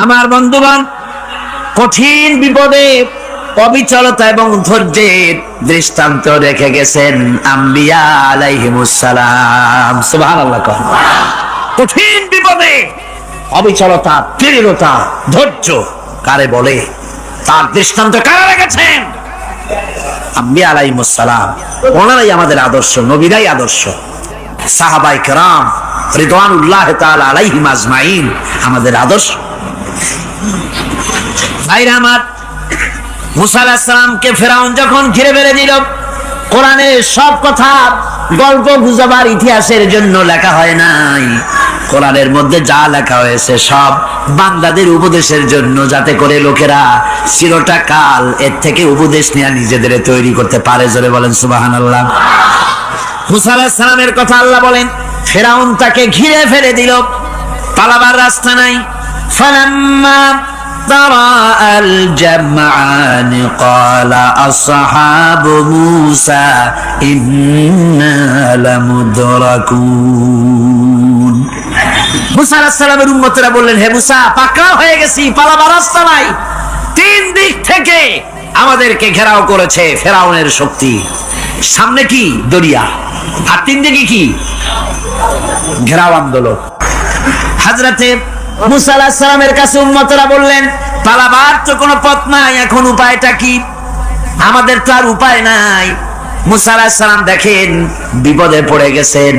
আমার বন্ধুগণ, কঠিন বিপদে অবিচলতা এবং ধৈর্যের দৃষ্টান্ত রেখে গেছেন আম্বিয়া আলাইহিমুস সালাম। সুবহানাল্লাহ। কঠিন বিপদে অবিচলতা, দৃঢ়তা, ধৈর্য কারে বলে, তার দৃষ্টান্ত কারা রেখেছেন? আম্বিয়া আলাইহিমুস সালাম। ওনারাই আমাদের আদর্শ, নবীরাই আদর্শ। সাহাবায়ে কেরাম রিদওয়ানুল্লাহ তাআলা আলাইহিম আজমাইন আমাদের আদর্শ। ভাইরা আমার, মুসা আলাইহিস সালামকে ফেরাউন যখন ঘিরে ফেলে দিল, কোরআনের সব কথা গল্প গুজবার ইতিহাসের জন্য লেখা হয় নাই। কোরআনের মধ্যে যা লেখা হয়েছে সব বান্দাদের উপদেশের জন্য, যাতে করে লোকেরা চিরটা কাল এর থেকে উপদেশ নিয়ে নিজেদের তৈরি করতে পারে। জোরে বলেন সুবহানাল্লাহ। মুসা আলাইহিস সালামের কথা আল্লাহ বলেন, ফেরাউন তাকে ঘিরে ফেলে দিল, পালাবার রাস্তা নাই। ফালাম্মা تراءى الجمعان قال أصحاب موسى إنا لمدركون। মুসা আলাইহিস সালামের উম্মতেরা বললেন, হে মুসা, পাকড়াও হয়ে গেছি, পালাবার রাস্তা নাই। তিন দিক থেকে আমাদেরকে ঘেরাও করেছে ফেরাউনের শক্তি। সামনে কি? দরিয়া, আর তিন দিকে কি? ঘেরাও আন্দোলন। হযরতে মুসা আলাইহিস সালামের কাছে উম্মতরা বললেন, পালাবার তো কোনো পথ নাই, এখন উপায়টা কি? আমাদের তো আর উপায় নাই। মুসা আলাইহিস সালাম দেখেন বিপদে পড়ে গেছেন,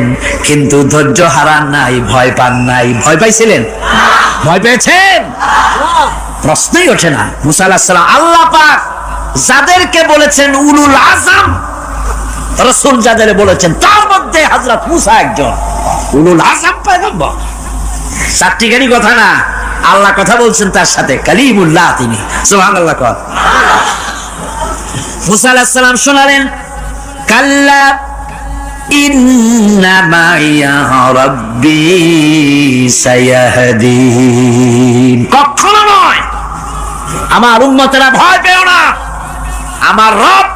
কিন্তু ধৈর্য হারান নাই, ভয় পান নাই। ভয় পাইছিলেন? ভয় পেয়েছেন? প্রশ্নই ওঠে না। মুসা আলাইহিস সালাম, আল্লাহ পাক যাদেরকে বলেছেন উলুল আযম রাসূল, যাদের বলেছেন তার মধ্যে হযরত মুসা একজন উলুল আযম পয়গম্বর। চারটিখানি কথা না, আল্লাহ কথা বলছেন তার সাথে, কালিমুল্লাহ তিনি। সুবহানাল্লাহ। মুসা আলাইহিস সালাম শোনালেন, কাল্লা ইন্না মাইয়া রাব্বি সায়াহদিন। কখনো নয়, আমার উম্মতেরা ভয় পেও না, আমার রব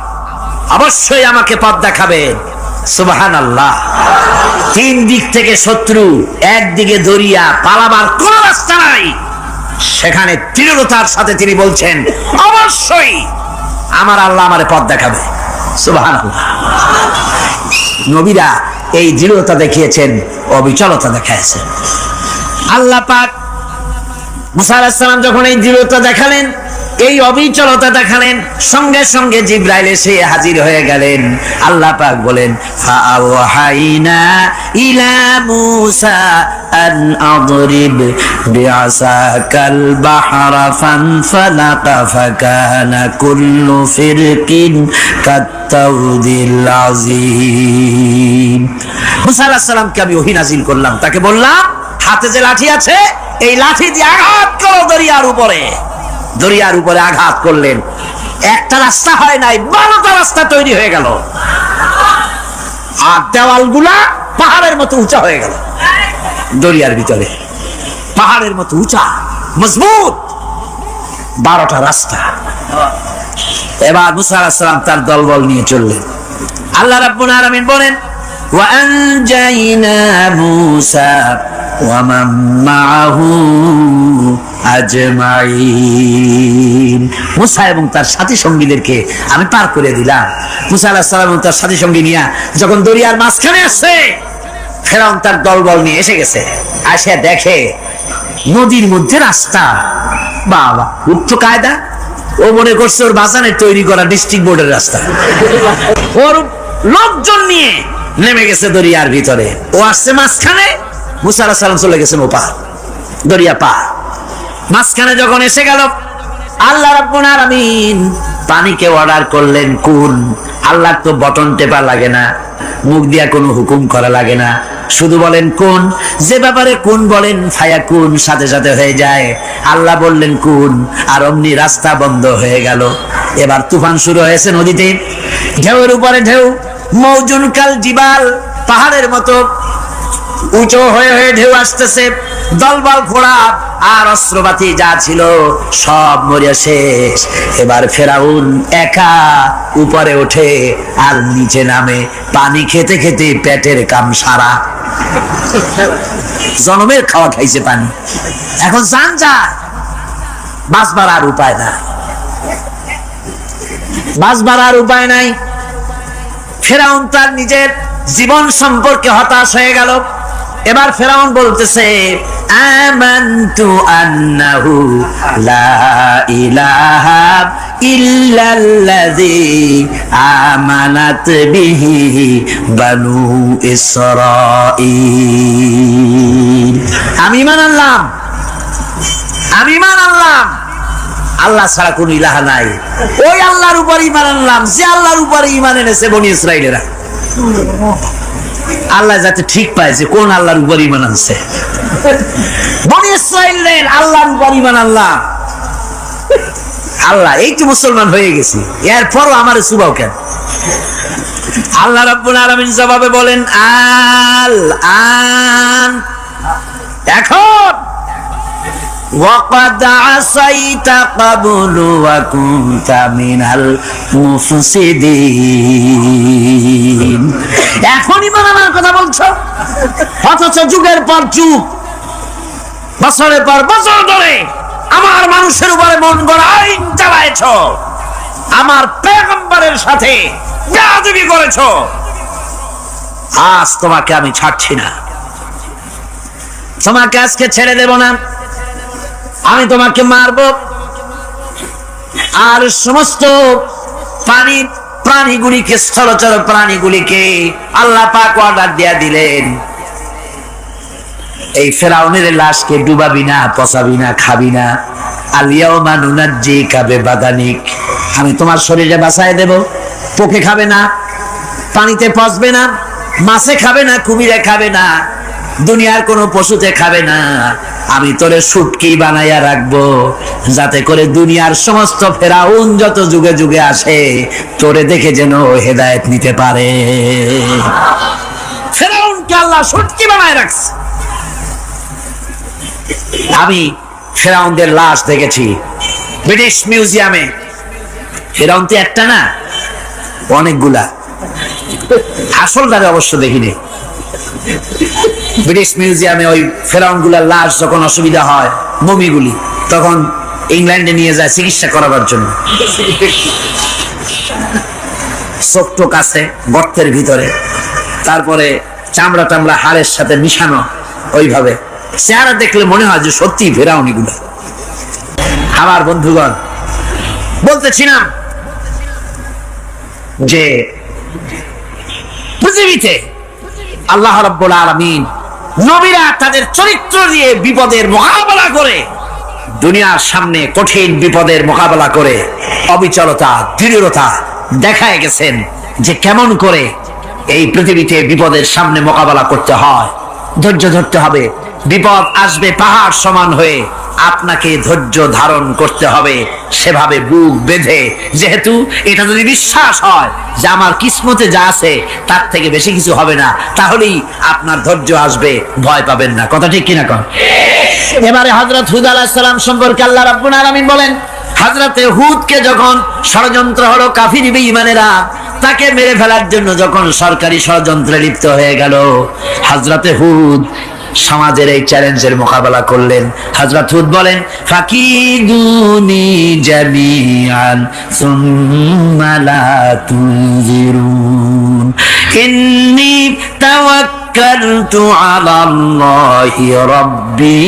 অবশ্যই আমাকে পথ দেখাবেন। সুবহানাল্লাহ। তিন দিক থেকে শত্রু, একদিকে দরিয়া, পালাবার কোন রাস্তা নাই। সেখানে দৃঢ়তার সাথে তিনি বলছেন, অবশ্যই আমার আল্লাহ আমারে পথ দেখাবে। সুবহানাল্লাহ। নবীরা এই দৃঢ়তা দেখিয়েছেন, অবিচলতা দেখাইছেন। আল্লাহ পাক মুসা আলাইহিস সালাম যখন এই দৃঢ়তা দেখালেন, এই অবিচলতা দেখালেন, সঙ্গে সঙ্গে জিবরাইল এসে হাজির হয়ে গেলেন। আল্লাহ পাক বলেন, ফাআওহাইনা ইলা মূসা আন আদরিব বিআসাকাল বাহরা ফানফালাকা ফাকানা কুল্লু ফিরকিন কাত্তাউদিল আযীম। মূসা আলাইহিস সালামকে আমি ওহী নাযিল করলাম, তাকে বললাম, হাতে যে লাঠি আছে, এই লাঠি দিয়ে আঘাত করো দরিয়ার উপরে। দরিয়ার উপরে আঘাত করলেন, একটা রাস্তা হয় নাই, 12টা রাস্তা তৈরি হয়ে গেল। আর দেওয়ালগুলা পাহাড়ের মতো উঁচা হয়ে গেল। দরিয়ার ভিতরে পাহাড়ের মতো উঁচা, মজবুত 12টা রাস্তা। এবার মুসা আলাইহিস সালাম তার দলবল নিয়ে চললেন। আল্লাহ রাব্বুল আলামিন বলেন, ওয়া আনজাইনা মূসা ওয়া মান মাআহু আজমাইন। মুসা এবং তার সাথী সঙ্গীদেরকে আমি পার করে দিলাম। মুসা আলাইহিস সালাম এবং তার সাথী সঙ্গী নিয়ে যখন দরিয়ার মাঝখানে আসছে, ফেরাউন তার দলবল নিয়ে এসে গেছে। আসে দেখে নদীর মধ্যে রাস্তা। বাবা, উচ্চ কায়দা। ও মনে করছে ওর বাজানের তৈরি করা ডিস্ট্রিক্ট বোর্ডের রাস্তা। ওর লোকজন নিয়ে নেমে গেছে দরিয়ার ভিতরে। ও আসছে মাঝখানে, মুসা আলাইহিস সালাম চলে গেছেন ওপার, দরিয়া পার। মাঝখানে যখন এসে গেল, আল্লাহ রাব্বুল আলামিন পানিকে অর্ডার করলেন, কুন। আল্লাহ তো বটন টেপা লাগে না, মুখ দিয়া কোনো হুকুম করা লাগে না, শুধু বলেন কুন। যে ব্যাপারে কুন বলেন, ফায়াকুন, সাথে সাথে হয়ে যায়। আল্লাহ বললেন কুন, আর অমনি রাস্তা বন্ধ হয়ে গেল। এবার তুফান শুরু হয়েছে নদীতে, ঢেউয়ের উপরে ঢেউ, মৌজুন কাল জিবাল, পাহাড়ের মতো উঁচু হয়ে হয়ে ঢেউ আসতেছে। দলবল ঘোড়া আর অস্ত্রপাতি যা ছিল সব মরিয়া শেষ। এবার ফেরাউন একা উপরে ওঠে আর নিচে নামে, পানি খেতে খেতে পেটের কাম সারা। জনমের খাওয়া খাইছে পানি, এখন জান যায়। বাঁচবার আর উপায় নাই, বাঁচবার আর উপায় নাই। ফেরাউন তার নিজের জীবন সম্পর্কে হতাশ হয়ে গেল। এবার ফেরাউন বলতেছে, আমানতু আন্নাহু লা ইলাহা ইল্লাল্লাযী আমানাত বিহি বানু ইসরাঈল। আমি ঈমান আনলাম, আমি ঈমান আনলাম আল্লাহ ছাড়া কোন ইলাহা নাই। ওই আল্লাহর উপর ঈমান আনলাম যে আল্লাহর উপরে ঈমান এনেছে বনি ইসরাঈলেরা। আল্লাহ যাতে ঠিক পায় যে কোন আল্লাহর উপর ঈমান আনছে। বনি ইসরাঈলের আল্লাহর উপর ঈমান আনলাম। আল্লাহ এই তো মুসলমান হয়ে গেছি, এরপরও আমার সুবাও কেন? আল্লাহ রাব্বুল আলামিন জবাবে বলেন, আল আন, এখন وَقَدْ عَصَيْتَ قَبْلُ وَكُنْتَ مِنَ الْمُفْسِدِينَ। এখনই মানার কথা বলছো, অথচ যুগের পর যুগ, বছরের পর বছর ধরে আমার মানুষের উপরে মন গড়া আইন চালাইছো, আমার পয়গম্বরের সাথে বেয়াদবি করেছো। আজ তোমাকে আমি ছাড়ছি না, তোমাকে আজকে ছেড়ে দেব না। আমি তোমাকে মারব। আর সমস্ত প্রাণীগুলিকে, স্থলচর প্রাণীগুলিকে আল্লাহ পাক অর্ডার দিয়া দিলেন, এই ফেরাউনের লাশকে ডুবাবি না, পচাবি না, খাবি না। আল-ইয়াওমা নুনাজ্জিকা বিবাদানিক, আমি তোমার শরীরে বাঁচায় দেব। পোকে খাবে না, পানিতে পচবে না, মাছে খাবে না, কুমিরে খাবে না, দুনিয়ার কোনো পশুতে খাবে না। আমি তোরে শুটকি বানাইয়া রাখবো, যাতে করে দুনিয়ার সমস্ত ফেরাউন যত যুগে যুগে আসে তোরে দেখে যেন হেদায়েত নিতে পারে। ফেরাউনকে আল্লাহ শুটকি বানায় রাখছে। আমি ফেরাউনদের লাশ দেখেছি ব্রিটিশ মিউজিয়ামে। ফেরাউন তো একটা না, অনেকগুলা। আসলটারে অবশ্য দেখিনি। ব্রিটিশ মিউজিয়ামে ওই ফেরাউন গুলার লাশ যখন অসুবিধা হয়, মমিগুলি, তখন ইংল্যান্ডে নিয়ে যায় চিকিৎসা করাবার জন্য। চোখ টোক আছে গর্তের ভিতরে, তারপরে চামড়া টামড়া হাড়ের সাথে মিশানো, ওইভাবে চেহারা দেখলে মনে হয় যে সত্যি ফেরাউন এগুলা। আমার বন্ধুগণ, বলতেছিলাম যে পৃথিবীতে আল্লাহ রাব্বুল আলামিন নবীরা তাদের চরিত্র দিয়ে বিপদের মোকাবেলা করে, দুনিয়ার সামনে কঠিন বিপদের মোকাবেলা করে অবিচলতা, দৃঢ়তা দেখায় গেছেন যে কেমন করে এই পৃথিবীতে বিপদের সামনে মোকাবেলা করতে হয়। ধৈর্য ধরতে হবে। বিপদ আসবে পাহাড় সমান হয়ে, আপনাকে ধৈর্য ধারণ করতে হবে সেভাবে বুক বেঁধে। যেহেতু এটা যদি বিশ্বাস হয় যে আমার কিসমতে যা আছে তার থেকে বেশি কিছু হবে না, তাহলেই আপনার ধৈর্য আসবে, ভয় পাবেন না। কথা ঠিক কিনা কন? এবারে হযরত হুদ আলাইহিস সালাম সম্পর্কে আল্লাহ রাব্বুল আলামিন বলেন, হযরতে হুদকে যখন ষড়যন্ত্র হলো, কাফির বেঈমানেরা তাকে মেরে ফেলার জন্য যখন সরকারি ষড়যন্ত্রে লিপ্ত হয়ে গেল, হযরতে হুদ সমাজের এই চ্যালেঞ্জের মোকাবেলা করলেন। হযরত হুদ বলেন, ফাকিদুনি জামিআন সুম্মা লা তুনজিরুন ইন্নী তাওয়াক্কালতু আলাল্লাহি রাব্বি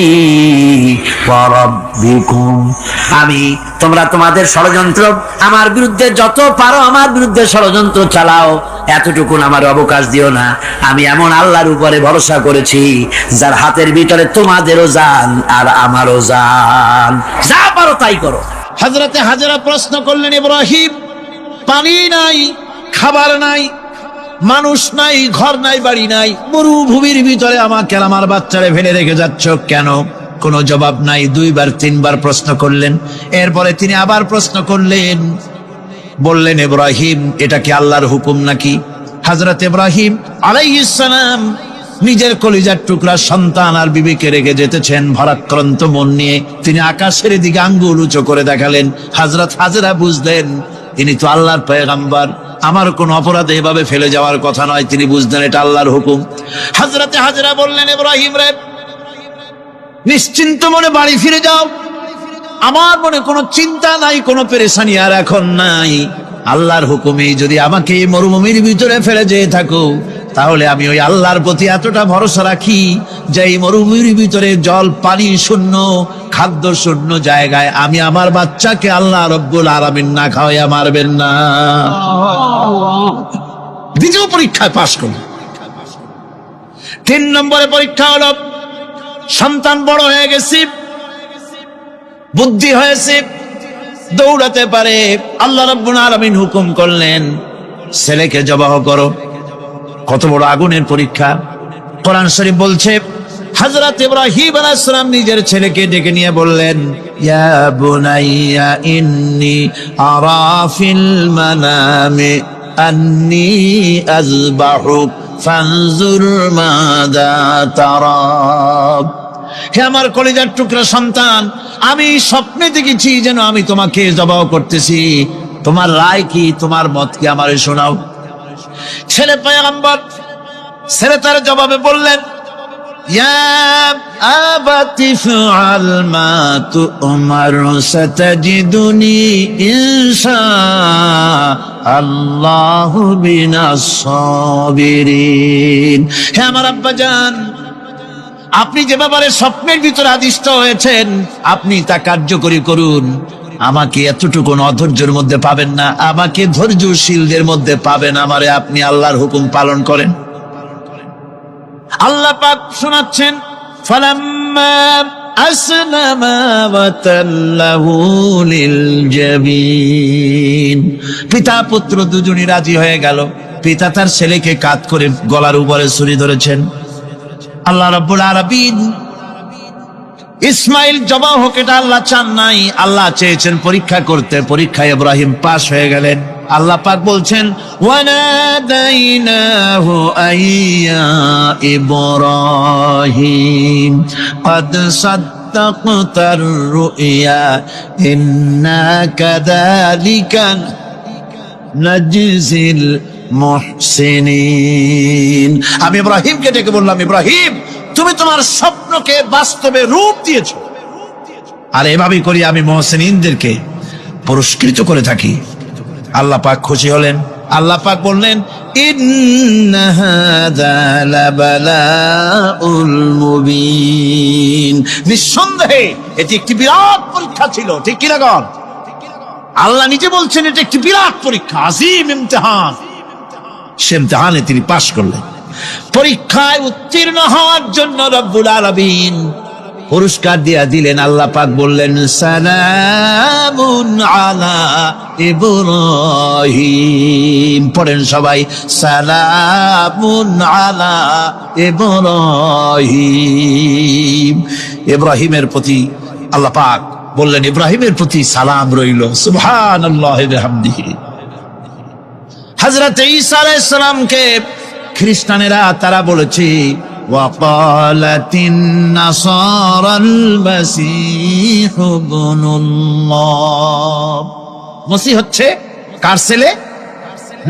ওয়া রাব্বিকুম। তোমরা তোমাদের ষড়যন্ত্র আমার বিরুদ্ধে যত পারো আমার বিরুদ্ধে ষড়যন্ত্র চালাও, এতটুকু আমার অবকাশ দিও না। আমি এমন আল্লাহর উপরে ভরসা করেছি যার হাতের ভিতরে তোমাদেরও জান আর আমারও জান। যা পারো তাই করো। হযরতে হাজেরা প্রশ্ন করলেন, ইব্রাহিম, পানি নাই, খাবার নাই, মানুষ নাই, ঘর নাই, বাড়ি নাই, মরুভূমির ভিতরে আমাকে আর আমার বাচ্চারে ফেলে রেখে যাচ্ছ কেন? কোনো জবাব নাই। 2 বার 3 বার প্রশ্ন করলেন। এরপরে তিনি আবার প্রশ্ন করলেন, বললেন, ইব্রাহিম, এটা কি আল্লাহর হুকুম নাকি? হযরত ইব্রাহিম আলাইহিস সালাম নিজের কলিজার টুকরা সন্তান আর বিবিকে রেখে যেতেছেন ভারাক্রান্ত মন নিয়ে। তিনি আকাশের দিকে আঙ্গুল উঁচু করে দেখালেন। হযরত হাজেরা বুঝলেন তিনি তো আল্লাহর পয়গম্বর, আমার কোন অপরাধে এভাবে ফেলে যাওয়ার কথা নয়। তিনি বুঝলেন এটা আল্লাহর হুকুম। হযরতে হাজেরা বললেন, ইব্রাহিম রে, নিশ্চিন্ত মনে বাড়ি ফিরে যাও। আমার মনে কোনো চিন্তা নাই, কোনো পেরেশানি আর এখন নাই। আল্লাহর হুকুমে যদি আমাকে এই মরুভূমির ভিতরে ফেলে যেয়ে থাকো, তাহলে আমি ওই আল্লাহর প্রতি এতটা ভরসা রাখি যে এই মরুভূমির ভিতরে জল পানি শূন্য, খাদ্য শূন্য জায়গায় আমি আমার বাচ্চাকে আল্লাহ রব্বুল আলামিন না খাওয়াইয়া মারবেন না। দ্বিতীয় পরীক্ষায় পাশ করল। 3 নম্বরে পরীক্ষা হলো, সন্তান বড় হয়ে গেছে, বুদ্ধি হয়েছে, দৌড়াতে পারে। আল্লাহ রাব্বুল আলামিন হুকুম করলেন ছেলেকে জবাহ করো। কত বড় আগুনের পরীক্ষা! কোরআন শরীফ বলছে হযরত ইব্রাহিম আলাইহিস সালাম নিজের ছেলেকে ডেকে নিয়ে বললেন, ইয়া বুনাইয়া ইন্নী আরা ফিল মানামি আন্নী আযবাহুক ফানজুর মাযা তারা। হে আমার কলিজার টুকরা সন্তান, আমি স্বপ্নে দেখেছি যেন আমি তোমাকে জবাহ করতেছি, তোমার রায় কি, তোমার মত কি, আমারে শোনাও। ছেলে পয়গম্বর, ছেলে তার জবাবে বললেন, ইয়া আবাতি ফাআল মা তু'মার সাতাজিদুনি ইনশাআল্লাহু মিনাস সাবিরিন। হে আমার আব্বাজান, আপনি যে ব্যাপারে স্বপ্নের ভিতরে আদিষ্ট হয়েছেন আপনি তা কার্যকরী করুন। আমাকে এতটুকু অধৈর্যের মধ্যে পাবেন না, আমাকে ধৈর্যশীলদের মধ্যে পাবেন। আমারে আপনি আল্লাহর হুকুম পালন করেন। আল্লাহ পাক শোনাচ্ছেন, ফালাম্মা আসলামা ওয়া তাল্লাহু লিল জাবিন। পিতা পুত্র দুজনই রাজি হয়ে গেল। পিতা তার ছেলেকে কাঁধ করে গলার উপরে ছুরি ধরেছেন। আল্লাহ রাব্বুল আলামিন ইসমাইল জবাহ হোক এটা আল্লাহ চান নাই, আল্লাহ চেয়েছেন পরীক্ষা করতে। পরীক্ষায় ইব্রাহিম পাশ হয়ে গেলেন। আল্লাহ পাক বলছেন, ওয়ানাদাইনাহু আইয়া ইব্রাহিম ক্বাদ সাদ্দাকতার রুইয়া ইন্না কাযালিকা নাজজিল মুহসিনিন। আমি ইব্রাহিমকে ডেকে বললাম, ইব্রাহিম তুমি তোমার স্বপ্নকে বাস্তবে রূপ দিয়েছো, আর এভাবেই করি আমি মুহসিনিনদেরকে পুরস্কৃত করে থাকি। আল্লাহ পাক খুশি হলেন। আল্লাহ পাক বললেন, ইন্না হাযা লাবালাউল মুবিন। নিঃসন্দেহে এটি একটি বিরাট পরীক্ষা ছিল, ঠিক কি না গণ? আল্লাহ নিজে বলছেন এটা একটি বিরাট পরীক্ষা, আজিম ইমতিহান। সে ইমতিহানে তিনি পাশ করলেন। পরীক্ষায় উত্তীর্ণ হওয়ার জন্য রব্বুল আলামিন পুরস্কার দিয়া দিলেন। আল্লাহ পাক বললেন, সালামুন আলা ইব্রাহিম। পড়েন সবাই, সালামুন আলা ইব্রাহিম। ইব্রাহিমের প্রতি আল্লাহ পাক বললেন, ইব্রাহিমের প্রতি সালাম রইল। সুবহানাল্লাহি ওয়া বিহামদিহি। হযরত ঈসা আলাইহিস সালামকে খ্রিস্টানেরা তারা বলেছে, ওয়াকালাতিন নাসারাল মাসীহু ইবনুল্লাহ। মসিহ হচ্ছে কার ছেলে?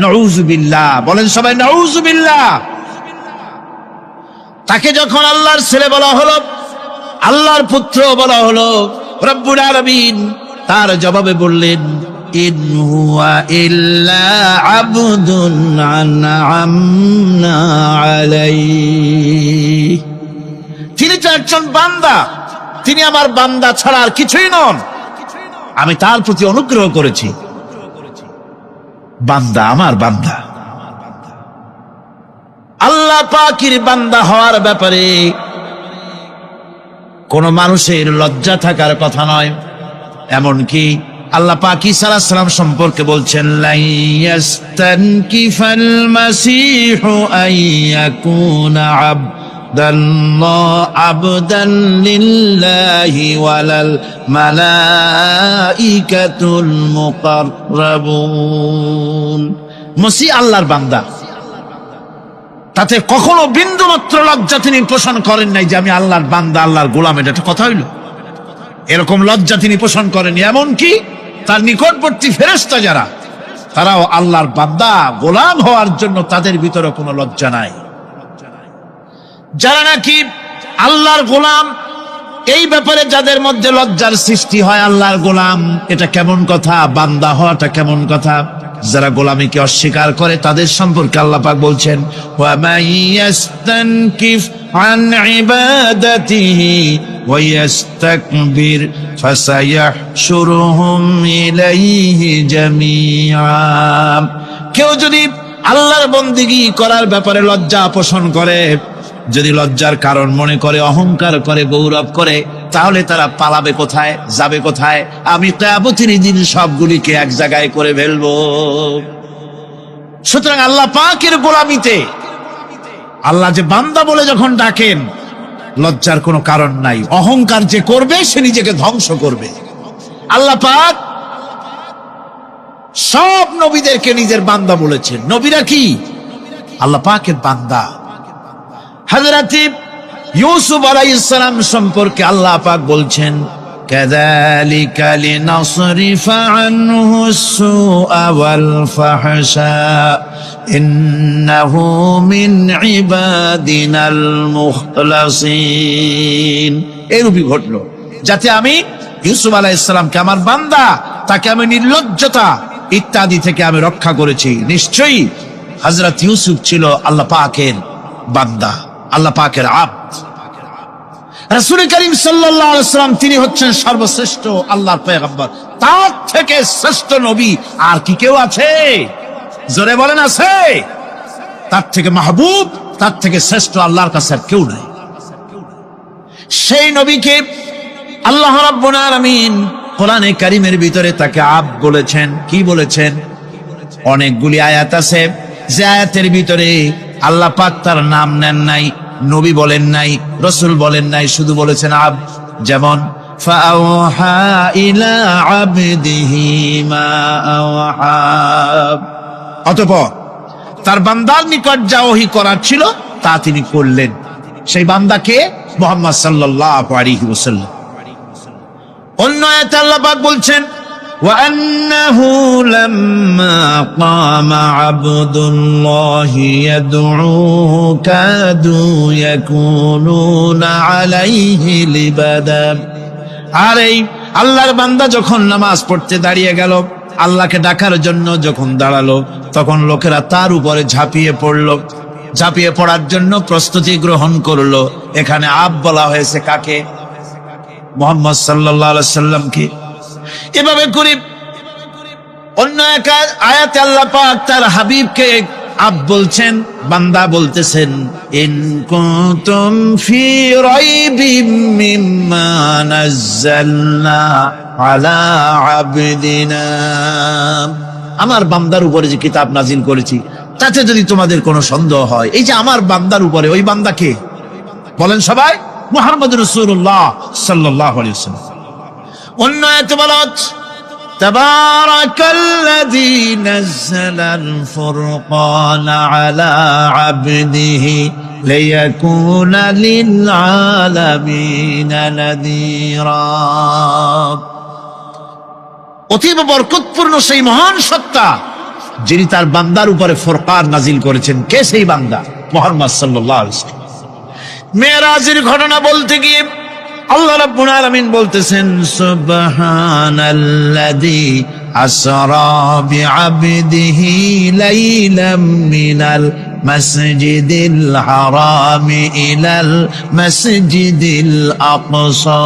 নাউযুবিল্লাহ। বলেন সবাই নাউযুবিল্লাহ। তাকে যখন আল্লাহর ছেলে বলা হলো, আল্লাহর পুত্র বলা হলো, রব্বুল আলামিন তার জবাবে বললেন, ইন হুয়া ইল্লা আবদুন আনআমনা আলাইহি। তিনি তো একজন বান্দা, তিনি আমার বান্দা ছাড়া আর কিছুই নন। আমি তার প্রতি অনুগ্রহ করেছি। বান্দা, আমার বান্দা। আল্লাহ পাকের বান্দা হওয়ার ব্যাপারে কোন মানুষের লজ্জা থাকার কথা নয়। এমনকি আল্লাহ পাক ঈসা আলাইহিস সালাম সম্পর্কে বলছেন, লা ইয়াস্তানকিফাল মাসীহু আইয়াকুনা আবদান লিল্লাহি ওয়ালাল মালাইকাতুল মুকাররাবুন। মসিহ আল্লাহর বান্দা, তাতে কখনো বিন্দু মাত্র লজ্জা তিনি পোষণ করেন নাই যে আমি আল্লাহর বান্দা, আল্লাহর গোলাম। এটা একটা কথা হইল? এরকম লজ্জা তিনি পোষণ করেন। এমনকি তার নিকটবর্তী ফেরেশতা যারা, তারাও আল্লাহর বান্দা গোলাম হওয়ার জন্য তাদের ভিতরে কোনো লজ্জা নাই। যারা নাকি আল্লাহর গোলাম, এই ব্যাপারে যাদের মধ্যে লজ্জার সৃষ্টি হয়, আল্লাহর গোলাম এটা কেমন কথা, বান্দা হওয়াটা কেমন কথা। যারা গোলামীকে অস্বীকার করে তাদের সম্পর্কে আল্লাহ পাক বলছেন, ওয়া মাইয়াস্তানকিফ আন ইবাদাতিহি ওয়া ইস্তাকবির ফাসায়াহশুরুহুম ইলাইহি জামিআ। কেউ যদি আল্লাহর বন্দেগী করার ব্যাপারে লজ্জা পোষণ করে, যদি লজ্জার কারণ মনে করে, অহংকার করে, গৌরব করে, তাহলে তারা পালাবে কোথায়, যাবে কোথায়? আমি কিয়ামতের দিন সবগুলিকে এক জায়গায় করে ফেলবো। সুতরাং আল্লাহ পাকের গোলামিতে আল্লাহ যে বান্দা বলে যখন ডাকেন, লজ্জার কোনো কারণ নাই। অহংকার যে করবে সে নিজেকে ধ্বংস করবে। আল্লাহ পাক সব নবীদেরকে নিজের বান্দা বলেছেন। নবীরা কি? আল্লাহ পাকের বান্দা। হযরত ইউসুফ আলাইহিস সালাম সম্পর্কে আল্লাহ পাক বলছেন, কাযালিকা লিনাসরিফা আনহু আস-সুআ ওয়াল ফাহশা ইন্নাহু মিন ইবাদিনাল মুখলাসিন। এরূপই ঘটলো যাতে আমি ইউসুফ আলাইহিস সালামকে, আমার বান্দা, তাকে আমি নির্লজ্জতা ইত্যাদি থেকে আমি রক্ষা করেছি। নিশ্চয়ই হযরত ইউসুফ ছিল আল্লাহ পাকের বান্দা, আল্লাহ পাকের আব্দ। রাসূল করিম সাল্লাল্লাহু আলাইহি ওয়াসাল্লাম তিনি হচ্ছেন সর্বশ্রেষ্ঠ আল্লাহর পয়গম্বর। তার থেকে শ্রেষ্ঠ নবী আর কি কেউ আছে? জোরে বলেন, আছে? তার থেকে মাহবুব, তার থেকে শ্রেষ্ঠ আল্লাহর কাছে আর কেউ নাই। সেই নবীকে আল্লাহ রাব্বুল আলামিন কোরআনে কারীমের ভিতরে তাকে আব্দ বলেছেন। কি বলেছেন? অনেকগুলি আয়াত আছে যে আয়াতের ভিতরে আল্লাহ পাক তার নাম নেন নাই, নবী বলেন নাই, রাসূল বলেন নাই, শুধু বলেছেন আব্দ। যেমন ফাআওহা ইলা আবদিহি মা আওহা। অতঃপর তার বান্দার নিকট যা ওহী করার ছিল তা তিনি করলেন। সেই বান্দাকে মুহাম্মদ সাল্লাল্লাহু আলাইহি ওয়াসাল্লাম। অন্য আয়াতে আল্লাহ পাক বলছেন, وأنه لما قام عبد الله يدعوه كادوا يكونون عليه لبدا। আর এই আল্লাহর বান্দা যখন নামাজ পড়তে দাঁড়িয়ে গেল, আল্লাহকে ডাকার জন্য যখন দাঁড়ালো, তখন লোকেরা তার উপরে ঝাঁপিয়ে পড়লো। ঝাঁপিয়ে পড়ার জন্য প্রস্তুতি গ্রহণ করলো। এখানে আব্দ বলা হয়েছে কাকে? মুহাম্মদ সাল্লাল্লাহু আলাইহি সাল্লামকে। এভাবে করে অন্য এক আয়াতে আল্লাহ পাক তার হাবিবকে আব্দ বলছেন, বান্দা বলতেছেন, ইন কুনতুম ফি রাইবিম মিম্মা নাযালনা আলা আবদিনা। আমার বান্দার উপরে যে কিতাব নাজিল করেছি তাতে যদি তোমাদের কোনো সন্দেহ হয়, এই যে আমার বান্দার উপরে, ওই বান্দা কে? বলেন সবাই, মুহাম্মদ রাসূলুল্লাহ সাল্লাল্লাহু আলাইহি ওয়াসাল্লাম। অন্য আয়াতে বলা হচ্ছে, তাবারাকাল্লাযী নাযালাল ফুরকানা আলা আবদিহি লিয়াকুনা লিল আলামিনা নাযীরা। অতীব বরকতপূর্ণ সেই মহান সত্তা যিনি তার বান্দার উপরে ফুরকান নাজিল করেছেন। কে সেই বান্দা? মুহাম্মদ সাল্লাল্লাহু আলাইহি ওয়াসাল্লাম। মেরাজের ঘটনা বলতে গিয়ে আল্লাহ রাব্বুল আলামিন বলতেছেন, সুবহানাল্লাযী আসরা বিআবদিহি লাইলাম মিনাল মাসজিদিল হারামি ইলাল মাসজিদিল আকসা।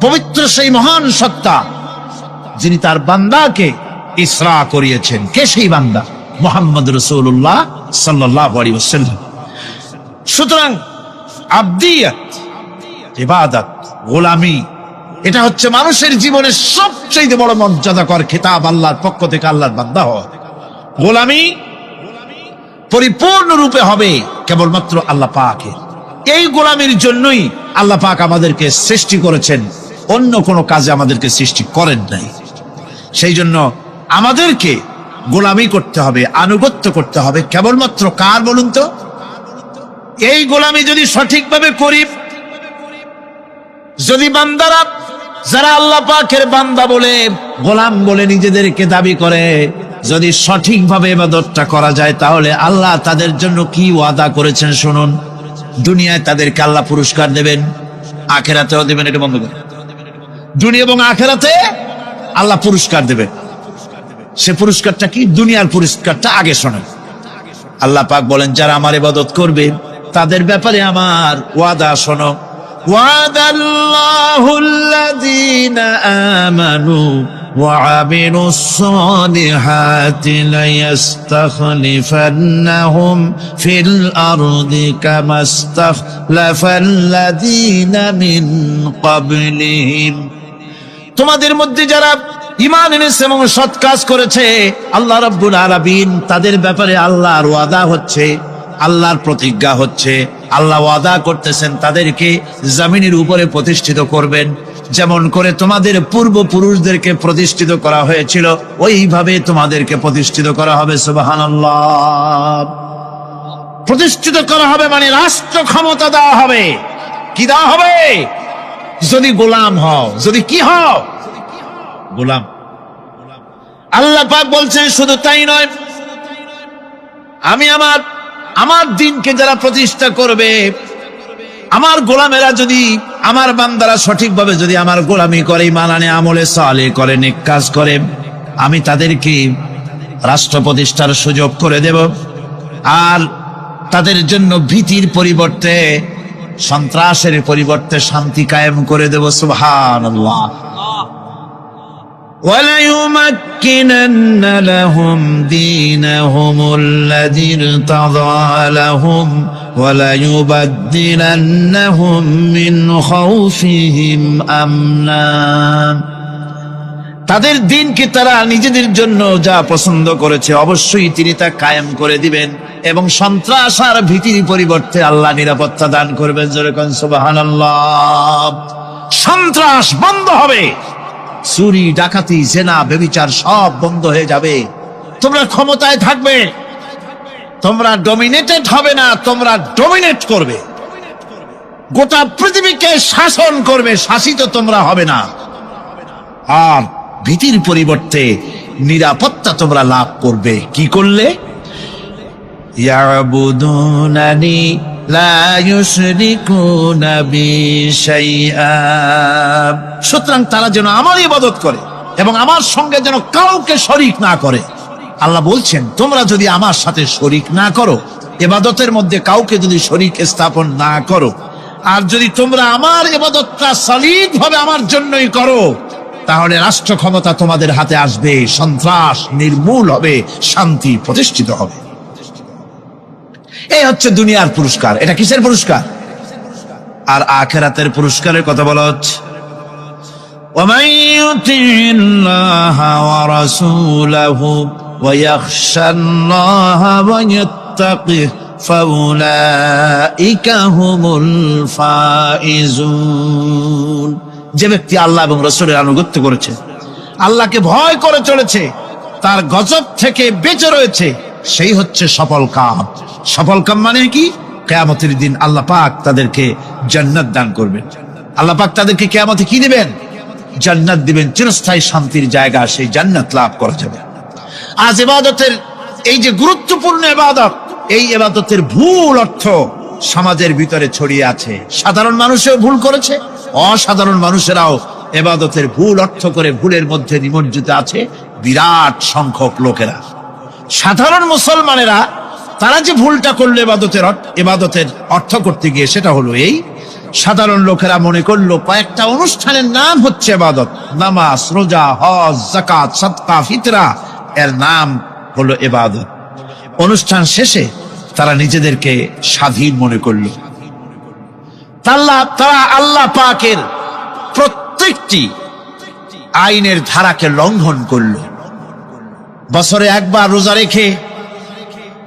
পবিত্র সেই মহান সত্তা যিনি তার বান্দাকে ইসরা করিয়েছেন। কে সেই বান্দা? মুহাম্মদ রাসূলুল্লাহ সাল্লাল্লাহু আলাইহি ওয়াসাল্লাম। সুতরাং আবদিয়াত, ইবাদত, গোলামি, এটা হচ্ছে মানুষের জীবনের সবচেয়ে বড় মর্যাদাকর খেতাব আল্লাহর পক্ষ থেকে আল্লাহর বান্দা হওয়া। গোলামি পরিপূর্ণরূপে হবে কেবলমাত্র আল্লাহ পাকের। এই গোলামির জন্যই আল্লাহ পাক আমাদেরকে সৃষ্টি করেছেন, অন্য কোনো কাজে আমাদেরকে সৃষ্টি করেন নাই। সেই জন্য আমাদেরকে গোলামি করতে হবে, আনুগত্য করতে হবে কেবলমাত্র কার বলুন তো? এই গোলামি যদি সঠিকভাবে করি, যদি বান্দারা যারা আল্লাহ পাকের বান্দা বলে, গোলাম বলে নিজেদেরকে দাবি করে, যদি সঠিকভাবে ইবাদতটা করা যায়, তাহলে আল্লাহ তাদের জন্য কি ওয়াদা করেছেন শুনুন। দুনিয়ায় তাদেরকে আল্লাহ পুরস্কার দেবেন, আখেরাতেও দেবেন। এটা বন্ধ করে, দুনিয়া এবং আখেরাতে আল্লাহ পুরস্কার দেবেন। সে পুরস্কারটা কি? দুনিয়ার পুরস্কারটা আগে শোনেন। আল্লাহ পাক বলেন, যারা আমার ইবাদত করবে তাদের ব্যাপারে আমার ওয়াদা শোনো। ওয়াদাল্লাহুল্লাযীনা আমানু ওয়া আমিলুস সালিহাতি লায়াস্তাখলিফান্নাহুম ফিল আরদি কামাস্তাখলাফাল্লাযীনা মিন ক্বাবলিহিম। তোমাদের মধ্যে যারা ঈমান এনেছে এবং সৎ কাজ করেছে, আল্লাহ রাব্বুল আলামিন তাদের ব্যাপারে আল্লাহর ওয়াদা হচ্ছে, আল্লাহর প্রতিজ্ঞা হচ্ছে, আল্লাহ ওয়াদা করতেছেন তাদেরকে জমিনের উপরে প্রতিষ্ঠিত করবেন। যেমন করে তোমাদের পূর্বপুরুষদেরকে প্রতিষ্ঠিত করা হয়েছিল, ওইভাবে তোমাদেরকে প্রতিষ্ঠিত করা হবে। সুবহানাল্লাহ। প্রতিষ্ঠিত করা হবে মানে রাষ্ট্র ক্ষমতা দেওয়া হবে। কি দেওয়া হবে? যদি গোলাম হও, যদি কি হও? গোলাম। আল্লাহ পাক বলছেন শুধু তাই নয়, আমি আমার দিনকে যারা প্রতিষ্ঠা করবে, আমার গোলামেরা যদি, আমার বান্দারা সঠিকভাবে যদি আমার গোলামি করে, ঈমান আনে, আমলে সালেহ করে, নেক কাজ করে, আমি তাদেরকে রাষ্ট্র প্রতিষ্ঠার সুযোগ করে দেব। আর তাদের জন্য ভীতির পরিবর্তে, সন্ত্রাসের পরিবর্তে শান্তি কায়েম করে দেব। সুবহানাল্লাহ। وَلَيُمَكِّنَنَّ لَهُمْ دِينَهُمُ الَّذِي ارْتَضَىٰ لَهُمْ وَلَيُبَدِّلَنَّهُمْ مِنْ خَوْفِهِمْ أَمْنًا। তাদের দিনকে তারা নিজেদের জন্য যা পছন্দ করেছে অবশ্যই তিনি তা কায়েম করে দিবেন, এবং সন্ত্রাস আর ভীতির পরিবর্তে আল্লাহ নিরাপত্তা দান করবেন। যেরকম সুবহানাল্লাহ। সন্ত্রাস বন্ধ হবে, চুরি, ডাকাতি, জেনা, ব্যভিচার সব বন্ধ হয়ে যাবে। তোমরা ক্ষমতায় থাকবে, তোমরা ডমিনেটেড হবে না, তোমরা ডমিনেট করবে। গোটা পৃথিবীকে শাসন করবে, শাসিত তোমরা হবে না। আর ভীতির পরিবর্তে নিরাপত্তা তোমরা লাভ করবে। কি করলে? ইয়াবুদুনানি লা ইউশরিকুনা বি শাইআ। সুতরাং তারা যেন আমার ইবাদত করে এবং আমার সঙ্গে যেন কাউকে শরীক না করে। আল্লাহ বলছেন, তোমরা যদি আমার সাথে শরীক না করো, ইবাদতের মধ্যে কাউকে যদি শরীক স্থাপন না করো, আর যদি তোমরা আমার ইবাদতটা সলিড ভাবে আমার জন্যই করো, তাহলে রাষ্ট্র ক্ষমতা তোমাদের হাতে আসবে, সন্ত্রাস নির্মূল হবে, শান্তি প্রতিষ্ঠিত হবে। এই হচ্ছে দুনিয়ার পুরস্কার। এটা কিসের পুরস্কার? আর আখিরাতের পুরস্কারের কথা বলা হচ্ছে। وَمَن يُطِعِ اللَّهَ وَرَسُولَهُ وَيَخْشَ اللَّهَ وَيَتَّقِهِ فَأُولَئِكَ هُمُ الْفَائِزُونَ। যে ব্যক্তি আল্লাহ এবং রাসূলের আনুগত্য করেছে, আল্লাহকে ভয় করে চলেছে, তার গজব থেকে বেঁচে রয়েছে, সেই হচ্ছে সফল কাম। সফল কাম মানে কি? কিয়ামতের দিন আল্লাহ পাক তাদেরকে জান্নাত দান করবেন। আল্লাহ পাক তাদেরকে কিয়ামতে কি দিবেন? জান্নাত দিবেন, চিরস্থায়ী শান্তির জায়গা, সেই জান্নাত লাভ করা যাবে। আজ ইবাদতের এই যে গুরুত্বপূর্ণ ইবাদত, এই ইবাদতের ভুল অর্থ সমাজের ভিতরে ছড়িয়ে আছে। সাধারণ মানুষও ভুল করেছে, অসাধারণ মানুষেরাও ইবাদতের ভুল অর্থ করে ভুলের মধ্যে নিমজ্জিত আছে বিরাট সংখ্যক লোকেরা। সাধারণ মুসলমানেরা তারা যে ভুলটা করলো ইবাদতের অর্থ করতে গিয়ে, সেটা হলো এই, সাধারণ লোকেরা মনে করলো কয়েকটা অনুষ্ঠানের নাম হচ্ছে ইবাদত, নামাজ, রোজা, হজ, যাকাত, সাদকা, ফিতরা, এর নাম হলো ইবাদত। অনুষ্ঠান শেষে তারা নিজেদেরকে স্বাধীন মনে করলো। তারা আল্লাহ পাকের প্রত্যেকটি আইনের ধারাকে লঙ্ঘন করলো। বছরে একবার রোজা রেখে,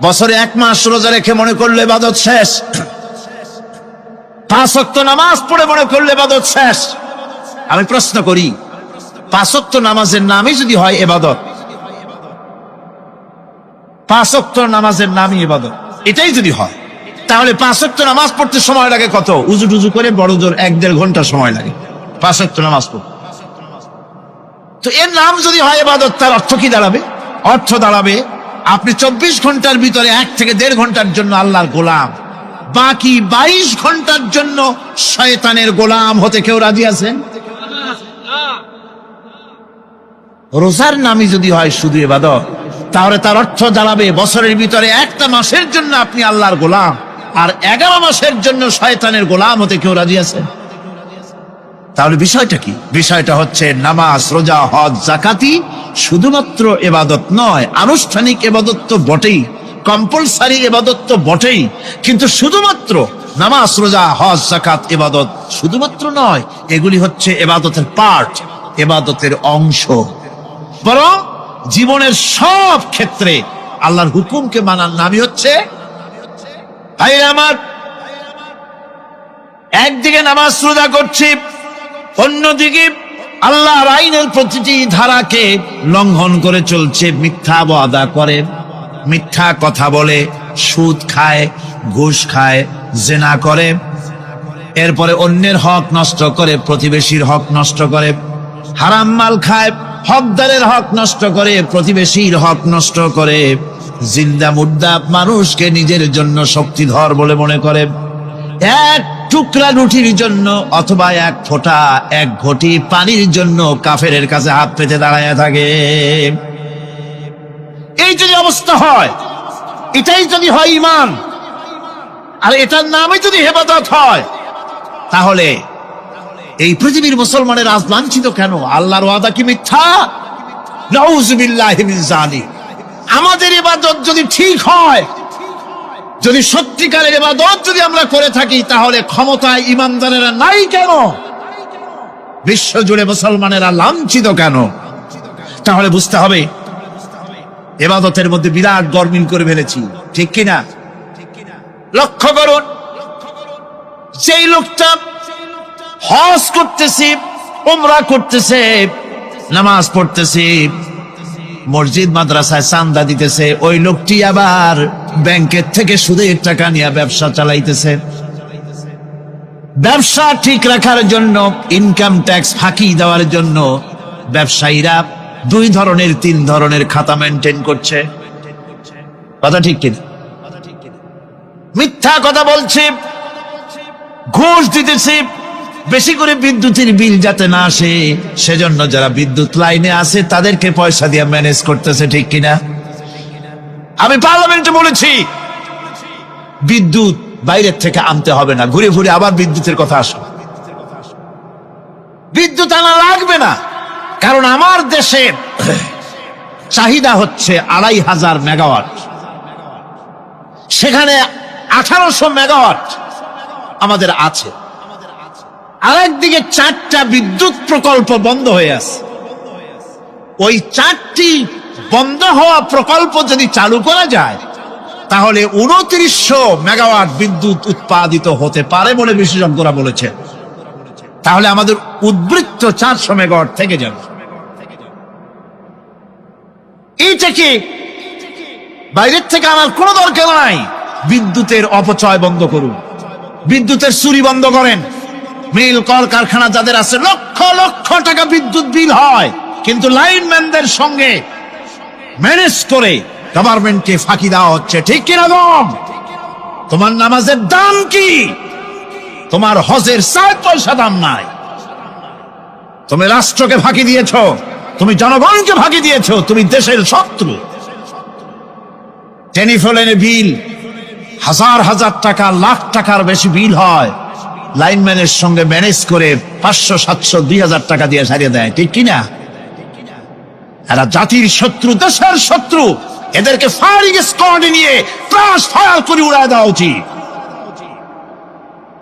বছরে 1 মাস রোজা রেখে মনে করলে ইবাদত শেষ। 5 ওয়াক্ত নামাজ পড়ে মনে করলে ইবাদত শেষ। আমি প্রশ্ন করি, 5 ওয়াক্ত নামাজের নামই যদি হয় ইবাদত, 5 ওয়াক্ত নামাজের নামই ইবাদত, এটাই যদি হয়, তাহলে 5 ওয়াক্ত নামাজ পড়তে সময় লাগে কত? উজু টুজু করে বড় জোর 1-1.5 ঘন্টা সময় লাগে 5 ওয়াক্ত নামাজ পড়তে। তো এর নাম যদি হয় ইবাদত, তার অর্থ কি দাঁড়াবে? অর্থ দাঁড়াবে আপনি 24 ঘন্টার ভিতরে 1 থেকে 1.5 ঘন্টার জন্য আল্লাহর গোলাম, বাকি 22 ঘন্টার জন্য শয়তানের গোলাম হতে কেউ রাজি আছেন? রোজার নামই যদি হয় শুধু ইবাদত, তাহলে তার অর্থ দাঁড়াবে বছরের ভিতরে একটা মাসের জন্য আপনি আল্লাহর গোলাম, আর 11 মাসের জন্য শয়তানের গোলাম হতে কেউ রাজি আছে? তাহলে বিষয়টা কি? বিষয়টা হচ্ছে নামাজ, রোজা, হজ, যাকাতি শুধুমাত্র ইবাদত নয়, আনুষ্ঠানিক ইবাদত তো বটেই, কম্পালসারি ইবাদত তো বটেই, কিন্তু শুধুমাত্র নামাজ, রোজা, হজ, যাকাত ইবাদত শুধুমাত্র নয়, এগুলি হচ্ছে ইবাদতের পার্ট, ইবাদতের অংশ। বরং জীবনের সব ক্ষেত্রে আল্লাহর হুকুমকে মানার নামই হচ্ছে ভাইরা আমার, একদিকে নামাজ রোজা করছি, অন্যদিকে আল্লাহর আইনের প্রতিটি ধারাকে লঙ্ঘন করে চলছে, মিথ্যা ওয়াদা করে, মিথ্যা কথা বলে, সুদ খায়, ঘুষ খায়, জেনা করে, এরপরে অন্যের হক নষ্ট করে, প্রতিবেশীর হক নষ্ট করে, হারাম মাল খায়, হকদারের হক নষ্ট করে, প্রতিবেশীর হক নষ্ট করে, জিন্দা মুর্দা মানুষকে নিজের জন্য শক্তিধর বলে মনে করে, এক টুকরা রুটির জন্য অথবা এক ফোঁটা, এক ঘটি পানির জন্য কাফেরের কাছে হাত পেতে দাঁড়ায় থাকে। এই যদি অবস্থা হয়, এটাই যদি হয় ঈমান, আর এটার নামই যদি ইবাদত হয়, তাহলে এই পৃথিবীর মুসলমানের আজ লাঞ্ছিত কেন? আল্লাহর ওয়াদা কি মিথ্যা? নাউযুবিল্লাহি মিন যালিক। আমাদের ইবাদত যদি ঠিক হয়, যদি সত্যিকারের ইবাদত যদি আমরা করে থাকি, তাহলে ক্ষমতায় ইমানদারেরা নাই কেন? বিশ্ব জুড়ে মুসলমানেরা লাঞ্ছিত কেন? তাহলে বুঝতে হবে ইবাদতের মধ্যে বিরাট গরমিল করে ফেলেছি, ঠিক কিনা? লক্ষ্য করুন, যেই লোকটা হজ করতেছে, উমরা করতেছে, নামাজ পড়তেছে, মসজিদ মাদ্রাসায় চান্দা দিতেছে, ওই লোকটি আবার ব্যাংকের থেকে সুদের টাকা নিয়ে ব্যবসা চালাইতেছে। ব্যবসা ঠিক রাখার জন্য, ইনকাম ট্যাক্স ফাঁকি দেওয়ার জন্য ব্যবসায়ীরা 2 ধরনের 3 ধরনের খাতা মেনটেন করছে। কথা ঠিক কিনা? মিথ্যা কথা বলছে, ঘুষ দিতেছে, বেশি করে বিদ্যুতের বিল যাতে না আসে সেজন্য যারা বিদ্যুৎ লাইনে আছে তাদেরকে পয়সা দিয়ে ম্যানেজ করতেছে, ঠিক কিনা? আমি পার্লামেন্টে বলেছি বিদ্যুৎ বাইরের থেকে আনতে হবে না, ঘুরে ঘুরে আবার বিদ্যুতের কথা আসে। বিদ্যুৎ আনা লাগবে না, কারণ আমার দেশের চাহিদা হচ্ছে 2500 মেগাওয়াট, সেখানে 1800 মেগাওয়াট আমাদের আছে। আরেকদিকে 4টা বিদ্যুৎ প্রকল্প বন্ধ হয়ে আছে। ওই 4টি বন্ধ হওয়া প্রকল্প যদি চালু করা যায়, তাহলে 2900 মেগাওয়াট বিদ্যুৎ উৎপাদিত হতে পারে বলে বিশেষজ্ঞরা বলেছেন। তাহলে আমাদের উদ্বৃত্ত 400 মেগাওয়াট থেকে যাবে। এইটাকে বাইরের থেকে আনার কোনো দরকার নাই। বিদ্যুতের অপচয় বন্ধ করুন, বিদ্যুতের চুরি বন্ধ করেন। মিল কল কারখানা যাদের আছে, লক্ষ লক্ষ টাকা বিদ্যুৎ বিল হয়, কিন্তু লাইনম্যানদের সঙ্গে ম্যানেজ করে গভর্নমেন্টকে ফাঁকি দেওয়া হচ্ছে, ঠিক কিনা? তোমার নামাজের দাম কি? তোমার হজের 4 পয়সা দাম নাই। তুমি রাষ্ট্রকে ফাঁকি দিয়েছ, তুমি জনগণকে ফাঁকি দিয়েছ, তুমি দেশের শত্রু। টেলিফোনে বিল হাজার হাজার টাকা, লাখ টাকার বেশি বিল হয়, লাইনম্যানের সঙ্গে ম্যানেজ করে 500, 700, 2000 টাকা দিয়ে সারিয়ে দেয়, ঠিক কিনা? এরা জাতির শত্রু, দেশের শত্রু। এদেরকে ফায়ারিং স্কোয়াডে নিয়ে ক্রাশ ফায়ার করে উড়ায় দেওয়া উচিত।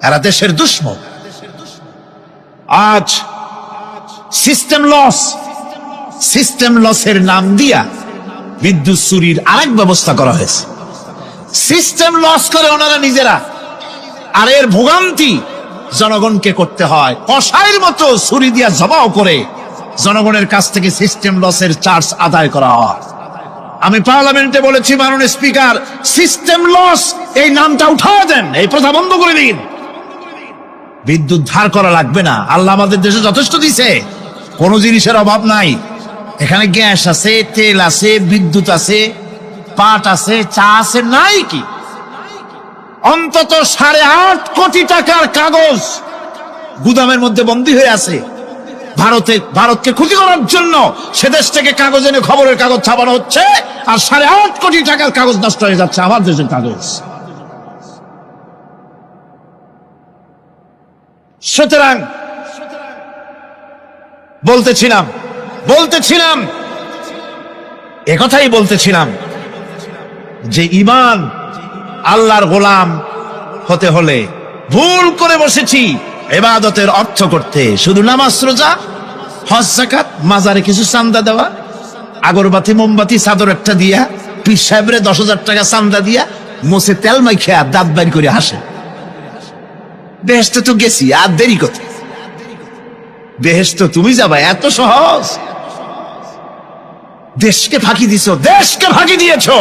এরা দেশের দুশ্মন। আজ সিস্টেম লসের নাম দিয়া বিদ্যুৎ চুরির আরেক ব্যবস্থা করা হয়েছে। সিস্টেম লস করে ওনারা নিজেরা, আর এর ভোগান্তি জনগণকে করতে হয়। কসাইয়ের মতো ছুরি দিয়া জবাও করে জনগণের কাছ থেকে সিস্টেম লসের চার্জ আদায় করা হয়। আমি পার্লামেন্টে বলেছি, মাননীয় স্পিকার, সিস্টেম লস এই নামটা উঠাও দেন, এই প্রথা বন্ধ করে দিন। বিদ্যুৎ ধার করা লাগবে না, আল্লাহ আমাদের দেশে যথেষ্ট দিছে, কোনো জিনিসের অভাব নাই। এখানে গ্যাস আছে, তেল আছে, বিদ্যুৎ আছে, পাট আছে, চা আছে, নাই কি? অন্তত 8.5 কোটি টাকার কাগজ গুদামের মধ্যে বন্দী হয়ে আছে। ভারতকে ক্ষতি করার জন্য সে দেশ থেকে কাগজ এনে খবরের কাগজ ছাপানো হচ্ছে, আর 8.5 কোটি টাকার কাগজ নষ্ট হয়ে যাচ্ছে, আমার দেশের কাগজ। সুতরাং বলতেছিলাম একথাই বলতেছিলাম যে ঈমান আল্লাহর গোলাম হতে হলে ভুল করে বসেছি ইবাদতের অর্থ করতে, শুধু নামাজ রোজা হজ যাকাত মাজারে কিছু চান্দা দেওয়া, আগরবাতি মোমবাতি চাদর একটা দিয়া পীর সাহেবরে 10,000 টাকা চান্দা দিয়া মোছে তেল মাইখা দাঁত বাইর করে হাসে। বেহেশতে তো গেছি, আর দেরি কত? বেহেশতে তুমি যাবা, এত সহজ? দেশকে ফাঁকি দিছো, দেশকে ফাঁকি দিয়েছো,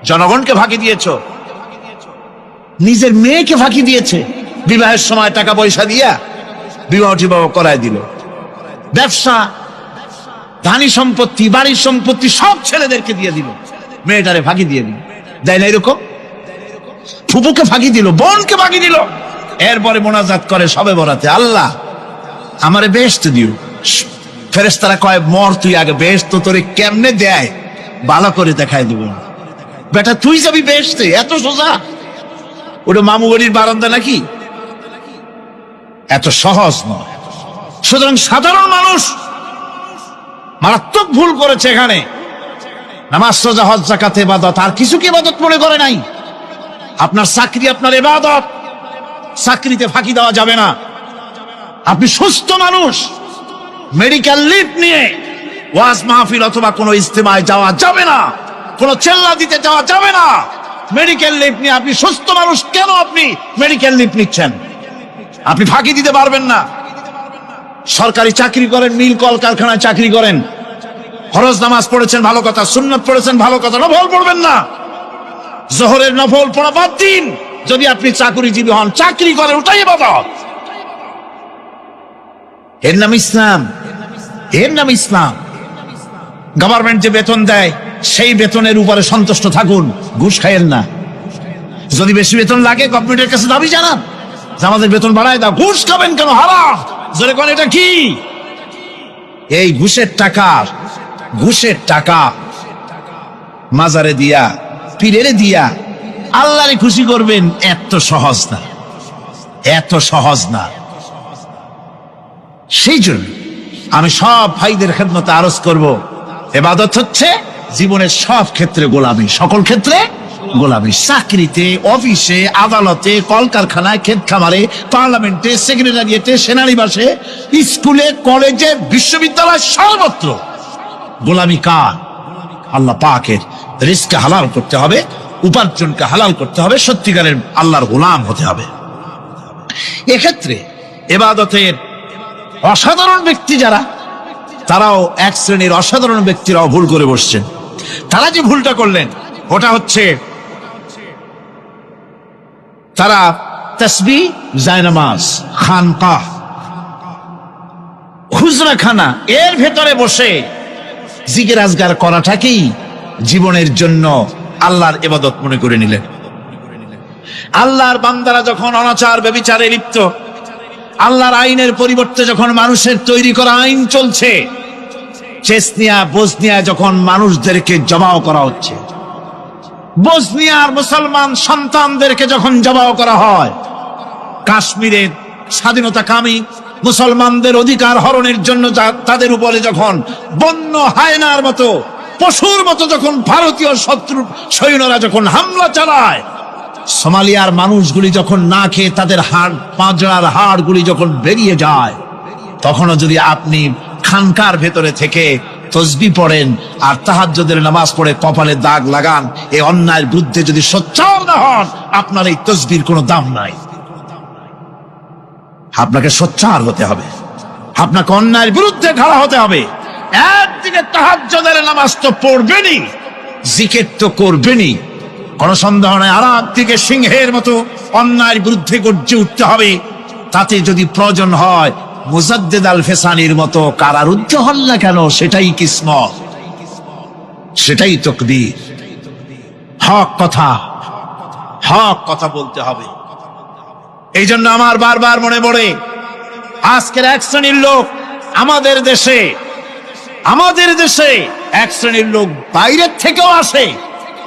জনগণকে ফাঁকি দিয়েছো, নিজের মেয়েকে ফাঁকি দিয়েছে। বিবাহের সময় টাকা পয়সা দিয়া বিবাহ টিবাহ করায় দিল। ব্যবসা, ধানি সম্পত্তি, বাড়ির সম্পত্তি সব ছেলেদেরকে দিয়ে দিল, মেয়েটারে ফাঁকি দিয়ে দিল। দেয় না এরকম? ফুপুকে ফাঁকি দিল, বোনকে ফাঁকি দিল। এরপরে মোনাজাত করে সবে বরাতে, আল্লাহ আমারে বেহেশত দিও। ফেরেশতারা কয়, মর তুই আগে, বেহেশত তোরে কেমনে দেয় ভালো করে দেখায় দিব। বেটা তুই যাবি বেহেশতে? এত সোজা? ওটা মামু বাড়ির বারান্দা নাকি? এত সহজ নয়। সুতরাং সাধারণ মানুষ মারাত্মক ভুল করেছে এখানে। নামাজ রোজা হজ যাকাত ইবাদত, আর কিছু কি ইবাদত মনে করে নাই? আপনার চাকরি আপনার ইবাদত, চাকরিতে ফাঁকি দেওয়া যাবে না। আপনি সুস্থ মানুষ, মেডিকেল লিভ নিয়ে ওয়াজ মাহফিল অথবা কোনো ইজতেমায় যাওয়া যাবে না, কোনো চেল্লা দিতে যাওয়া যাবে না। মেডিকেল লিভ নিয়ে আপনি সুস্থ মানুষ, কেন আপনি মেডিকেল লিভ নিচ্ছেন? আপনি ফাঁকি দিতে পারবেন না। সরকারি চাকরি করেন, মিল কল কারখানায় চাকরি করেন, ফরজ নামাজ পড়েছেন ভালো কথা, সুন্নাত পড়েছেন ভালো কথা, নফল পড়বেন না। জোহরের নফল পড়া বাদ দিন। যদি আপনি চাকরিজীবী হন, চাকরি করেন, ওটাই ইবাদত। এর নাম ইসলাম, এর নাম ইসলাম। গভর্নমেন্ট যে বেতন দেয় সেই বেতনের উপরে সন্তুষ্ট থাকুন, ঘুষ খাইয়েন না। যদি বেশি বেতন লাগে গভর্নমেন্টের কাছে দাবি জানান যে আমাদের বেতন বাড়ায় দাও। ঘুষ খাবেন কেন? হারাম। জোরে কোন এটা কি? এই ঘুষের টাকা মাজারে দিয়া, পীরেরে দিয়া আল্লাহরে খুশি করবেন, এত সহজ না, এত সহজ না। সেই জন্য আমি সব ভাইদের খেদমতে আরজ করব, ইবাদত হচ্ছে জীবনের সব ক্ষেত্রে গোলামি, সকল ক্ষেত্রে গোলামি। চাকরিতে, অফিসে, আদালতে, কলকারখানায়, ক্ষেত খামারে, পার্লামেন্টে, সেক্রেটারিয়েটে, সেনানিবাসে, স্কুলে, কলেজে, বিশ্ববিদ্যালয়, সর্বত্র গোলামি কার? আল্লাহ পাকের। রিজকে হালাল করতে হবে, উপার্জনকে হালাল করতে হবে, সত্যিকারের আল্লাহর গোলাম হতে হবে। এক্ষেত্রে ইবাদতের অসাধারণ ব্যক্তি যারা, তারাও এক শ্রেণীর অসাধারণ ব্যক্তিরাও ভুল করে বসছেন। তারা যে ভুলটা করলেন ওটা হচ্ছে তারা তাসবিহ, জায়নামাজ, খানকাহ, হুজরাখানা এর ভেতরে বসে জিকির আজগার করাটাকেই জীবনের জন্য আল্লাহর ইবাদত মনে করে নিলেন। আল্লাহর বান্দারা যখন অনাচার ব্যভিচারে লিপ্ত, আল্লাহর আইনের পরিবর্তে যখন মানুষের তৈরি করা আইন চলছে, চেচনিয়া বসনিয়া যখন মানুষদেরকে জবাও করা হচ্ছে, বসনিয়ার মুসলমান সন্তানদেরকে যখন জবাও করা হয়, কাশ্মীরের স্বাধীনতাকামী মুসলমানদের অধিকার হরণের জন্য তাদের উপরে যখন বন্য হায়নার মতো, পশুর মতো যখন ভারতীয় শত্রু সৈন্যরা যখন হামলা চালায়, সোমালিয়ার মানুষগুলি যখন না খেয়ে তাদের হাড়, পাঁজরার হাড়গুলি যখন বেরিয়ে যায়, তখনও যদি আপনি খানকার ভেতরে থেকে তসবিহ পড়েন আর তাহাজ্জুদের নামাজ পড়ে কপালে দাগ লাগান, এই অন্যায়ের বিরুদ্ধে যদি সোচ্চার না হন, আপনার এই তসবির কোনো দাম নাই। আপনাকে সোচ্চার হতে হবে, আপনাকে অন্যায়ের বিরুদ্ধে খাড়া হতে হবে। একদিকে তাহাজ্জুদের নামাজ তো পড়বেনই, জিকির তো করবেনই, কোন সন্দেহ নাই। আর একদিকে সিংহের মতো অন্যায়ের বিরুদ্ধে গর্জে উঠতে হবে। তাতে যদি প্রয়োজন হয় মুজাদ্দেদ আল ফেসানির মতো কারারুদ্ধ হন না কেন, সেটাই কিসমত, সেটাই তাকদীর। হক কথা হক কথা বলতে হবে। এই জন্য আমার বারবার মনে পড়ে আজকের এক শ্রেণীর লোক আমাদের দেশে এক শ্রেণীর লোক বাইরের থেকেও আসে,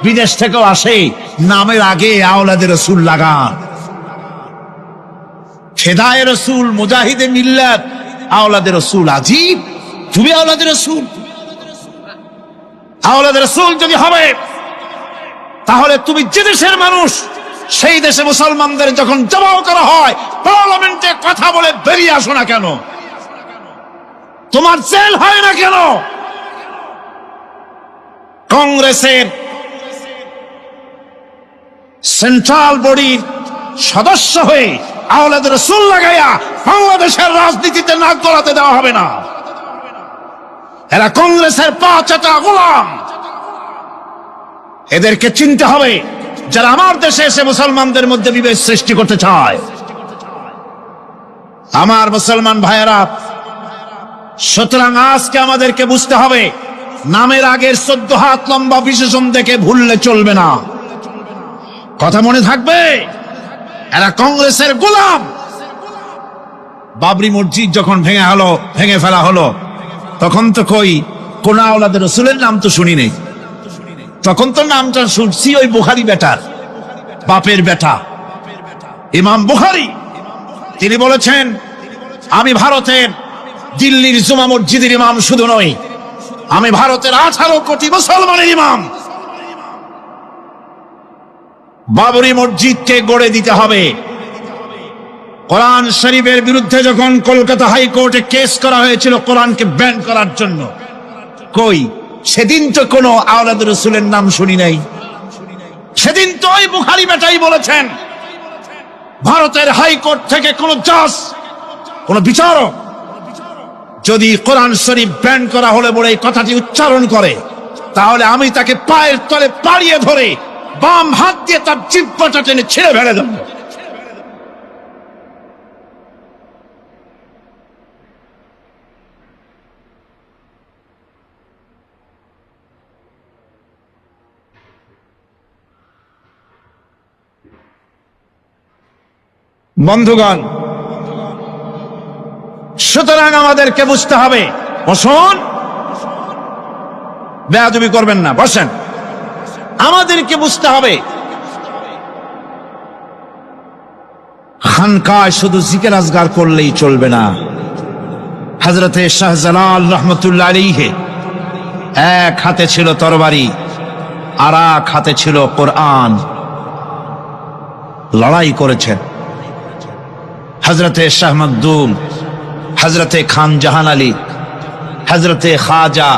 বিদেশ থেকেও আসে, নামের আগে আওলাদে রসুল লাগান। ফেদায়ে রসুল, মুজাহিদে মিল্লাত, আওলাদে রসুল। আজীব, তুমি আওলাদে রসুল। আওলাদে রসুল যদি হবে তাহলে তুমি যে দেশের মানুষ, সেই দেশে মুসলমানদের যখন জবাও করা হয় পার্লামেন্টে কথা বলে বেরিয়ে আসো না কেন? তোমার জেল হয় না কেন? কংগ্রেসের সেন্ট্রাল বডির সদস্য হয়ে আওলাদ রাসূল লাগাইয়া বাংলাদেশের রাজনীতিতে নাক গলাতে দেওয়া হবে না। এরা কংগ্রেসের পা চাটা গোলাম। এদেরকে চিনতে হবে যারা আমার দেশে এসে মুসলমানদের মধ্যে বিভেদ সৃষ্টি করতে চায়। আমার মুসলমান ভাইয়েরা, সুতরাং আজকে আমাদেরকে বুঝতে হবে নামের আগের 14 হাত লম্বা বিশেষণ দেখে ভুললে চলবে না। কথা মনে থাকবে, এরা কংগ্রেসের গোলাম। বাবরি মসজিদ যখন ভেঙে ফেলা হলো, তখন তো কোন আওলাদ রাসূলের নাম তো শুনি নেই। তখন তো নামটা শুনছি ওই বুখারী বেটার, বাপের বেটা ইমাম বুখারী। তিনি বলেছেন, আমি ভারতের দিল্লির জুমা মসজিদের ইমাম শুধু নই, আমি ভারতের 18 কোটি মুসলমানের ইমাম। বাবরি মসজিদকে গড়ে দিতে হবে। কোরআন শরীফের বিরুদ্ধে যখন কলকাতা হাইকোর্টে কেস করা হয়েছিল কোরআনকে ব্যান করার জন্য, সেদিন তো কোনো আওলাদ রাসূলের নাম শুনি নাই। সেদিন তো ওই বুখারী বেটাই বলেছেন, ভারতের হাইকোর্ট থেকে কোন জাজ, কোন বিচারক যদি কোরআন শরীফ ব্যান করা হলে বলে এই কথাটি উচ্চারণ করে, তাহলে আমি তাকে পায়ের তলে পাড়িয়ে ধরে বাম হাত দিয়ে তার জিহ্বাটা টেনে ছিঁড়ে ফেলে দেব। বন্ধুগণ, সুতরাং আমাদেরকে বুঝতে হবে, বসুন, বেয়াদবি করবেন না, বসেন। আমাদেরকে বুঝতে হবে খানকায় শুধু জিকির আজগার করলেই চলবে না। হযরতে শাহজালাল রহমতুল্লাহ আলাইহি এক হাতে ছিল তরবারি, আর এক হাতে ছিল কোরআন। লড়াই করেছেন হযরতে শাহ মখদুম, হযরতে খান জাহান আলী, হযরতে খাজা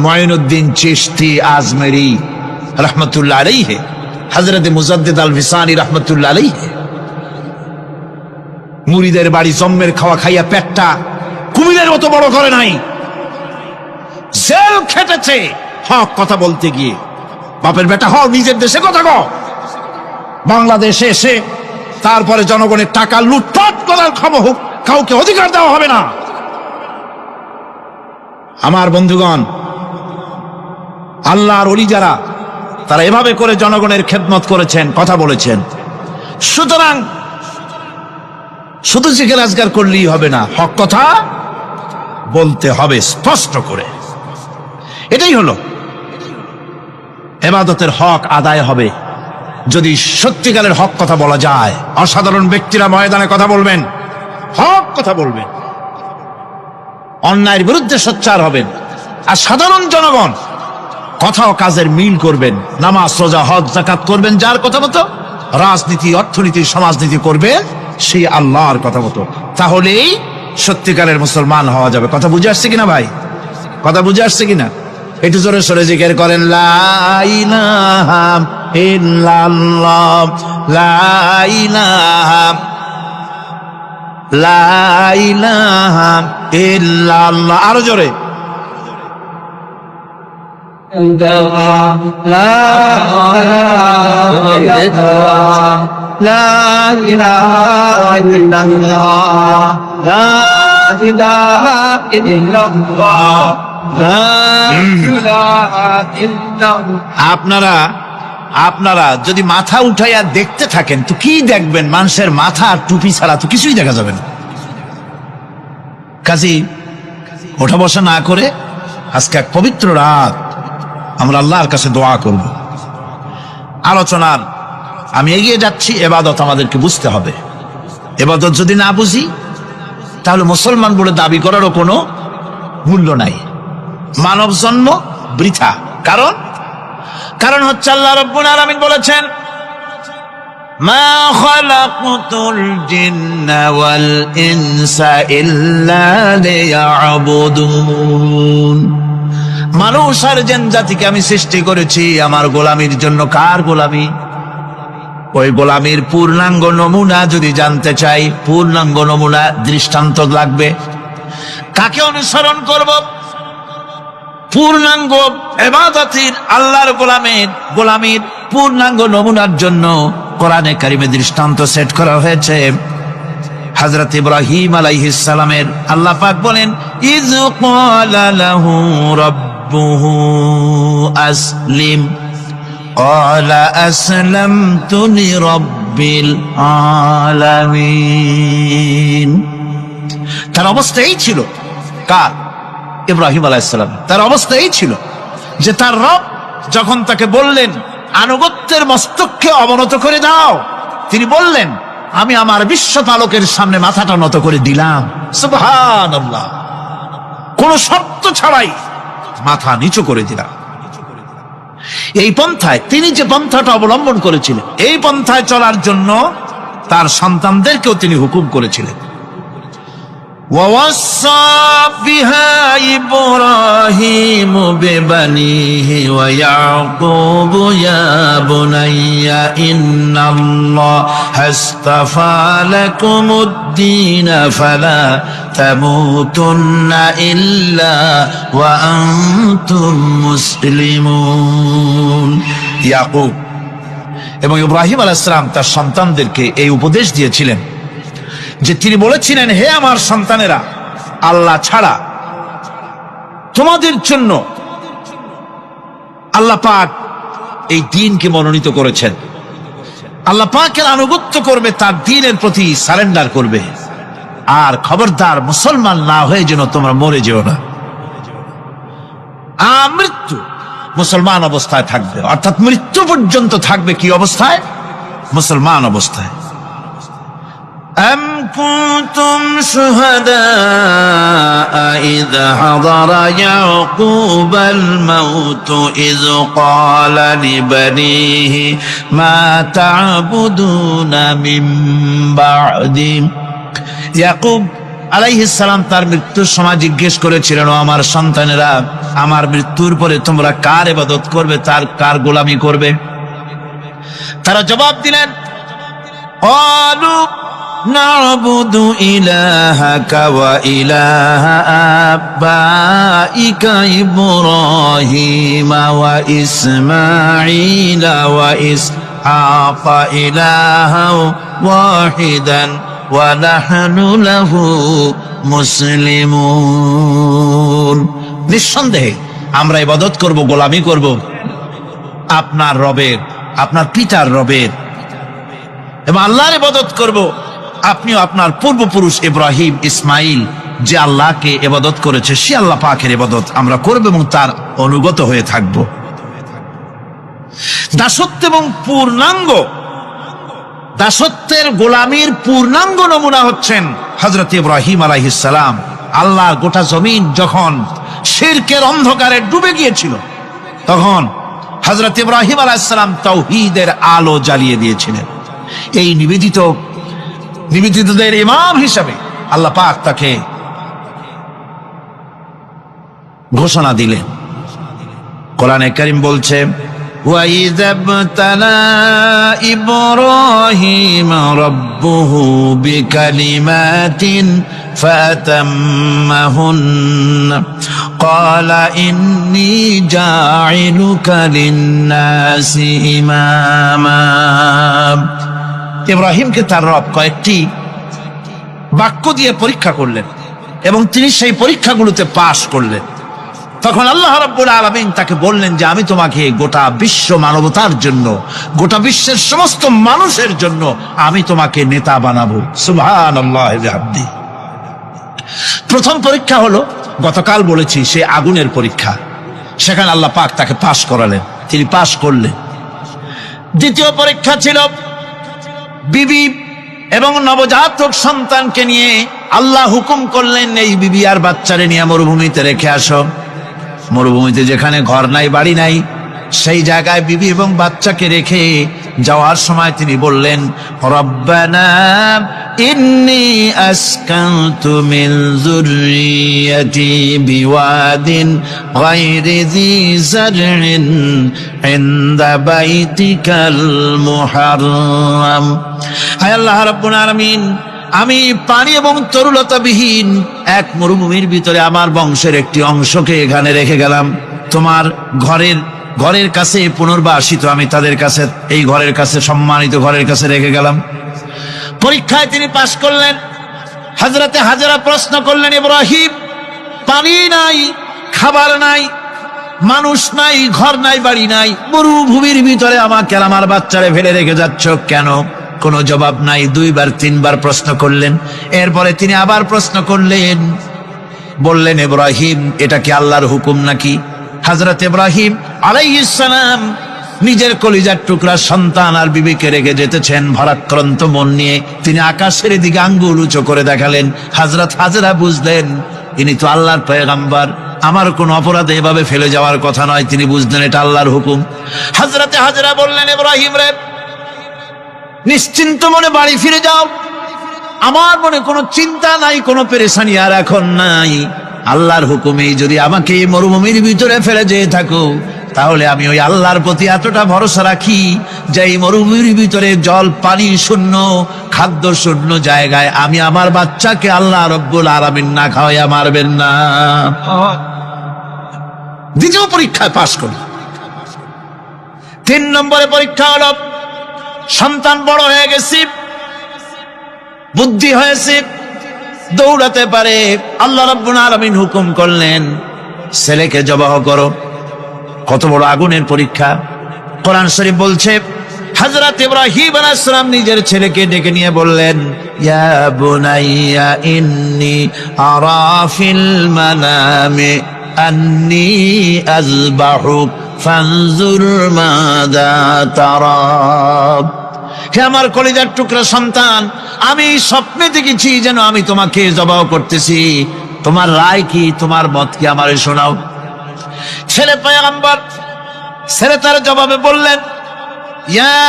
মুঈনুদ্দিন চিশতি আজমেরি রহমতুল্লাহ আলাইহি, হযরতে মুজাদ্দিদ আল ভিসানি রহমতুল্লাহ আলাইহি। মুরিদের বাড়ি জম্মের খাওয়া খাইয়া পেটটা কুমিরের মতো বড় করে নাই। জেল খেটেছে হক কথা বলতে গিয়ে। বাপের বেটা হও, নিজের দেশে কথা কও। বাংলাদেশে এসে তারপরে জনগণের টাকা লুটপাট করার কাউকে অধিকার দেওয়া হবে না। আমার বন্ধুগণ, আল্লাহর ওলি যারা, তারা এভাবে করে জনগণের খেদমত করেছেন, কথা বলেছেন। সুতরাং শুধু জিকির আজগার করলেই হবে না, হক কথা বলতে হবে স্পষ্ট করে। এটাই হলো ইবাদতের হক আদায় হবে যদি সত্যিকারের হক কথা বলা যায়। অসাধারণ ব্যক্তিরা ময়দানে কথা বলবেন, হক কথা বলবেন, অন্যায়ের বিরুদ্ধে সোচ্চার হবেন। আর সাধারণ জনগণ কথা ও কাজের মিল করবেন, নামাজ রোজা হজ যাকাত করবেন যার কথা মতো, রাজনীতি অর্থনীতি সমাজনীতি করবেন সেই আল্লাহর কথা মতো। তাহলেই সত্যিকারের মুসলমান হওয়া যাবে। কথা বুঝে আসছে কিনা ভাই? কথা বুঝে আসছে কিনা? একটু জোরে সরে জিকির করেন, লা ইলাহা ইল্লাল্লাহ, লা ইলাহা, লা ইলাহা ইল্লাল্লাহ। আরো জোরে, আপনারা আপনারা যদি মাথা উঠাইয়া দেখতে থাকেন তো কি দেখবেন? মানুষের মাথা আর টুপি ছাড়া তো কিছুই দেখা যাবে না। কাজী ওঠা বসা না করে আজকে এক পবিত্র রাত আমরা আল্লাহর কাছে দোয়া করব। আলোচনার আমি এগিয়ে যাচ্ছি। এবাদত আমাদেরকে বুঝতে হবে। এবাদত যদি না বুঝি তাহলে মুসলমান বলে দাবি করারও কোনো মূল্য নাই। মানব জন্ম বৃথা। কারণ হচ্ছে আল্লাহ রাব্বুল আলামিন বলেছেন, মা খালাকতুল জিন্না ওয়াল ইনসা ইল্লা লিয়াবুদুন। মানুষ আর জিন জাতিকে আমি সৃষ্টি করেছি আমার গোলামির জন্য। কার গোলামি? ওই গোলামির পূর্ণাঙ্গ নমুনা যদি জানতে চাই, পূর্ণাঙ্গ নমুনা দৃষ্টান্ত লাগবে। কাকে অনুসরণ করব? পূর্ণাঙ্গ ইবাদতের আল্লাহর গোলামির পূর্ণাঙ্গ নমুনার জন্য কোরআনে কারিমে দৃষ্টান্ত সেট করা হয়েছে। হযরত ইব্রাহিম আলাইহিস সালামের আল্লাহ পাক বলেন, ইয ক্বালা লাহু রাব্বুহু আসলিম ক্বালা আসলামতু লিরাব্বিল আলামিন। তার অবস্থা এই ছিল। কার? ইব্রাহিম আলাইহিস সালাম। তার অবস্থা এই ছিল যে তার রব যখন তাকে বললেন আনুগত্যের মস্তককে অবনত করে দাও, তিনি বললেন আমি আমার বিশ্বপালকের সামনে মাথাটা নত করে দিলাম। সুবহানাল্লাহ। কোন শর্ত ছাড়াই মাথা নিচু করে দিলাম। এই পন্থায় তিনি যে পন্থাটা অবলম্বন করেছিলেন, এই পন্থায় চলার জন্য তার সন্তানদেরকেও তিনি হুকুম করেছিলেন। ووصى بها إبراهيم ببنيه ويعقوب يا بني إن الله اصطفى لكم الدين فلا تموتن إلا وأنتم مسلمون। ইয়াকুব এবং ইব্রাহিম আলাইহিস সালাম তার সন্তানদেরকে এই উপদেশ দিয়েছিলেন যে তিনি বলেছিলেন, হে আমার সন্তানেরা, আল্লাহ ছাড়া তোমাদের জন্য আল্লাহ পাক এই দ্বীনকে মনোনীত করেছেন। আল্লাহ পাকের আনুগত্য করবে, তার দ্বীনের প্রতি সারেন্ডার করবে। আর খবরদার মুসলমান না হয়ে যেন তোমরা মরে যেও না। মৃত্যু মুসলমান অবস্থায় থাকবে, অর্থাৎ মৃত্যু পর্যন্ত থাকবে কি অবস্থায়? মুসলমান অবস্থায়। أم كنتم شهداء إذ حضر يعقوب الموت إذ قال لبنيه ما تعبدون من بعدي। ইয়াকুব আলাইহিস সালাম তার মৃত্যুর সময় জিজ্ঞেস করেছিলেন, ও আমার সন্তানেরা, আমার মৃত্যুর পরে তোমরা কার ইবাদত করবে, কার গোলামি করবে? তারা জবাব দিলেন, قالوا نعبد إلهك وإله آبائك إبراهيم وإسماعيل وإسحاق إلها واحدا ونحن له مسلمون। নিঃসন্দেহে আমরা ইবাদত করব, গোলামি করব আপনার রবের, আপনার পিতার রবের, এবং আল্লাহর ইবাদত করব। আপনিও আপনার পূর্বপুরুষ ইব্রাহিম, ইসমাইল যে আল্লাহকে ইবাদত করেছে, সে আল্লাহ পাকের ইবাদত আমরা করব এবং তার অনুগত হয়ে থাকব। দাসত্ব এবং দাসত্বের গোলামির পূর্ণাঙ্গ নমুনা হচ্ছেন হযরত ইব্রাহিম আলাইহিস সালাম। আল্লাহর গোটা জমিন যখন শিরকের অন্ধকারে ডুবে গিয়েছিল, তখন হযরত ইব্রাহিম আলাইহিস সালাম তাওহীদের আলো জ্বালিয়ে দিয়েছিলেন। এই নিবেদিতদের ইমাম হিসাবে আল্লাহ পাক তাকে ঘোষণা দিলেন। কোরআনে কারীম বলছে, وَإِذَا ابْتَلَى إِبْرَاهِيمَ رَبُّهُ بِكَلِمَاتٍ فَأَتَمَّهُنَّ قَالَ إِنِّي جَاعِلُكَ لِلنَّاسِ إِمَامًا। ইব্রাহিমকে তার রব কয়েকটি বাক্য দিয়ে পরীক্ষা করলেন এবং তিনি সেই পরীক্ষাগুলোতে পাশ করলেন। তখন আল্লাহ রাব্বুল আলামিন তাকে বললেন যে আমি তোমাকে গোটা বিশ্ব মানবতার জন্য, গোটা বিশ্বের সমস্ত মানুষের জন্য আমি তোমাকে নেতা বানাবো। সুবহানাল্লাহি ওয়া বিহামদি। প্রথম পরীক্ষা হলো, গতকাল বলেছি, সে আগুনের পরীক্ষা। সেখানে আল্লাহ পাক তাকে পাশ করালেন, তিনি পাশ করলেন। দ্বিতীয় পরীক্ষা ছিল বিবি এবং নবজাতক সন্তানকে নিয়ে আল্লাহ হুকুম করলেন, এই বিবি আর বাচ্চারে নিয়ে মরুভূমিতে রেখে আসো। মরুভূমিতে যেখানে ঘর নাই, বাড়ি নাই, সেই জায়গায় বিবি এবং বাচ্চাকে রেখে যাওয়ার সময় তিনি বললেন, রব্বানা ইন্নী আসকানতু মিন যুররিয়াতি বিওয়াদিন গায়রি যী যারইন ইনদা বাইতিকাল মুহাররাম। হায় আল্লাহ রাব্বুল আলামিন, আমি পানি এবং তরুলতাবিহীন এক মরুভূমির ভিতরে আমার বংশের একটি অংশকে এখানে রেখে গেলাম। তোমার ঘরের কাছে পুনর্বাসিত, আমি তাদের কাছে, এই ঘরের কাছে, সম্মানিত ঘরের কাছে রেখে গেলাম। পরীক্ষায় তিনি পাশ করলেন। হযরতে হাজেরা প্রশ্ন করলেন, ইব্রাহিম, পানি নাই, খাবার নাই, মানুষ নাই, ঘর নাই, বাড়ি নাই, মরুভূমির ভিতরে আমাকে আর আমার বাচ্চারে ফেলে রেখে যাচ্ছ কেন? কোনো জবাব নাই। 2 বার 3 বার প্রশ্ন করলেন। এরপরে তিনি আবার প্রশ্ন করলেন, বললেন, ইব্রাহিম, এটা কি আল্লাহর হুকুম নাকি? হযরত ইব্রাহিম আলাইহিস সালাম নিজের কলিজার টুকরা সন্তান আর বিবিকে রেখে যেতেছেন ভারাক্রান্ত মন নিয়ে। তিনি আকাশের দিকে আঙ্গুল উঁচু করে দেখালেন। হযরত হাজেরা বুঝলেন ইনি তো আল্লাহর পয়গম্বর, আমার কোন অপরাধে এভাবে ফেলে যাওয়ার কথা নয়। তিনি বুঝলেন এটা আল্লাহর হুকুম। হযরত হাজেরা বললেন, ইব্রাহিম রে, নিশ্চিন্ত মনে বাড়ি ফিরে যাও। আমার মনে কোনো চিন্তা নাই, কোনো পেরেশানি আর এখন নাই। আল্লাহর হুকুমেই যদি আমাকে এই মরুভূমির ভিতরে ফেলে যেয়ে থাকো, তাহলে আমি ওই আল্লাহর প্রতি এতটা ভরসা রাখি যে এই মরুভূমির ভিতরে জল পানি শূন্য, খাদ্য শূন্য জায়গায় আমি আমার বাচ্চাকে আল্লাহ রব্বুল আলামিন না খাওয়াইয়া মারবেন না। দ্বিতীয় পরীক্ষায় পাশ করি। 3 নম্বরে পরীক্ষা হলো, সন্তান বড় হয়ে গেছে, বুদ্ধি হয়েছে, দৌড়াতে পারে। আল্লাহ রাব্বুল আলামিন হুকুম করলেন, ছেলেকে জবাহ করো। কত বড় আগুনের পরীক্ষা! কোরআন শরীফ বলছে, হযরত ইব্রাহিম আলাইহিস সালাম নিজের ছেলেকে ডেকে নিয়ে বললেন, ইয়া বুনাইয়া ইন্নী আরা ফিল মানামি আন্নী আযবাহুক ফানজুর মাযা তারা। হে আমার কলিজার টুকরা সন্তান, আমি স্বপ্নে দেখেছি যেন আমি তোমাকে জবাহ করতেছি। তোমার রায় কি, তোমার মত কি, আমারে শোনাও। ছেলে পয়গম্বর, ছেলে তার জবাবে বললেন, ইয়া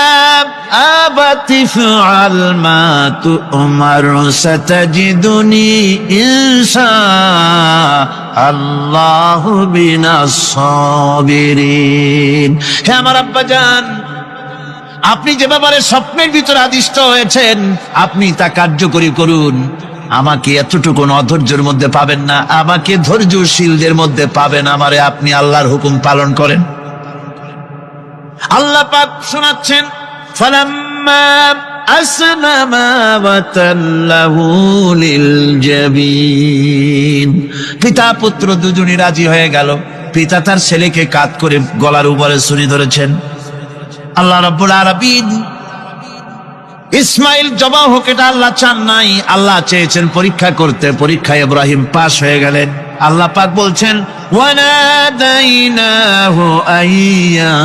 আবাতি ফাআল মা তু'মার সাতাজিদুনি ইনশাআল্লাহু বিনাস সাবিরিন। হে আমার আব্বাজান, আপনি যে ব্যাপারে স্বপ্নের ভিতরে আদিষ্ট হয়েছেন, আপনি তা কার্যকরী করুন। আমাকে এতটুকু অধৈর্যের মধ্যে পাবেন না, আমাকে ধৈর্যশীলদের মধ্যে পাবেন। আমারে আপনি আল্লাহর হুকুম পালন করেন। আল্লাহ পাক শোনাচ্ছেন, ফালাম্মা আসলামা ওয়া তাল্লাহু লিল জাবিন। পিতা পুত্র দুজনই রাজি হয়ে গেল। পিতা তার ছেলেকে কাঁধ করে গলার উপরে ছুরি ধরেছেন। আল্লাহ রাব্বুল আলামিন ইসমাইল জবাহ হোক, এটা আল্লাহ চান নাই, আল্লাহ চেয়েছেন পরীক্ষা করতে। পরীক্ষায় ইব্রাহিম পাশ হয়ে গেলেন। আল্লাহ পাক বলছেন, ওয়ানাদাইনাহু আইয়া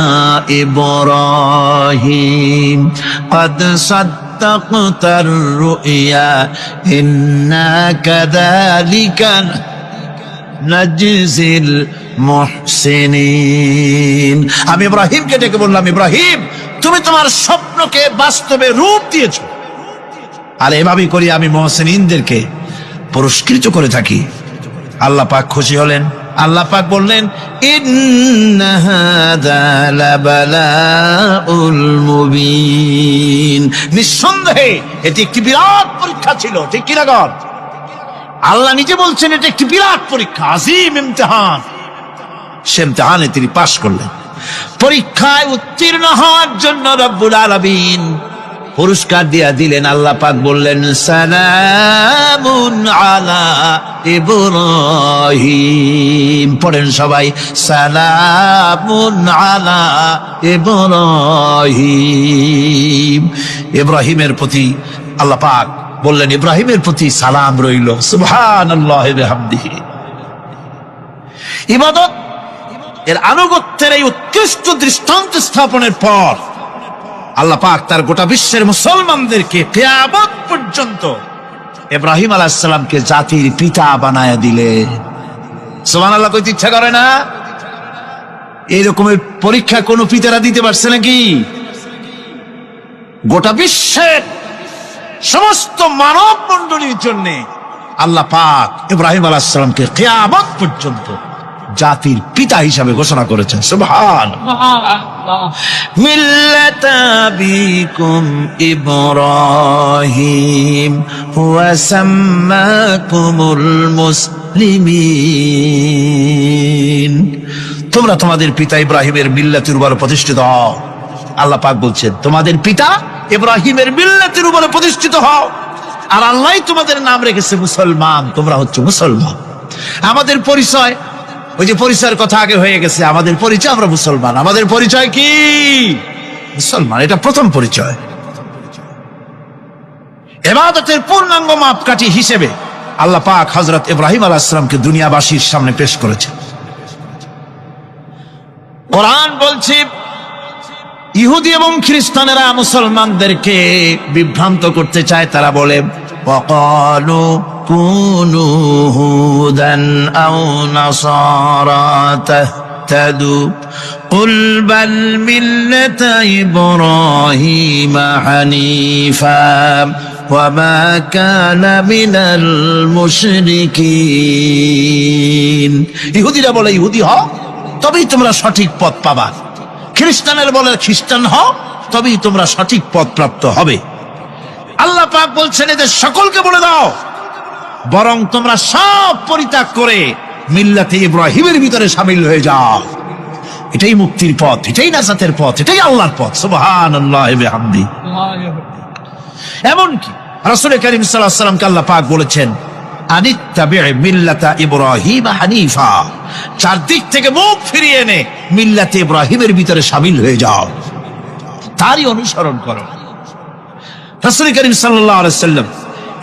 ইব্রাহিম ক্বাদ সাদ্দাকতার রুইয়া ইন্না কাযালিকা নাজজিল মুহসিনিন। আমি ইব্রাহিমকে ডেকে বললাম, ইব্রাহিম, তুমি তোমার স্বপ্নকে বাস্তবে রূপ দিয়েছো, আর এভাবেই করি আমি মুহসিনিনদেরকে পুরস্কৃত করে থাকি। আল্লাহ পাক খুশি হলেন। আল্লাহ পাক বললেন, ইন্না হাযা লাবালাউল মুবিন। নিঃসন্দেহে এটি একটি বিরাট পরীক্ষা ছিল, ঠিক কি না গো? আল্লাহ নিজে বলছেন এটা একটি বিরাট পরীক্ষা, আজিম ইমতিহান। সে ইমতিহানে তিনি পাশ করলেন। পরীক্ষায় উত্তীর্ণ হওয়ার জন্য রব্বুল আলামিন পুরস্কার দিয়া দিলেন। আল্লাহ পাক বললেন সালামুন আলা ইব্রাহিম। পড়েন সবাই, সালামুন আলা ইব্রাহিম। ইব্রাহিমের প্রতি আল্লাহ পাক বললেন ইব্রাহিমের প্রতি সালাম রইল। সুবহানাল্লাহি ওয়া বিহামদিহি। ইবাদত এর আনুগত্যের এই উৎকৃষ্ট দৃষ্টান্ত স্থাপনের পর আল্লাহ পাক তার গোটা বিশ্বের মুসলমানদেরকে কিয়ামত পর্যন্ত ইব্রাহিম আলাইহিস সালামকে জাতির পিতা বানায়া দিলেন। সুবহানাল্লাহ কইতে ইচ্ছা করে না? এই রকমের পরীক্ষা কোন পিতারা দিতে পারছে নাকি? গোটা বিশ্বের সমস্ত মানব মণ্ডলীর জন্য আল্লাহ পাক ইব্রাহিম আলাইহিস সালামকে কিয়ামত পর্যন্ত জাতির পিতা হিসাবে ঘোষণা করেছেন। সুবহানাল্লাহ। মিল্লাতা বিকুম ইব্রাহিম ওয়া সাম্মাকুমুল মুসলিমিন। তোমরা তোমাদের পিতা ইব্রাহিমের মিল্লাতের উপর প্রতিষ্ঠিত হও। আল্লাহ পাক বলছেন তোমাদের পিতা ইব্রাহিমের মিল্লাতের উপরে প্রতিষ্ঠিত হও, আর আল্লাহ তোমাদের নাম রেখেছে মুসলমান। তোমরা হচ্ছে মুসলমান। আমাদের পরিচয়, ওই যে পরিচয়ের কথা আগে হয়ে গেছে, আমাদের পরিচয় আমরা মুসলমান। আমাদের পরিচয় কি? মুসলমান। এটা প্রথম পরিচয়। ইবাদতের পূর্ণাঙ্গ মাপকাঠি হিসেবে আল্লাহ পাক হযরত ইব্রাহিম আলাইহিস সালামকে দুনিয়াবাসীর সামনে পেশ করেছেন। কোরআন বলছে ইহুদি এবং খ্রিস্টানেরা মুসলমানদেরকে বিভ্রান্ত করতে চায়। তারা বলে ওয়াকালু কুনু হুদান আও নাসারা তাহতাদু কুল বাল মিল্লাতা ইব্রাহিম হানিফা ওয়া মা কানা মিনাল মুশরিকিন। ইহুদিরা বলে ইহুদি হও তবেই তোমরা সঠিক পথ পাবা, খ্রিস্টানের বলে খ্রিস্টান হও তবেই তোমরা সঠিক পথ প্রাপ্ত হবে। আল্লাহ পাক বলছেন এদের সকলকে বলে দাও বরং তোমরা সব পরিত্যাগ করে মিল্লাতে ইব্রাহিমের ভিতরে শামিল হয়ে যাও। এটাই মুক্তির পথ, এটাই নাজাতের পথ, এটাই আল্লাহর পথ। সুবহানাল্লাহি ওয়া বিহামদিহি। এমনকি রাসূল কারীম সাল্লাল্লাহু আলাইহি ওয়াসাল্লামকে আল্লাহ পাক বলেছেন আনিত্তাবি মিল্লাতা ইব্রাহিম হানিফা। চারদিক থেকে মুখ ফিরিয়ে এনে মিল্লাতে ইব্রাহিমের ভিতরে শামিল হয়ে যাও, তারই অনুসরণ করো। রাসূল কারীম সাল্লাল্লাহু আলাইহি ওয়াসাল্লাম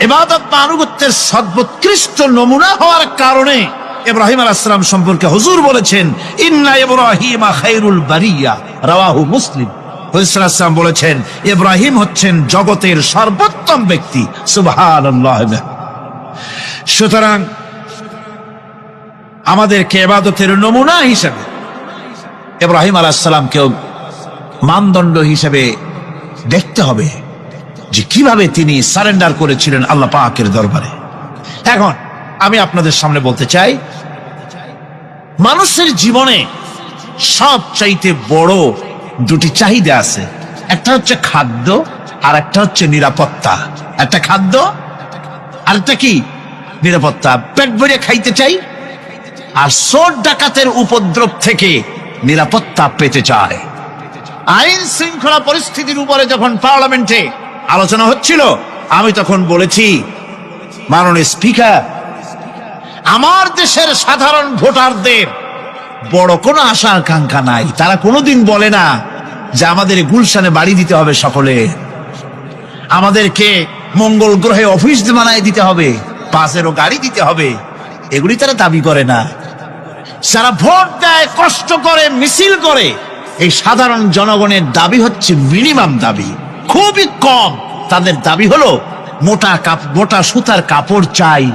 ইবাদত বা আনুগত্যের সর্বোৎকৃষ্ট নমুনা হওয়ার কারণে ইব্রাহিম আলাইহিস সালাম সম্পর্কে হুজুর বলেছেন ইন্না ইব্রাহিমা খায়রুল বারিয়া, রাওয়াহু মুসলিম। হুজুর সাল্লাল্লাহু আলাইহি ওয়াসাল্লাম বলেছেন ইব্রাহিম হচ্ছেন জগতের সর্বোত্তম ব্যক্তি। সুবহানাল্লাহ। সুতরাং আমাদেরকে ইবাদতের নমুনা হিসেবে ইব্রাহিম আলাইহিস সালামকেও মানদণ্ড হিসেবে দেখতে হবে যে কিভাবে তিনি সারেন্ডার করেছিলেন আল্লাহ পাকের দরবারে। এখন আমি আপনাদের সামনে বলতে চাই, মানুষের জীবনে সবচাইতে বড় দুটি চাহিদা আছে। একটা হচ্ছে খাদ্য আর একটা হচ্ছে নিরাপত্তা। একটা খাদ্য আর একটা কি? নিরাপত্তা। পেট ভরে খাইতে চাই আর চোর ডাকাতের উপদ্রব থেকে নিরাপত্তা পেতে চায়। আইন শৃঙ্খলা পরিস্থিতির উপরে যখন পার্লামেন্টে আলোচনা হচ্ছিল, আমি তখন বলেছি মাননীয় স্পিকার, আমার দেশের সাধারণ ভোটারদের বড় কোনো আশা আকাঙ্ক্ষা নাই। তারা কোনোদিন বলে না যে আমাদের গুলশানে বাড়ি দিতে হবে সকলে, আমাদেরকে মঙ্গল গ্রহে অফিস বানায় দিতে হবে, বাসেরও গাড়ি দিতে হবে। এগুলি তারা দাবি করে না। যারা ভোট দেয়, কষ্ট করে, মিছিল করে, এই সাধারণ জনগণের দাবি হচ্ছে মিনিমাম দাবি, খুবই কম। তাদের দাবি হলো মোটা সুতার কাপড় চাই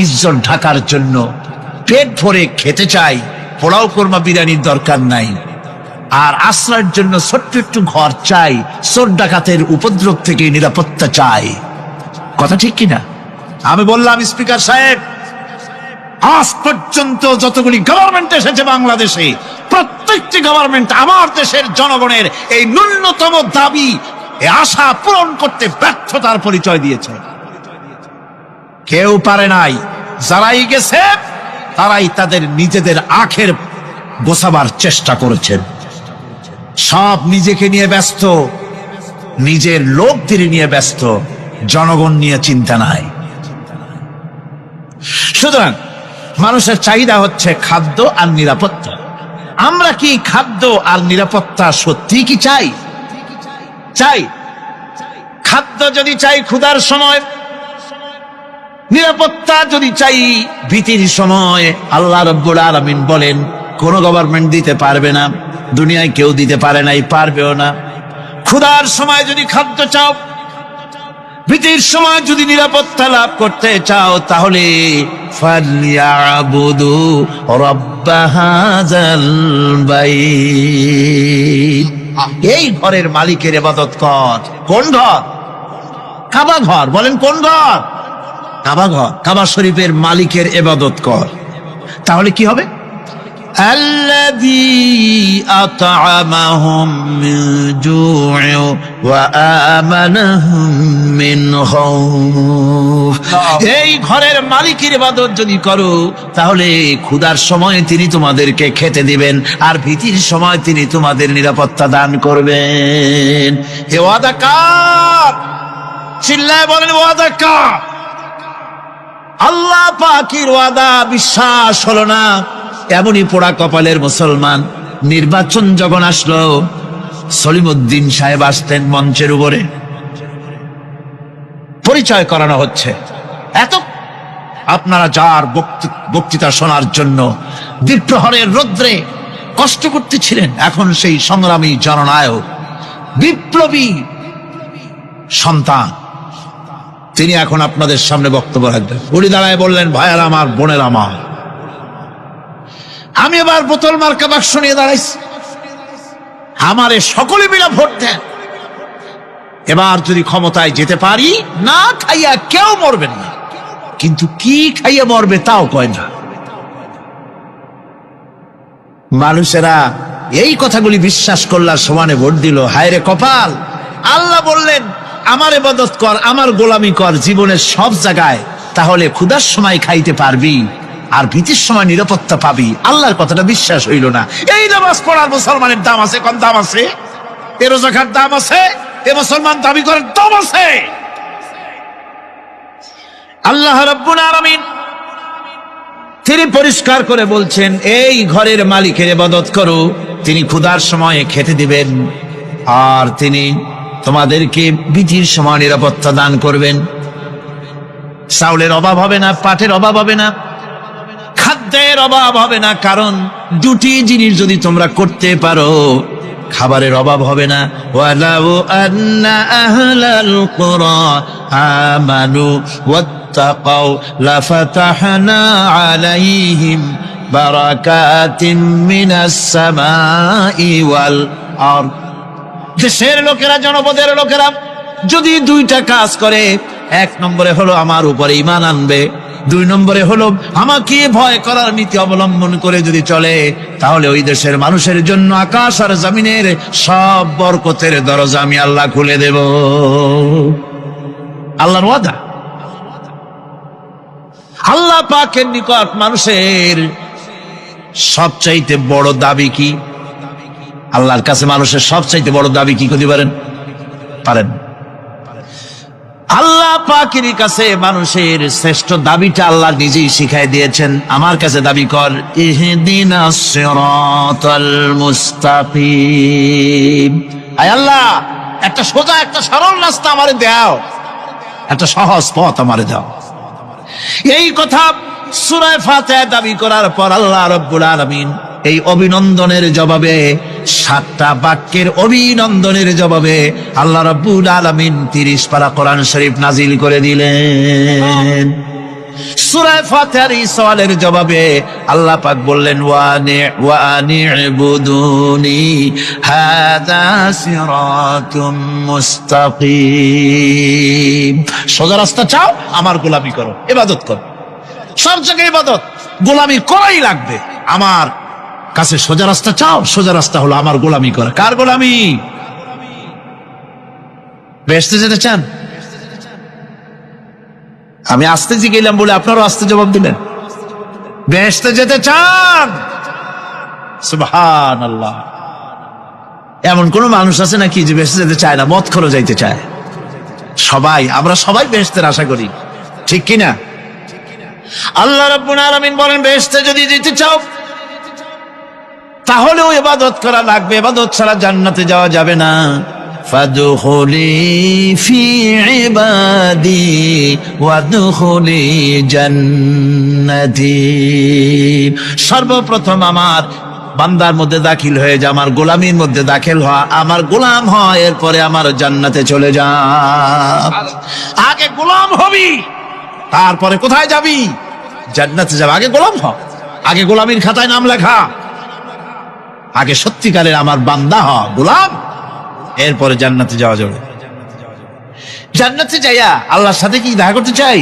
ইজ্জত ঢাকার জন্য, পেট ভরে খেতে চাই, পোলাও কোরমা বিরিয়ানির দরকার নাই, আর আশ্রয়ের জন্য ছোট্ট একটু ঘর চাই, চোর ডাকাতের উপদ্রব থেকে নিরাপত্তা চাই। কথা ঠিক কিনা? আমি বললাম স্পিকার সাহেব, আজ পর্যন্ত যতগুলি গভর্নমেন্ট এসেছে বাংলাদেশে, প্রত্যেকটি গভর্নমেন্ট আমার দেশের জনগণের এই ন্যূনতম দাবি, এই আশা পূরণ করতে ব্যর্থতার পরিচয় দিয়েছে। কেউ পারে নাই। যারাই গেছে তারাই তাদের নিজেদের আখের গোছাবার চেষ্টা করেছেন। সব নিজেকে নিয়ে ব্যস্ত, নিজের লোকদের নিয়ে ব্যস্ত, জনগণ নিয়ে চিন্তা নাই। সুতরাং মানুষের চাহিদা হচ্ছে খাদ্য আর নিরাপত্তা। আমরা কি খাদ্য আর নিরাপত্তা সত্যি কি চাই? চাই। খাদ্য যদি চাই ক্ষুধার সময়, নিরাপত্তা যদি চাই ভীতির সময়, আল্লাহ রাব্বুল আলামিন বলেন কোন গভর্নমেন্ট দিতে পারবে না, দুনিয়ায় কেউ দিতে পারে নাই, পারবেও না। ক্ষুধার সময় যদি খাদ্য চাও, ভীতির সময় যদি নিরাপত্তা লাভ করতে চাও, তাহলে ফালইয়াবুদু রাব্ব হাযাল বাইত, এই ঘরের মালিকের ইবাদত কর। কোন ঘর? কাবা ঘর। বলেন কোন ঘর? কাবা ঘর। কাবা শরীফের মালিকের ইবাদত কর। তাহলে কি হবে? الذي أطعمهم من جوع وآمنهم من خوف, এই ঘরের মালিকের ইবাদত যদি করো তাহলে ক্ষুধার সময় তিনি তোমাদেরকে খেতে দিবেন, আর ভীতির সময় তিনি তোমাদের নিরাপত্তা দান করবেন। এ ওয়াদা কার? চিল্লায় বলেন ওয়াদা কার? আল্লাহ পাকের ওয়াদা বিশ্বাস হলো না, এমনই পোড়া কপালের মুসলমান। নির্বাচন যখন আসলো, সলিমউদ্দিন সাহেব আসতেন মঞ্চের উপরে, পরিচয় করানো হচ্ছে। এত আপনারা যার বক্তৃতা শোনার জন্য দ্বীপ্রহরের রৌদ্রে কষ্ট করতেছিলেন, এখন সেই সংগ্রামী জননায়ক, বিপ্লবী সন্তান, তিনি এখন আপনাদের সামনে বক্তব্য রাখবেন। উনি দাঁড়ায় বললেন, ভাইয়ারা আমার, বোনের আমার, আমি এবার বোতল মার্কা বাক্স নিয়ে দাঁড়াইছি, আমারে সকলে মিলে ভোট দেন। এবার যদি ক্ষমতায় যেতে পারি, না খাইয়া কেউ মরবেন না, কিন্তু কি খাইয়া মরবে তাও কয় না। মানুষেরা এই কথাগুলি বিশ্বাস করলার সমানে ভোট দিল। হায় রে কপাল! আল্লাহ বললেন, আমার ইবাদত কর, আমার গোলামি কর জীবনের সব জায়গায়, তাহলে ক্ষুধার সময় খাইতে পারবি আর ভীতির সময় নিরাপত্তা পাবি। আল্লাহর কথাটা বিশ্বাস হইল না। এই নামাজ পড়ার মুসলমানের দাম আছে, কোন দাম আছে? এ রোজা খাওয়ার দাম আছে, এ মুসলমান দাবি করার দাম আছে। আল্লাহ রাব্বুল আলামিন তিনি পরিষ্কার করে বলছেন, এই ঘরের মালিকের ইবাদত করো, তিনি ক্ষুধার সময়ে খেতে দিবেন, আর তিনি তোমাদেরকে ভীতির সময় নিরাপত্তা দান করবেন। চাউলের অভাব হবে না, পাটের অভাব হবে না, খাদ্যের অভাব হবে না, কারণ দুটি জিনিস যদি তোমরা করতে পারো, খাবারের অভাব হবে না। ওয়ালাউ আন্না আহলাল কুরা আমানু ওয়াত্তাকাউ লাফাতাহনা আলাইহিম বারাকাতিম মিনাস সামাই ওয়াল আরদ, দেশের লোকেরা, জনপদের লোকেরা যদি দুইটা কাজ করে, এক নম্বরে হলো আমার উপরে ঈমান আনবে, দুই নম্বরে হলো আমাকে ভয় করার নীতি অবলম্বন করে যদি চলে, তাহলে ওই দেশের মানুষের জন্য আকাশ আর জমিনের সব বরকতের দরজা আমি আল্লাহ খুলে দেব। আল্লাহর ওয়াদা। আল্লাহ পাকের নিকট মানুষের সবচাইতে বড় দাবি কি? আল্লাহর কাছে মানুষের সবচাইতে বড় দাবি কি করতে পারেন? পারেন? আল্লাহ পাকের কাছে মানুষের শ্রেষ্ঠ দাবিটা আল্লাহ নিজেই শিখাই দিয়েছেন। আমার কাছে দাবি কর, ইহদিনাস সিরাতাল মুস্তাকিম। আয় আল্লাহ, একটা সোজা, একটা সরল রাস্তা আমারে দাও, একটা সহজ পথ আমারে দাও। এই কথা সূরা ফাতিহা দাবি করার পর আল্লাহ রাব্বুল আলামিন এই অভিনন্দনের জবাবে, 7টা বাক্যের অভিনন্দনের জবাবে আল্লাহ রাব্বুল আলামিন 30 পারা কোরআন শরীফ নাজিল করে দিলেন। সূরা ফাতিহার এই সওয়ালের জবাবে আল্লাহ পাক বললেন, ওয়া আনি'বুদুনি হাযা সিরাতুম মুস্তাকিম। সোজা রাস্তা চাও, আমার গোলামি করো, ইবাদত করো। সব জায়গায় ইবাদত, গোলামি করাই লাগবে। আমার কাছে সোজা রাস্তা চাও, সোজা রাস্তা হলো আমার গোলামি করা। কার গোলামি? বেহেশতে যেতে চান? আমি আস্তে জিগেলাম বলে আপনারও আস্তে জবাব দিলেন। বেহেশতে যেতে চান? সুবহানাল্লাহ। এমন কোন মানুষ আছে নাকি যে বেহেশতে যেতে চায় না, মদ খরচ যাইতে চায়? আমরা সবাই বেহেশতের আশা করি, ঠিক কিনা? আল্লাহ রাব্বুল আলামিন বলেন, বেহেশতে যদি যেতে চাও তাহলেও ইবাদত করা লাগবে, ইবাদত ছাড়া জান্নাতে যাওয়া যাবে না। ফাদখুলি ফি ইবাদি ওয়াদখুলি জান্নাতি। সর্বপ্রথম আমার বান্দার মধ্যে দাখিল হয়ে যা, আমার গোলামির মধ্যে দাখিল হওয়া, আমার গোলাম হয়, এরপরে আমার জান্নাতে চলে যা। আগে গোলাম হবি, তারপরে কোথায় যাবি? জান্নাতে যাবে। আগে গোলাম হ, আগে গোলামির খাতায় নাম লেখা, আগে সত্যিকারের আমার বান্দা হ, গোলাম, এরপরে জান্নাতে যাওয়া যাবে। জান্নাতে যাইয়া আল্লাহর সাথে কি দেখা করতে চাই?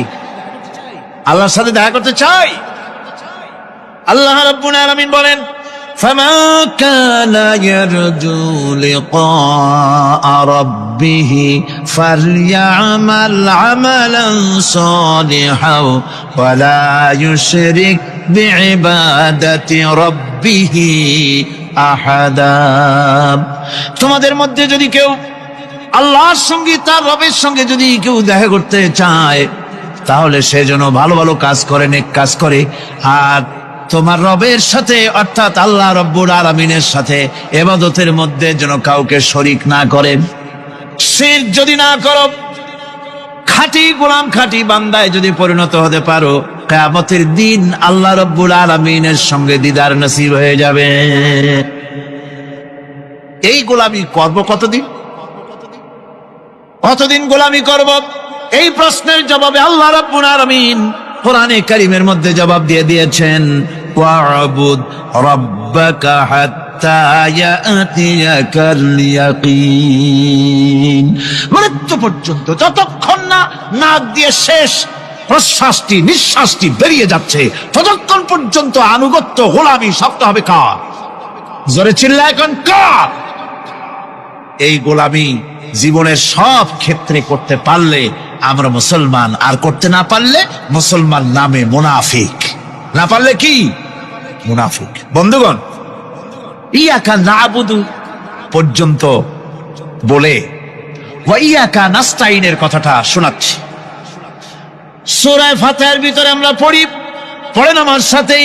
আল্লাহর সাথে দেখা করতে চাই। আল্লাহ রাব্বুল আলামিন বলেন, فَمَنْ كَانَ يَرْجُو لِقَاءَ رَبِّهِ فَلْيَعْمَلْ عَمَلًا صَالِحًا وَلَا يُشْرِكْ بِعِبَادَةِ رَبِّهِ أَحَدًا। তোমাদের মধ্যে যদি কেউ আল্লাহর সঙ্গে, তার রবের সঙ্গে যদি কেউ দেখা করতে চায়, তাহলে সে যেন ভালো ভালো কাজ করে, নেক কাজ করে, আর তোমার রবের সাথে অর্থাৎ আল্লাহ রব্বুল আলামিনের সাথে ইবাদতের মধ্যে যেন কাউকে শরীক না করে। শিরক যদি না করো, খাঁটি গোলাম, খাঁটি বান্দায় যদি পরিণত হতে পারো, কিয়ামতের দিন আল্লাহ রব্বুল আলামিনের সঙ্গে দিদার নসিব হয়ে যাবে। এই গোলামি করব কতদিন? কতদিন গোলামি করব? এই প্রশ্নের জবাবে আল্লাহ রাব্বুল আলামিন কোরআনে কারীমের মধ্যে জবাব দিয়ে দিয়েছেন, ওয়া'বুদ রাব্বাকা হাত্তা ইয়াতিয়াকাল ইয়াকিন। মৃত্যু পর্যন্ত, যতক্ষণ না নাক দিয়ে শেষ প্রশ্বাসটি, নিঃশ্বাসটি বেরিয়ে যাচ্ছে, ততক্ষণ পর্যন্ত আনুগত্য, গোলামি শক্ত হবে কার? জোরে চিল্লায় এখন কার? এই গোলামি জীবনের সব ক্ষেত্রে করতে পারলে আমরা মুসলমান, আর করতে না পারলে মুসলমান নামে মুনাফিক। না পারলে কি? মুনাফিক। বন্ধুগণ, ইয়াকা নাবুদু পর্যন্ত বলে ওয়া ইয়াকা নাস্তাইনের কথাটা শোনাচ্ছি। সূরা ফাতিহার ভিতরে আমরা পড়ি, পড়েন আমার সাথে,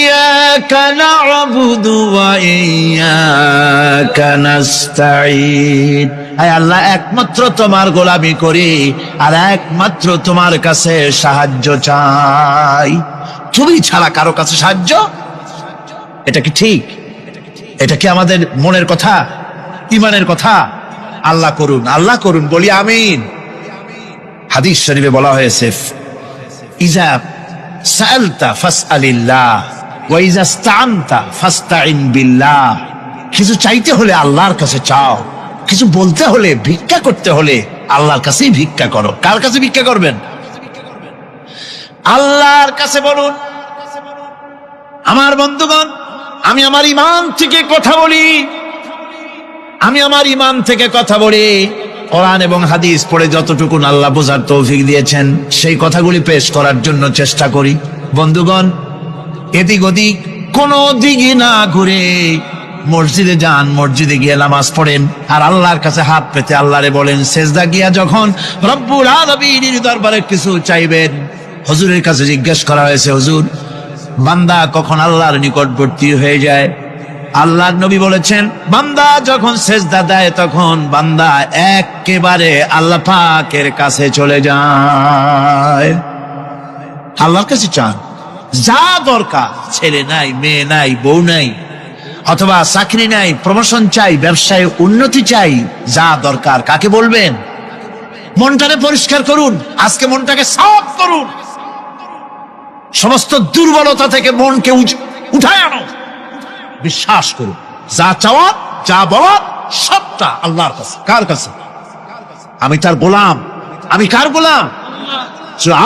ইয়াকা নাবুদু ওয়া ইয়াকা নাস্তাইন। আয় আল্লাহ, একমাত্র তোমার গোলামি করি আর একমাত্র তোমার কাছে সাহায্য চাই। তুমি ছাড়া কারো কাছে সাহায্য? এটা কি ঠিক? এটা কি আমাদের মনের কথা, ইমানের কথা? আল্লাহ করুন, আল্লাহ করুন, বলি আমিন। হাদিস শরীফে বলা হয়েছে, ইজা সাআলতা ফাসআলিল্লাহ ওয়া ইজা ইসতাআনতা ফাসতাইন বিল্লাহ। কিছু চাইতে হলে আল্লাহর কাছে চাও, কিছু বলতে হলে, ভিক্ষা করতে হলে আল্লাহর কাছেই ভিক্ষা করো। কার কাছে ভিক্ষা করবেন? আল্লাহর কাছে বলুন। আমার বন্ধুগণ, আমি আমার ঈমান থেকে কথা বলি, আমি আমার ঈমান থেকে কথা বলি। কোরআন এবং হাদিস পড়ে যতটুকু আল্লাহ বোঝার তৌফিক দিয়েছেন, সেই কথাগুলি পেশ করার জন্য চেষ্টা করি। বন্ধুগণ, এদিক ওদিক কোনো দিকে না ঘুরে মসজিদে যান, মসজিদে গিয়ে নামাজ পড়েন, আর আল্লাহর কাছে হাত পেতে আল্লাহরে বলেন। সেজদা গিয়া যখন রব্বুল আলামিনের দরবারে কিছু চাইবেন, হুজুরের কাছে জিজ্ঞেস করা হয়েছে, হুজুর, বান্দা কখন আল্লাহর নিকটবর্তী হয়ে যায়? আল্লাহর নবী বলেছেন, বান্দা যখন সেজদা দেয় তখন বান্দা একেবারে আল্লাহ পাকের কাছে চলে যায়। আল্লাহর কাছে চান, যা দরকার, ছেলে নাই, মেয়ে নাই, বউ নাই, অথবা চাকরি নাই, প্রমোশন চাই, ব্যবসায় উন্নতি চাই, যা দরকার কাকে বলবেন? মনটাকে পরিষ্কার করুন, আজকে মনটাকে সাফ করুন, সমস্ত দুর্বলতা থেকে মনকে উঠায় আনো, বিশ্বাস করুন, যা চাওয়ার, যা বলার সবটা আল্লাহর কাছে। কার কাছে? আমি তার গোলাম। আমি কার গোলাম?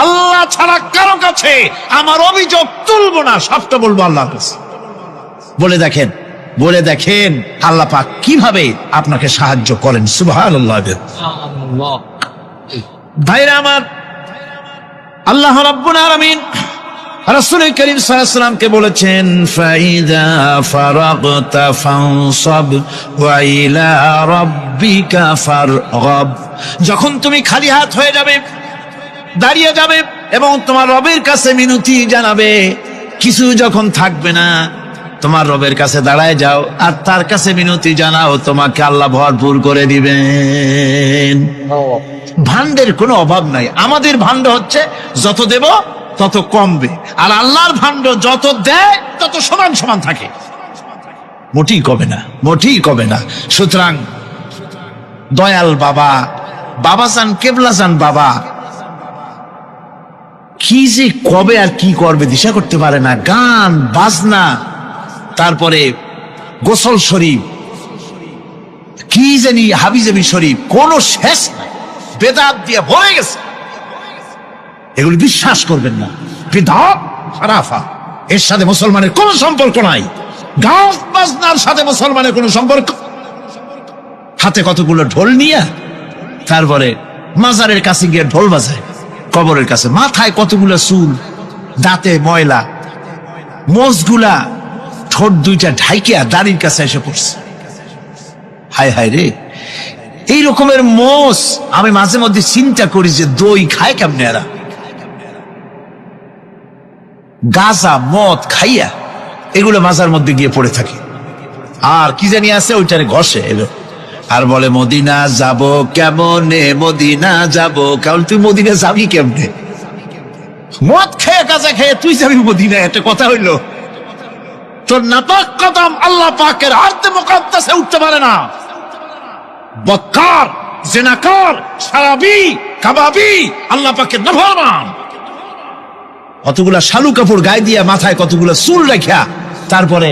আল্লাহ ছাড়া কারো কাছে আমার অভিযোগ তুলবো না, সবটা বলবো আল্লাহর কাছে। বলে দেখেন, বলে দেখেন আল্লাহ পাক কিভাবে আপনাকে সাহায্য করেন। সুবহানাল্লাহ। ভাইরা আমার, আল্লাহ রাব্বুল আলামিন রাসূল করিম সাল্লাল্লাহু আলাইহি ওয়াসাল্লামকে বলেছেন, ফাইদা ফারাগতা ফানসাব ওয়া ইলা রাব্বিকা ফারগাব। যখন তুমি খালি হাত হয়ে যাবে, দাঁড়িয়ে যাবে এবং তোমার রবের কাছে মিনতি জানাবে, কিছু যখন থাকবে না, তোমার রবের কাছে দাঁড়ায় যাও আর তার কাছে মিনতি জানাও, তোমাকে আল্লাহ ভরপুর করে দিবেন। ভান্ডের কোনো অভাব নাই। আমাদের ভান্ড হচ্ছে যত দেব তত কমবে, আর আল্লাহর ভান্ড যত দেয় তত সমান সমান থাকে, মোটেই কমে না, মোটেই কমে না। সুতরাং দয়াল বাবা, বাবাজান কেবলাজান বাবা কি যে কবে আর কি করবে দিশা করতে পারে না। গান বাজনা, তারপরে গোসল শরীফ, কি জানি হাবিজাবি শরীফ, কোন শেষ নাই, বেদাত দিয়ে ভরে গেছে। এগুলি বিশ্বাস করবেন না, বিদআত খারাফা, এর সাথে মুসলমানের কোন সম্পর্ক নাই। গান বাজনার সাথে মুসলমানের কোন সম্পর্ক। হাতে কতগুলো ঢোল নিয়ে তারপরে মাজারের কাছে গিয়ে ঢোল বাজায়, কবরের কাছে মাথায় কতগুলো চুল, দাঁতে ময়লা, মোজগুলা ঠোঁট দুইটা ঢাইকিয়া দাড়ির কাছে এসে পড়ছে। হায় হায় রে, এই রকমের মোষ আমি মাঝে মধ্যে চিন্তা করি যে দই খায় কেমনে এরা। গাঁজা মদ খাইয়া এগুলো মাজার মধ্যে গিয়ে পড়ে থাকে, আর কি জানি আছে ওইটারে ঘষে আর বলে মদিনা যাব কেমনে, মদিনা যাব কেমন। তুই মদিনা যাবি কেমনে? মদ খেয়ে গাঁজা খেয়ে তুই যাবি মদিনা? একটা কথা হইলো? তোর নাপাক কদম আল্লাহ পাকের আরতে মুকাদ্দাসে উঠতে পারে না। বদকার, জিনাকার, শারাবি, কাবাবি, আল্লাহ পাকের নাফরমান। কতগুলা শালু কাপড় গায়ে দিয়া, মাথায় কতগুলা চুল রাখিয়া, তারপরে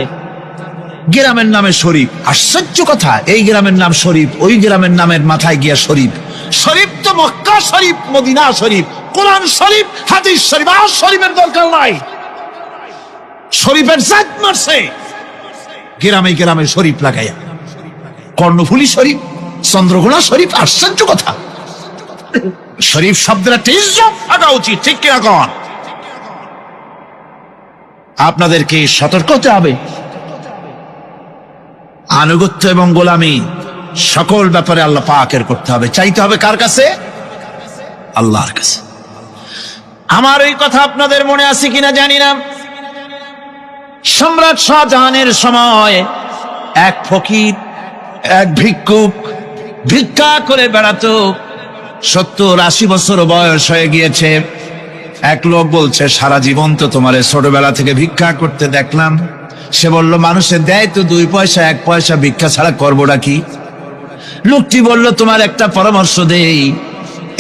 গ্রামের নামে শরীফ। আশ্চর্য কথা, এই গ্রামের নাম শরীফ, ওই গ্রামের নামের মাথায় গিয়া শরীফ। শরীফ তো মক্কা শরীফ, মদিনা শরীফ, কোরআন শরীফ, হাদিস শরীফ। আর শরীফের দরকার নাই। শরীফের জাত মারছে গ্রামে গ্রামে শরীফ লাগাইয়া। কর্ণফুলী শরীফ, চন্দ্রঘোনা শরীফ। আশ্চর্য কথা, শরীফ শব্দের একটা ইজ্জত থাকা উচিত, ঠিক কিনা কন? আপনাদেরকে সতর্ক হতে হবে। আনুগত্য এবং গোলামি সকল ব্যাপারে আল্লাহ পাকের করতে হবে। চাইতে হবে কার কাছে? আল্লাহর কাছে। আমার এই কথা আপনাদের মনে আছে কিনা জানি না। সম্রাট শাহজাহানের সময় এক ফকির, এক ভিক্ষুক ভিক্ষা করে বেড়াতো। 70-80 বছর বয়স হয়ে গিয়েছে। এক লোক বলছে, সারা জীবন তো তোমার ছোটবেলা থেকে ভিক্ষা করতে দেখলাম। সে বলল, মানুষে দেয় তো 2 পয়সা 1 পয়সা, ভিক্ষা ছাড়া করবোটা কি? লোকটি বলল, তোমার একটা পরামর্শ দেই,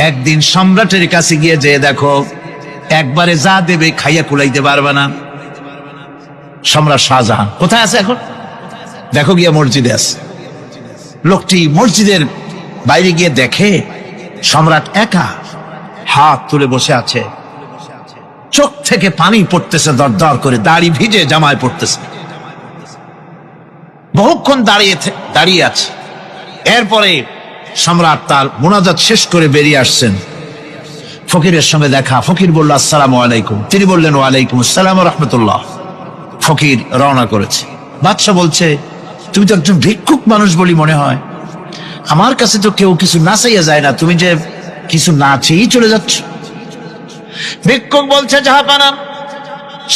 একদিন সম্রাটের কাছে গিয়ে যে দেখো, একবারে যা দেবে খাইয়া কুলাইতে পারবে না। সম্রাট শাহজাহান কোথায় আছে এখন? দেখো গিয়া মসজিদে আছে। লোকটি মসজিদের বাইরে গিয়ে দেখে সম্রাট একা হাত তুলে বসে আছে, চোখ থেকে পানি পড়তেছে দর দর করে, দাড়ি ভিজে জামায় পড়তেছে। বহুক্ষণ দাঁড়িয়ে আছে। এরপরে সম্রাট তার মুনাজাত শেষ করে বেরিয়ে আসছেন। ফকিরের সঙ্গে দেখা। ফকির বলল, আসসালামু আলাইকুম। তিনি বললেন, ওয়ালাইকুম আসসালাম ওয়া রাহমাতুল্লাহ। ফকির রওনা করেছে। বাদশা বলছে, তুমি তো একজন ভিক্ষুক মানুষ বলি মনে হয়, আমার কাছে তো কেউ কিছু না চাইয়া যায় না, তুমি যে কিছু না চেয়েই চলে যাচ্ছ। ভিক্ষুক বলছে, জাহাপানা,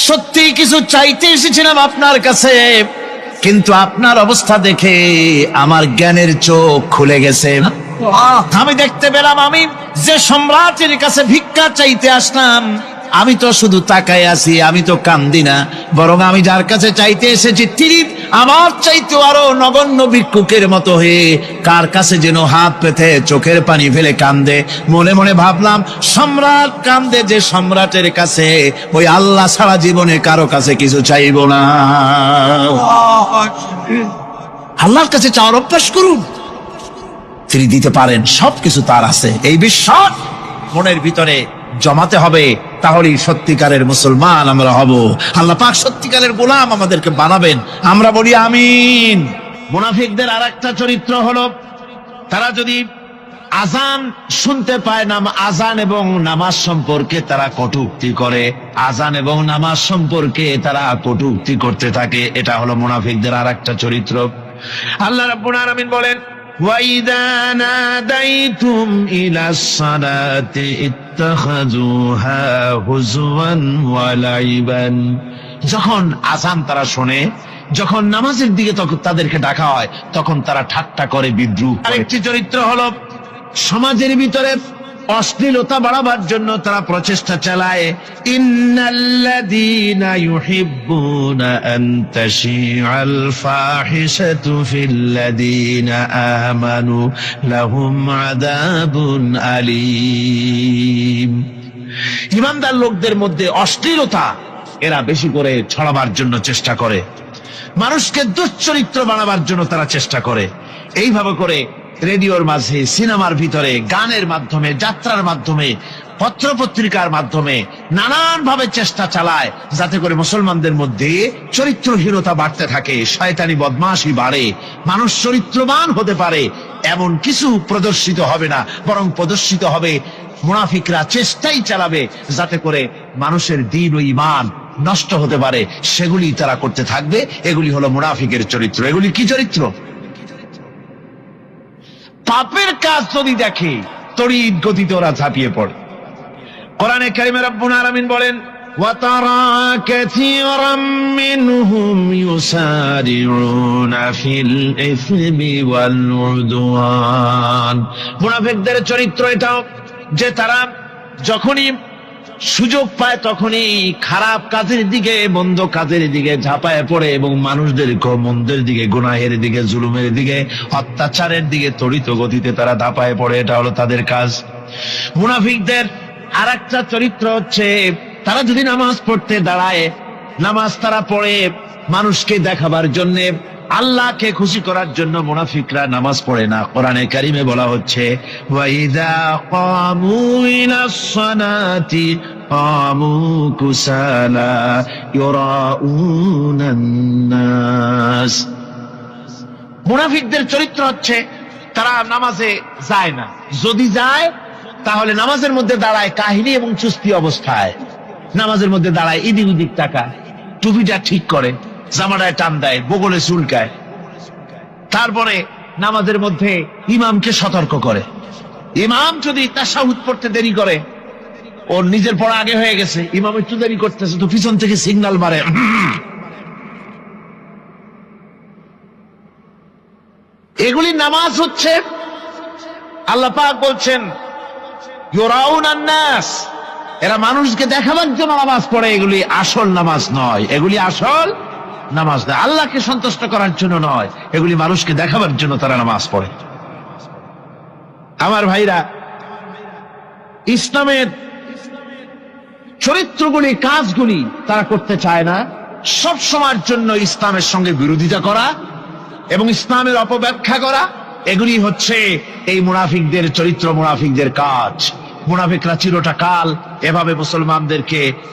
সত্যি কিছু চাইতে এসেছিলাম আপনার কাছে, কিন্তু আপনার অবস্থা দেখে আমার জ্ঞানের চোখ খুলে গেছে। আমি দেখতে পেলাম, আমি যে সম্রাটের কাছে ভিক্ষা চাইতে আসলাম, আমি তো শুধু তাকায় আছি, আমি তো কান্দি না, বরং আমি যার কাছে চাইতে এসেছি তিনি আমার চাইতে আরো নগণ্য ভিক্ষুকের মতো হয়ে কার কাছে যেন হাত পেতে চোখের পানি ফেলে কান্দে। মনে মনে ভাবলাম, সম্রাট কান্দে যে সম্রাটের কাছে, ওই আল্লাহ সারা জীবনে কারো কাছে কিছু চাইব না। আল্লাহর কাছে চাওয়ার অভ্যাস করুন, তিনি দিতে পারেন, সবকিছু তার আছে। এই বিশ্বাস মনের ভিতরে জমাতে হবে, তাহলেই সত্যিকারের মুসলমান আমরা হব। আল্লাহ পাক সত্যিকারের গোলাম আমাদেরকে বানাবেন। আমরা বলি আমিন। মুনাফিকদের আরেকটা চরিত্র হলো, তারা যদি আজান শুনতে পায় না, আজান এবং নামাজ সম্পর্কে তারা কটূক্তি করে, আজান এবং নামাজ সম্পর্কে তারা কটূক্তি করতে থাকে। এটা হলো মুনাফিকদের আরেকটা চরিত্র। আল্লাহ রাব্বুল আলামিন বলেন, ওয়াইদা নাদাইতুম ইলাস সালাতি ইত্তাখাযুহা হুজওয়ান ওয়া লাইবান। যখন আজান তারা শোনে, যখন নামাজের দিকে তখন তাদেরকে ডাকা হয়, তখন তারা ঠাট্টা করে, বিদ্রুপ করে। আরেকটি চরিত্র হলো সমাজের ভিতরে অশ্লীলতা বাড়াবার জন্য তারা প্রচেষ্টা চালায়। ইন্নাল্লাযীনা ইউহিব্বুনা আন তাশিআল ফাহিশাতু ফিল্লাযীনা আমানু লাহুম আযাবুন আলীম। ঈমানদার লোকদের মধ্যে অশ্লীলতা এরা বেশি করে ছড়াবার জন্য চেষ্টা করে, মানুষকে দুশ্চরিত্র বানাবার জন্য তারা চেষ্টা করে। এইভাবে করে রেডিওর মাঝে, সিনেমার ভিতরে, গানের মাধ্যমে, যাত্রার মাধ্যমে, পত্রপত্রিকার মাধ্যমে নানান ভাবে চেষ্টা চালায় যাতে করে মুসলমানদের মধ্যে চরিত্রহীনতা বাড়তে থাকে, শয়তানি বদমাশি বাড়ে, মানুষ চরিত্রবান হতে পারে এমন কিছু প্রদর্শিত হবে না, বরং প্রদর্শিত হবে মুনাফিকরা চেষ্টাই চালাবে যাতে করে মানুষের দ্বীন ও ঈমান নষ্ট হতে পারে, সেগুলি তারা করতে থাকবে। এগুলি হলো মুনাফিকের চরিত্র। এগুলি কি চরিত্র? পাপের কাজ যদি দেখে তড়িৎ গতিতে ওরা ঝাঁপিয়ে পড়ে। কোরআনে কারিমে রব্বুল আলামিন বলেন, ওয়াতারা কাসীরাম মিনহুম ইউসারিউনা ফিল ইসমি ওয়াল উদওয়ান। মুনাফিকদের চরিত্র এটাও যে তারা যখনই সুযোগ পায় তখনই খারাপ কাজের দিকে, মন্দ কাজের দিকে ঝাঁপায় পড়ে এবং মানুষদের মন্দের দিকে, গুনাহের দিকে, জুলুমের দিকে, অত্যাচারের দিকে তড়িৎ গতিতে তারা ধাপায় পড়ে। এটা হলো তাদের কাজ। মুনাফিকদের আরেকটা চরিত্র হচ্ছে তারা যদি নামাজ পড়তে দাঁড়ায়, নামাজ তারা পড়ে মানুষকে দেখাবার জন্য, আল্লাহকে খুশি করার জন্য মুনাফিকরা নামাজ পড়ে না। কোরআনে কারিমে বলা হচ্ছে, ওয়াইদা কামু ইলাস সালাতি কামু কুসালা ইউরাউনান নাস। মুনাফিকদের চরিত্র হচ্ছে তারা নামাজে যায় না, যদি যায় তাহলে নামাজের মধ্যে দাঁড়ায় কাহিনী এবং চুস্তি অবস্থায়, নামাজের মধ্যে দাঁড়ায় এদিক ওদিক তাকায়, টুপিটা ঠিক করে, জামাটায় টান দেয়, বগলে চুলকায়, তারপরে নামাজের মধ্যে ইমামকে সতর্ক করে। ইমাম যদি তাশাহুদ পড়তে দেরি করে, ওর নিজের পড়া আগে হয়ে গেছে, ইমাম একটু দেরি করতেছে তো পিছন থেকে সিগন্যাল মারে। এগুলি নামাজ হচ্ছে, আল্লাহ পাক বলছেন ইউরাউনান নাস, এরা মানুষকে দেখাবার জন্য নামাজ পড়ে, এগুলি আসল নামাজ নয়। এগুলি আসল নামাজ নয়, আল্লাহকে সন্তুষ্ট করার জন্য নয়, এগুলি মানুষকে দেখাবার জন্য তারা নামাজ পড়ে। আমার ভাইরা, ইসলামের চরিত্রগুলি, কাজগুলি তারা করতে চায় না। সব সময়ের জন্য ইসলামের সঙ্গে বিরোধিতা করা এবং ইসলামের অপব্যাখ্যা করা, এগুলি হচ্ছে এই মুনাফিকদের চরিত্র, মুনাফিকদের কাজ। মুনাফিকরা চিরটা কাল এভাবে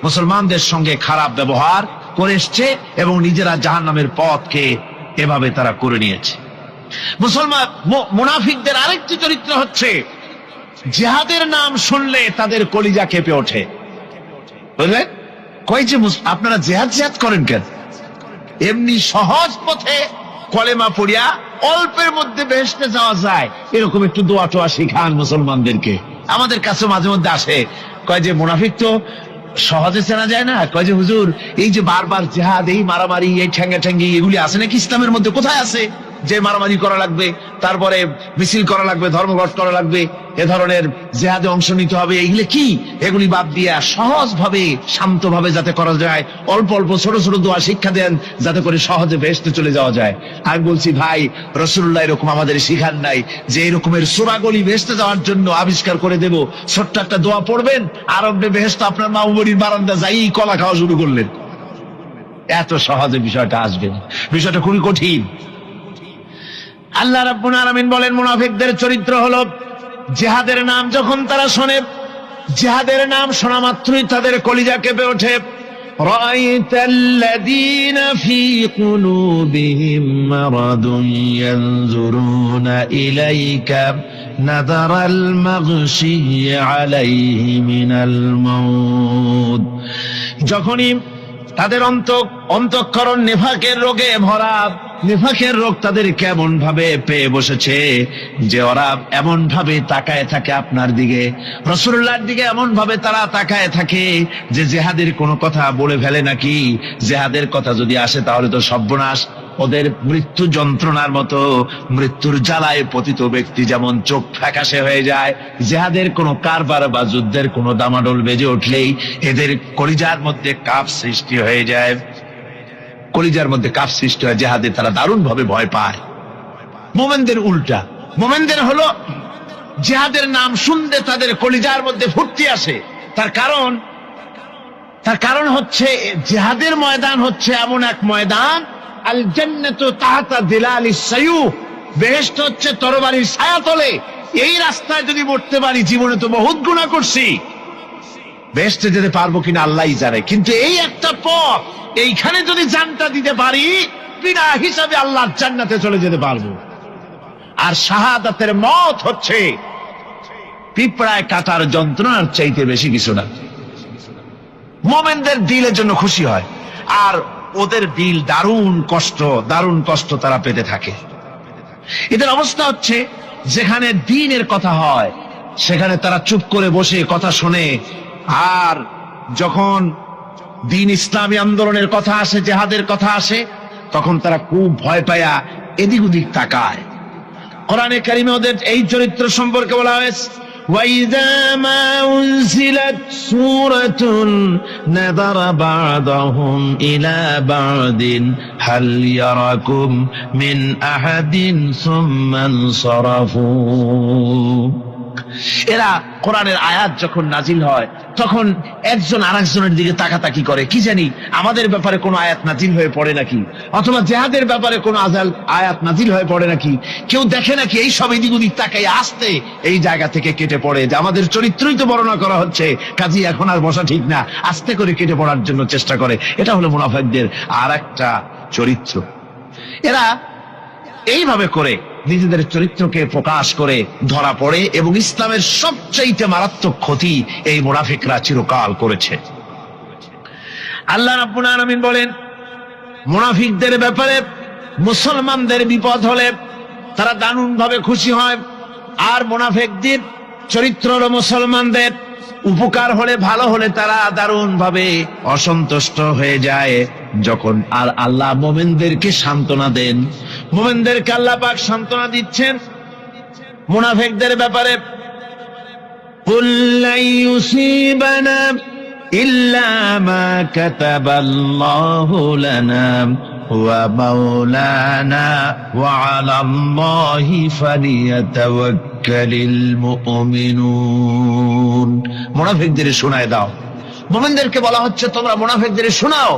মুসলমানদের সঙ্গে খারাপ ব্যবহার করে এসছে এবং নিজেরা জাহান্নামের পথকে এভাবে তারা করে নিয়েছে। মুনাফিকদের আরেকটি চরিত্র হচ্ছে জিহাদের নাম শুনলে তাদের কলিজা কেঁপে ওঠে। বুঝলেন? কই যে আপনারা জিহাদ করেন কেন? এমনি সহজ পথে কলেমা পড়িয়া অল্পের মধ্যে বেহেশতে যাওয়া যায়, এরকম একটু দোয়া টোয়া শিখান মুসলমানদেরকে। আমাদের কাছে মাঝে মধ্যে আসে, কয় যে মুনাফিক তো সহজে চেনা যায় না। কয় যে হুজুর, এই যে বারবার জিহাদ, এই মারামারি, এই ঠ্যাঙ্গি এগুলি আছে নাকি ইসলামের মধ্যে? কোথায় আছে যে মারামারি করা লাগবে, তারপরে মিছিল করা লাগবে, ধর্মঘট করা লাগবে, এ ধরনের জিহাদে অংশ নিতে হবে? এগুলি কি? এগুলি বাদ দিয়া সহজ ভাবে, শান্ত ভাবে যাতে করা যায়, অল্প অল্প ছোট ছোট দোয়া শিক্ষা দেন যাতে করে সহজে বেহেশতে চলে যাওয়া যায়। আমি বলছি ভাই, রাসূলুল্লাহ এরকম আমাদের শিখান নাই যে এরকমের সূরাগুলি বেহেশতে যাওয়ার জন্য আবিষ্কার করে দেব। ছোট্ট একটা দোয়া পড়বেন, আরবে বেহেশত আপনার মা উমরির বারান্দা যাই কলা খাওয়া শুরু করলেন। এত সহজে বিষয়টা আসবে না, বিষয়টা খুবই কঠিন। আল্লাহ রাব্বুল আলামিন বলেন, মুনাফিকদের চরিত্র হলো জিহাদের নাম যখন তারা শোনে, জিহাদের নাম শোনা মাত্রই তাদের কলিজা কেঁপে ওঠে। رأيت الذين في قلوبهم مرض ينظرون إليك نظر المغشي عليه من الموت যখনই তাদের অন্তঃকরণ নেফাকের রোগে ভরা, নেফাকের রোগ তাদের কেমন ভাবে পেয়ে বসেছে যে ওরা এমন ভাবে তাকায় থাকে আপনার দিকে, রাসূলুল্লাহর দিকে এমন ভাবে তারা তাকায় থাকে যে জেহাদের কোনো কথা বলে ফেলে নাকি, জেহাদের কথা যদি আসে তাহলে তো সর্বনাশ। ওদের মৃত্যু যন্ত্রণার মতো, মৃত্যুর জ্বালায় পতিত ব্যক্তি যেমন চোখ ফ্যাকাশে হয়ে যায়, জেহাদের কোনো কারবার বা যুদ্ধের কোনো দামাডোল বেজে উঠলেই এদের কলিজার মধ্যে কাঁপ সৃষ্টি হয়ে যায়, কলিজার মধ্যে কাঁপ সৃষ্টি হয়, জেহাদে তারা দারুণ ভাবে ভয় পায়। মোমেনদের উল্টা, মোমেনদের হলো জেহাদের নাম শুনতে তাদের কলিজার মধ্যে ফুর্তি আসে। তার কারণ হচ্ছে জেহাদের ময়দান হচ্ছে এমন এক ময়দান, আল জান্নাতু তাহতা দিলালিস সায়ুফ, বেহেশত হচ্ছে তরবারির ছায়াতলে। এই রাস্তায় যদি মরতে পারি, জীবনে তো বহুত গুনাহ করছি, বেহেশতে যেতে পারবো কিনা আল্লাহই জানে, কিন্তু এই একটা পথ, এইখানে যদি জানটা দিতে পারি বিনা হিসাবে আল্লাহর জান্নাতে চলে যেতে পারবো। আর শাহাদাতের মত হচ্ছে পিঁপড়ায় কাটার যন্ত্রণার চাইতে বেশি কিছু না। মোমেনদের দিলের জন্য খুশি হয়, আর ওদের দিল দারুণ কষ্ট তারা পেতে থাকে। এদের অবস্থা হচ্ছে যেখানে দ্বীনের কথা হয় সেখানে তারা চুপ করে বসে কথা শোনে, আর যখন দ্বীন ইসলামী আন্দোলনের কথা আসে, জেহাদের কথা আসে, তখন তারা খুব ভয় পায়া এদিক ওদিক তাকায়। কোরআনে কারিমে ওদের এই চরিত্র সম্পর্কে বলা হয়েছে, وَإِذَا مَا أُنْزِلَتْ سُورَةٌ نَظَرَ بَعْضُهُمْ إِلَى بَعْضٍ هَلْ يَرَاكُمْ مِنْ أَحَدٍ ثُمَّ انصَرَفُوا। এরা কোরআনের আয়াত যখন নাজিল হয় তখন একজন আরেকজনের দিকে তাকাতাকি করে, কি জানি আমাদের ব্যাপারে কোনো আয়াত নাজিল হয়ে পড়ে নাকি, অথবা জেহাদের ব্যাপারে কোনো আয়াত নাজিল হয়ে পড়ে নাকি। কেউ দেখে নাকি এই সব এদিক ওদিক তাকাই আসতে এই জায়গা থেকে কেটে পড়ে, যে আমাদের চরিত্রই তো বর্ণনা করা হচ্ছে, কাজী এখন আর বসা ঠিক না, আস্তে করে কেটে পড়ার জন্য চেষ্টা করে। এটা হলো মুনাফিকদের আর একটা চরিত্র। এরা এইভাবে করে নিজেদের চরিত্রকে প্রকাশ করে ধরা পড়ে, এবং ইসলামের সবচেয়ে মারাত্মক ক্ষতি এই মুনাফিকরা চিরকাল করেছে। আল্লাহ রাব্বুল আলামিন বলেন, মুনাফিকদের ব্যাপারে মুসলমানদের বিপদ হলে তারা দারুণ ভাবে খুশি হয়, আর মুনাফিকদের চরিত্র হলো মুসলমানদের উপকার হলে, ভালো হলে তারা দারুণ ভাবে অসন্তুষ্ট হয়ে যায়। যখন আর আল্লাহ মুমিনদেরকে সান্ত্বনা দেন, মুমিনদেরকে আল্লাহ পাক সান্ত্বনা দিচ্ছেন মুনাফিকদের ব্যাপারে, কুল লা ইউসিবানা ইল্লা মা কাতাবাল্লাহু লানা ওয়া মাওলানা ওয়া আলাল্লাহি ফালিয়াতাওয়াক্কালিল মুমিনুন। মুনাফিকদের শোনায় দাও, মুমিনদেরকে বলা হচ্ছে তোমরা মুনাফিকদের শোনাও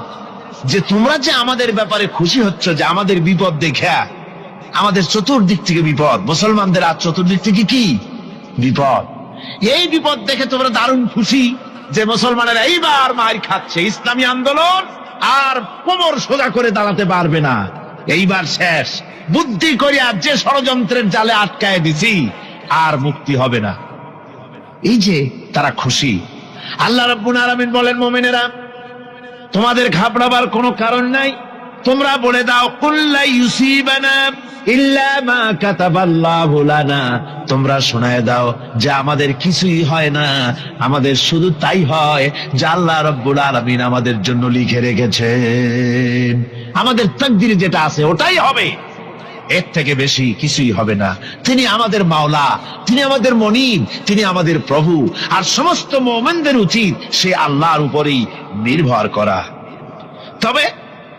যে তোমরা যে আমাদের ব্যাপারে খুশি হচ্ছ, যে আমাদের বিপদ দেখা, আমাদের চতুর্দিক থেকে বিপদ, মুসলমানদের আর চতুর্দিক থেকে কি বিপদ, এই বিপদ দেখে তোমরা দারুণ খুশি যে মুসলমানেরা এইবার মার খাচ্ছে, ইসলামী আন্দোলন আর কোমর সোজা করে দাঁড়াতে পারবে না, এইবার শেষ, বুদ্ধি করিয়া যে ষড়যন্ত্রের জালে আটকায় দিছি আর মুক্তি হবে না। এই যে তারা খুশি। আল্লাহ রাব্বুল আলামিন বলেন, মুমিনেরা তোমাদের ঘাবড়াবার কোনো কারণ নাই, তোমরা বলে দাও কুল লা ইউসিবানা ইল্লা মা কাতাবাল্লাহু লানা, তোমরা শোনায় দাও যে আমাদের কিছুই হয় না, আমাদের শুধু তাই হয় যা আল্লাহ রাব্বুল আলামিন আমাদের জন্য লিখে রেখেছেন, আমাদের তাকদীরে যেটা আছে ওটাই হবে, এর থেকে বেশি কিছুই হবে না। তিনি আমাদের মাওলা, তিনি আমাদের মনিব, তিনি আমাদের প্রভু, আর সমস্ত মুমিনদের উচিত সে আল্লাহর উপরেই নির্ভর করা। তবে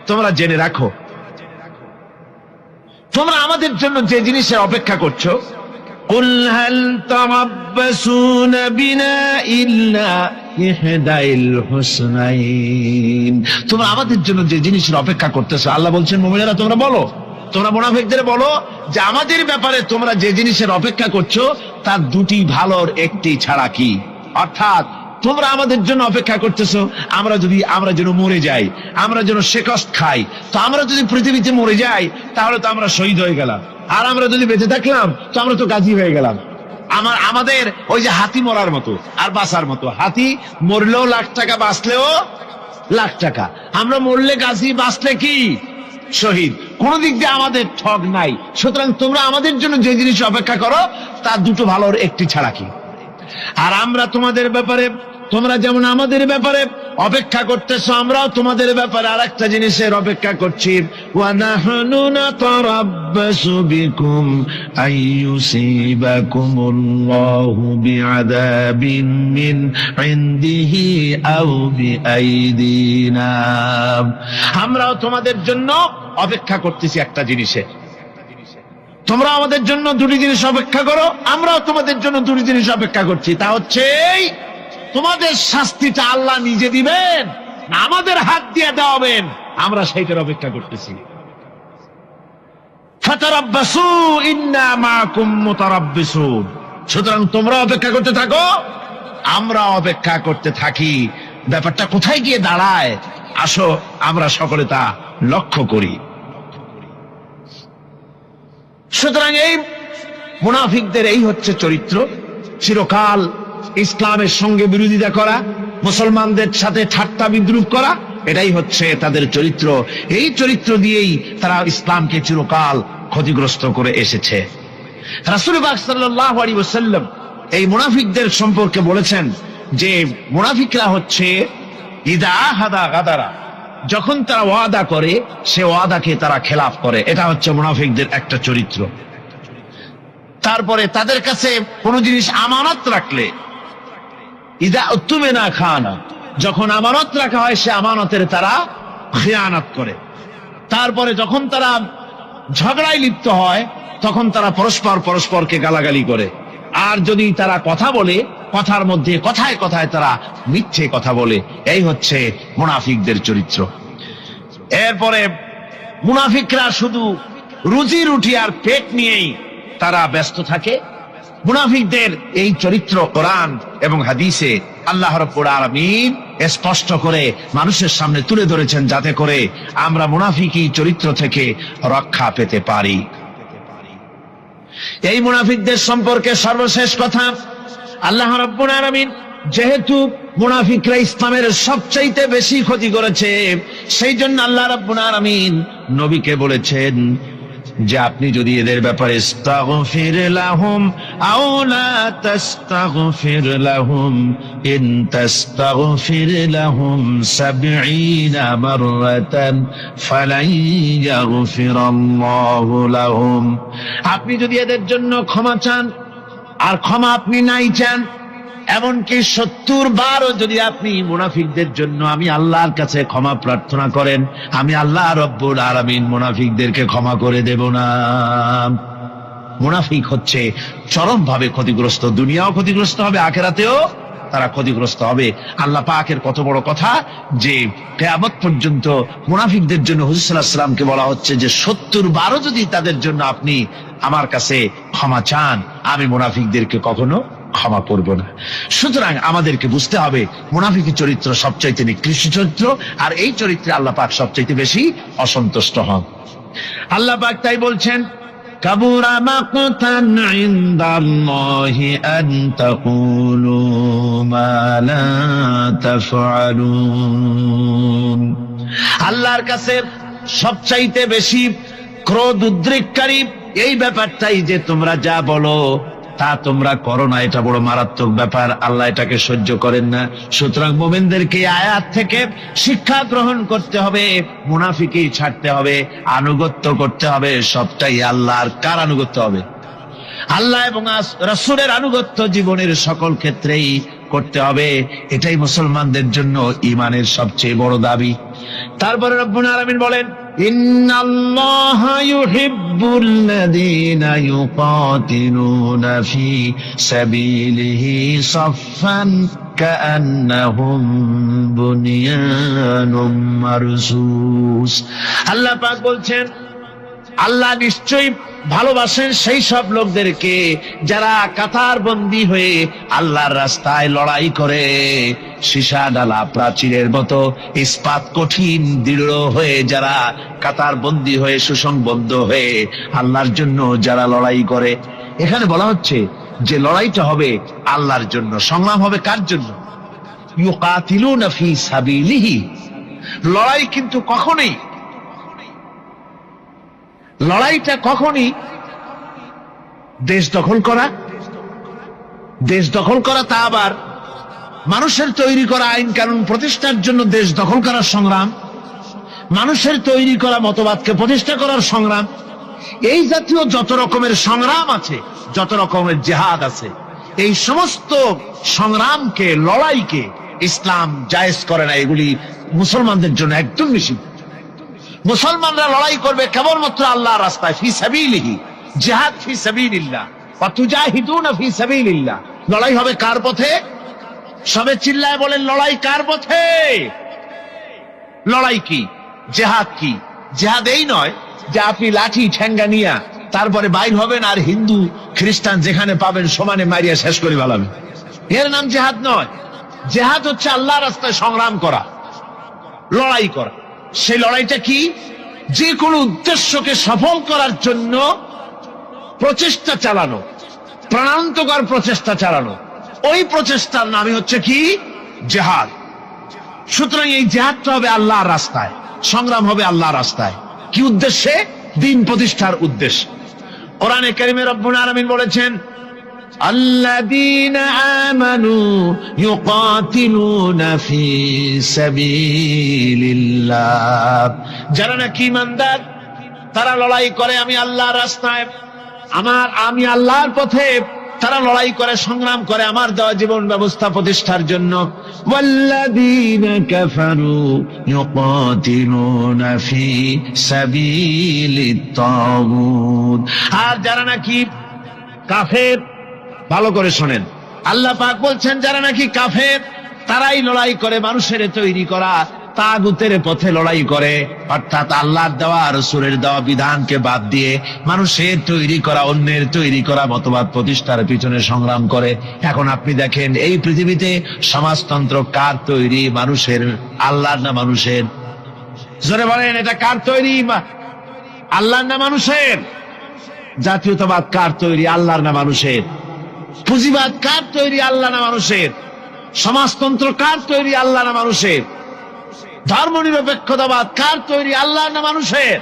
তোমরা জেনে রাখো, তোমরা আমাদের জন্য যে জিনিসের অপেক্ষা করছো, কুল হাল তারাব্বাসুনা বিনা ইল্লা ইহদাইল হুসনাইন, তোমরা আমাদের জন্য যে জিনিসের অপেক্ষা করতেছো, আল্লাহ বলছেন মুমিনেরা তোমরা বলো, তোমরা মুনাফিকদের বলো যে আমাদের ব্যাপারে তোমরা যে জিনিসের অপেক্ষা করছো তার দুটি ভালোর একটি ছাড়া কি, অর্থাৎ তোমরা আমাদের জন্য অপেক্ষা করতেছো, আমরা যেন মরে যাই, আমরা যেন সে কষ্ট খাই। তো আমরা যদি পৃথিবীতে মরে যাই তাহলে তো আমরা শহীদ হয়ে গেলাম, আর আমরা যদি বেঁচে থাকলাম তো আমরা তো গাজী হয়ে গেলাম। আমাদের ওই যে হাতি মরার মতো আর বাঁচার মতো, হাতি মরলেও লাখ টাকা, বাঁচলেও লাখ টাকা। আমরা মরলে গাজী, বাঁচলে কি শহীদ। কোন দিক দিয়ে আমাদের ঠগ নাই। সুতরাং তোমরা আমাদের জন্য যে জিনিস অপেক্ষা করো তার দুটো ভালোর একটি ছাড়া কি। আর আমরা তোমাদের ব্যাপারে, তোমরা যেমন আমাদের ব্যাপারে অপেক্ষা করতেছো, আমরাও তোমাদের ব্যাপারে আরেকটা জিনিসের অপেক্ষা করছি। ওয়া নাহনু নাতারাব্বাসু বিকুম আইয়ুসিবাকুমুল্লাহু বিআযাবিন মিন ইনদিহি আও বিআইদিনা। আমরাও তোমাদের জন্য অপেক্ষা করতেছি একটা জিনিসের। তোমরা আমাদের জন্য দুটি জিনিস অপেক্ষা করো, আমরাও তোমাদের জন্য দুটি জিনিস অপেক্ষা করছি। তা হচ্ছে তোমাদের শাস্তিটা আল্লাহ নিজে দিবেন না আমাদের হাত দিয়ে দেওয়াবেন, আমরা সেইটার অপেক্ষা করতেছি। ফাতারাব্বাসু ইন্না মাআকুম মুতারাব্বিসুন। সুতরাং তোমরা অপেক্ষা করতে থাকো, আমরা অপেক্ষা করতে থাকি। ব্যাপারটা কোথায় গিয়ে দাঁড়ায় আসো আমরা সকলে তা লক্ষ্য করি। সুতরাং এই মুনাফিকদের এই হচ্ছে চরিত্র, চিরকাল ইসলামের সঙ্গে বিরোধিতা করা, মুসলমানদের সাথে ঠাট্টা বিদ্রুপ করা, এটাই হচ্ছে তাদের চরিত্র। এই চরিত্র দিয়েই তারা ইসলামকে চিরকাল ক্ষতিগ্রস্ত করে এসেছে। রাসূল পাক সাল্লাল্লাহু আলাইহি ওয়াসাল্লাম এই মুনাফিকদের সম্পর্কে বলেছেন যে মুনাফিকরা হচ্ছে ইদা আহাদা গাদারা, যখন তারা ওয়াদা করে সে ওয়াদাকে তারা খেলাফ করে। এটা হচ্ছে মুনাফিকদের একটা চরিত্র। তারপরে তাদের কাছে কোনো জিনিস আমানত রাখলে, ইদা উতুমিনা খানা, যখন আমানত রাখা হয় সে আমানতের তারা খিয়ানত করে। তারপরে যখন তারা ঝগড়ায় লিপ্ত হয় তখন তারা পরস্পরকে গালাগালি করে। আর যদি তারা কথা বলে, কথার মধ্যে কথায় কথায় তারা মিথ্যে কথা বলে। এই হচ্ছে মুনাফিকদের চরিত্র। এরপরে মুনাফিকরা শুধু রুজি রুটি আর পেট নিয়েই তারা ব্যস্ত থাকে। মুনাফিকদের এই চরিত্র কোরআন এবং হাদিসে আল্লাহ রাব্বুল আলামিন স্পষ্ট করে মানুষের সামনে তুলে ধরেছেন, যাতে করে আমরা মুনাফিকি চরিত্র থেকে রক্ষা পেতে পারি। এই মুনাফিকদের সম্পর্কে সর্বশেষ কথা, আল্লাহ রাব্বুল আলামিন যেহেতু মুনাফিকরা ইসলামের সবচাইতে বেশি ক্ষতি করেছে, সেই জন্য আল্লাহ রাব্বুল আলামিন নবীকে বলেছেন যে আপনি যদি এদের ব্যাপারে ইস্তাগফির লাহুম আও লা তাস্তাগফির লাহুম ইন তাস্তাগফির লাহুম 70 মাররাতান ফালাই ইয়াগফিরাল্লাহু লাহুম। আপনি যদি এদের জন্য ক্ষমা চান, আর ক্ষমা আপনি নাই চান, এমনকি 70 বারও যদি আপনি মুনাফিকদের জন্য আমি আল্লাহর কাছে ক্ষমা প্রার্থনা করেন, আমি আল্লাহ রব্বুল আলামিন মুনাফিকদেরকে ক্ষমা করে দেব না। মুনাফিক হচ্ছে চরমভাবে ক্ষতিগ্রস্ত, দুনিয়াও ক্ষতিগ্রস্ত হবে, আখিরাতেও তারা ক্ষতিগ্রস্ত হবে। আল্লাহ পাকের কত বড় কথা যে কিয়ামত পর্যন্ত মুনাফিকদের জন্য হুজুর সাল্লাল্লাহু আলাইহি ওয়াসাল্লামকে বলা হচ্ছে যে 70 বারও যদি তাদের জন্য আপনি আমার কাছে ক্ষমা চান, আমি মুনাফিকদেরকে কখনো ক্ষমা করব না। সুতরাং আমাদেরকে বুঝতে হবে মুনাফিকি চরিত্র সবচাইতে নিকৃষ্ট চরিত্র, আর এই চরিত্রে আল্লাহ পাক সবচাইতে বেশি অসন্তুষ্ট হন। আল্লাহ পাক তাই বলছেন, কাবুরা মাকতান ইনদাল্লাহি আন তাকুলু মা লা তাফআলুন। আল্লাহর কাছে সবচাইতে বেশি ক্রোধ উদ্রেককারী এই ব্যাপারটাই যে তোমরা যা বলো তা তোমরা করো না। এটা বড় মারাত্মক ব্যাপার, আল্লাহ এটাকে সহ্য করেন না। সুতরাং মুমিনদেরকে আয়াত থেকে শিক্ষা গ্রহণ করতে হবে, মুনাফিকি ছাড়তে হবে, আনুগত্য করতে হবে সবটাই আল্লাহর। কার আনুগত্য হবে? আল্লাহ এবং রাসূলের আনুগত্য জীবনের সকল ক্ষেত্রেই করতে হবে। এটাই মুসলমানদের জন্য ঈমানের সবচেয়ে বড় দাবি। তারপরে রব্বুল আলামিন বলেন, ইন্নাল্লাহা ইউহিব্বুল্লাযীনা ইউকাতিলুনা ফি সাবিলিহি সাফফান কাআন্নাহুম বুনিয়ানুম মারসুস। আল্লাহ পাক বলছেন, আল্লাহ নিশ্চয়ই ভালোবাসেন সেই সব লোকদেরকে যারা কাতারবন্দী হয়ে আল্লাহর রাস্তায় লড়াই করে, সীসা ডালা প্রাচীরের মতো ইস্পাত কঠিন দৃঢ় হয়ে যারা কাতারবন্দী হয়ে সুসংবদ্ধ হয়ে আল্লাহর জন্য যারা লড়াই করে। এখানে বলা হচ্ছে যে লড়াইটা হবে আল্লাহর জন্য, সংগ্রাম হবে কার জন্য? ইউকাতিলুনা ফি সাবিলিহি। লড়াইটা কখনই দেশ দখল করা, তা আবার মানুষের তৈরি করা আইন কানুন প্রতিষ্ঠার জন্য দেশ দখল করার সংগ্রাম, মানুষের তৈরি করা মতবাদকে প্রতিষ্ঠা করার সংগ্রাম, এই জাতীয় যত রকমের সংগ্রাম আছে, যত রকমের জিহাদ আছে, এই সমস্ত সংগ্রামকে, লড়াইকে ইসলাম জায়েজ করে না। এগুলি মুসলমানদের জন্য একদম নিষিদ্ধ। মুসলমানরা লড়াই করবে কেবলমাত্র আল্লাহর রাস্তায়, ফি সাবিলিহি, জিহাদ ফি সাবিলিল্লাহ, ওয়া তুজাহিদুনা ফি সাবিলিল্লাহ। লড়াই হবে কার পথে? সবে চিল্লায় বলেন, লড়াই কার পথে? লড়াই কি? জিহাদ কি? জিহাদ এই নয় যে আপনি লাঠি ঠেঙ্গা নিয়া তারপরে বাইর হবেন আর হিন্দু খ্রিস্টান যেখানে পাবেন সমানে মারিয়া শেষ করে ফেলাবেন। এর নাম জিহাদ নয়। জিহাদ হচ্ছে আল্লাহর রাস্তায় সংগ্রাম করা, লড়াই করা। সেই লড়াইটা কি? যে কোনো উদ্দেশ্যকে সফল করার জন্য প্রচেষ্টা চালানো, প্রাণান্তকর প্রচেষ্টা চালানো, ওই প্রচেষ্টার নামই হচ্ছে কি? জিহাদ। সুতরাং এই জিহাদটা হবে আল্লাহর রাস্তায়, সংগ্রাম হবে আল্লাহর রাস্তায়। কি উদ্দেশ্যে? দ্বীন প্রতিষ্ঠার উদ্দেশ্যে। কোরআনে কারিমে রব্বুল আলামিন বলেছেন, আল্লাযীনা আমানু ইউকাতিলুনা ফি সাবিলিল্লাহ। যারা নাকি ঈমানদার তারা লড়াই করে আমি আল্লাহর রাস্তায়, আমি আল্লাহর পথে, তারা লড়াই করে, সংগ্রাম করে আমার দেওয়া জীবন ব্যবস্থা প্রতিষ্ঠার জন্য। ওয়াল্লাযীনা কাফারু ইউকাতিলুনা ফি সাবিলিত তাগুত। আর যারা নাকি কাফের, ভালো করে শোনেন, আল্লাহ পাক বলছেন যারা নাকি কাফের তারাই লড়াই করে মানুষের তৈরি করা তাগুতের পথে লড়াই করে, অর্থাৎ আল্লাহর দেওয়া রাসূলের দেওয়া বিধানকে বাদ দিয়ে মানুষের তৈরি করা, অন্যের তৈরি করা মতবাদ প্রতিষ্ঠার পিছনে সংগ্রাম করে। এখন আপনি দেখেন এই পৃথিবীতে সমাজতন্ত্র কার তৈরি? মানুষের। আল্লাহর না মানুষের? জোরে বলেন, এটা কার তৈরি? আল্লাহর না মানুষের? জাতীয়তাবাদ কার তৈরি? আল্লাহর না মানুষের? পুঁজিবাদ কার তৈরি? আল্লাহ না মানুষের? সমাজতন্ত্র কার তৈরি? আল্লাহ না মানুষের? ধর্মনিরপেক্ষতাবাদ কার তৈরি? আল্লাহ না মানুষের?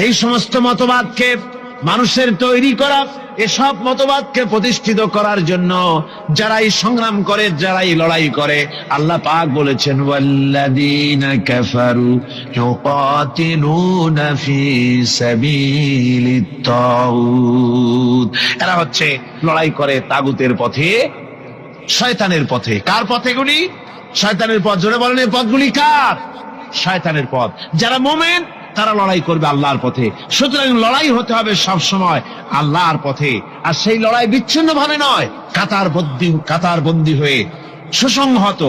এই সমস্ত মতবাদকে মানুষের তৈরি করা, এসব মতবাদকে প্রতিষ্ঠিত করার জন্য যারাই সংগ্রাম করে, যারাই লড়াই করে, আল্লাহ পাক বলেছেন ওয়াল্লাযীনা কাফারু ইউকাতিলুনা ফি সাবিলিত তাগুত। এরা হচ্ছে লড়াই করে তাগুতের পথে, শয়তানের পথে। কার পথেগুলি? শয়তানের পথ। জোরে বলেন, এই পথগুলি কার? শয়তানের পথ। যারা মুমিন তারা লড়াই করবে আল্লাহর পথে। সুতরাং লড়াই হতে হবে সব সময় আল্লাহর পথে। আর সেই লড়াই বিচ্ছিন্ন ভাবে নয়, কাতারবন্দী হয়ে সুসংহত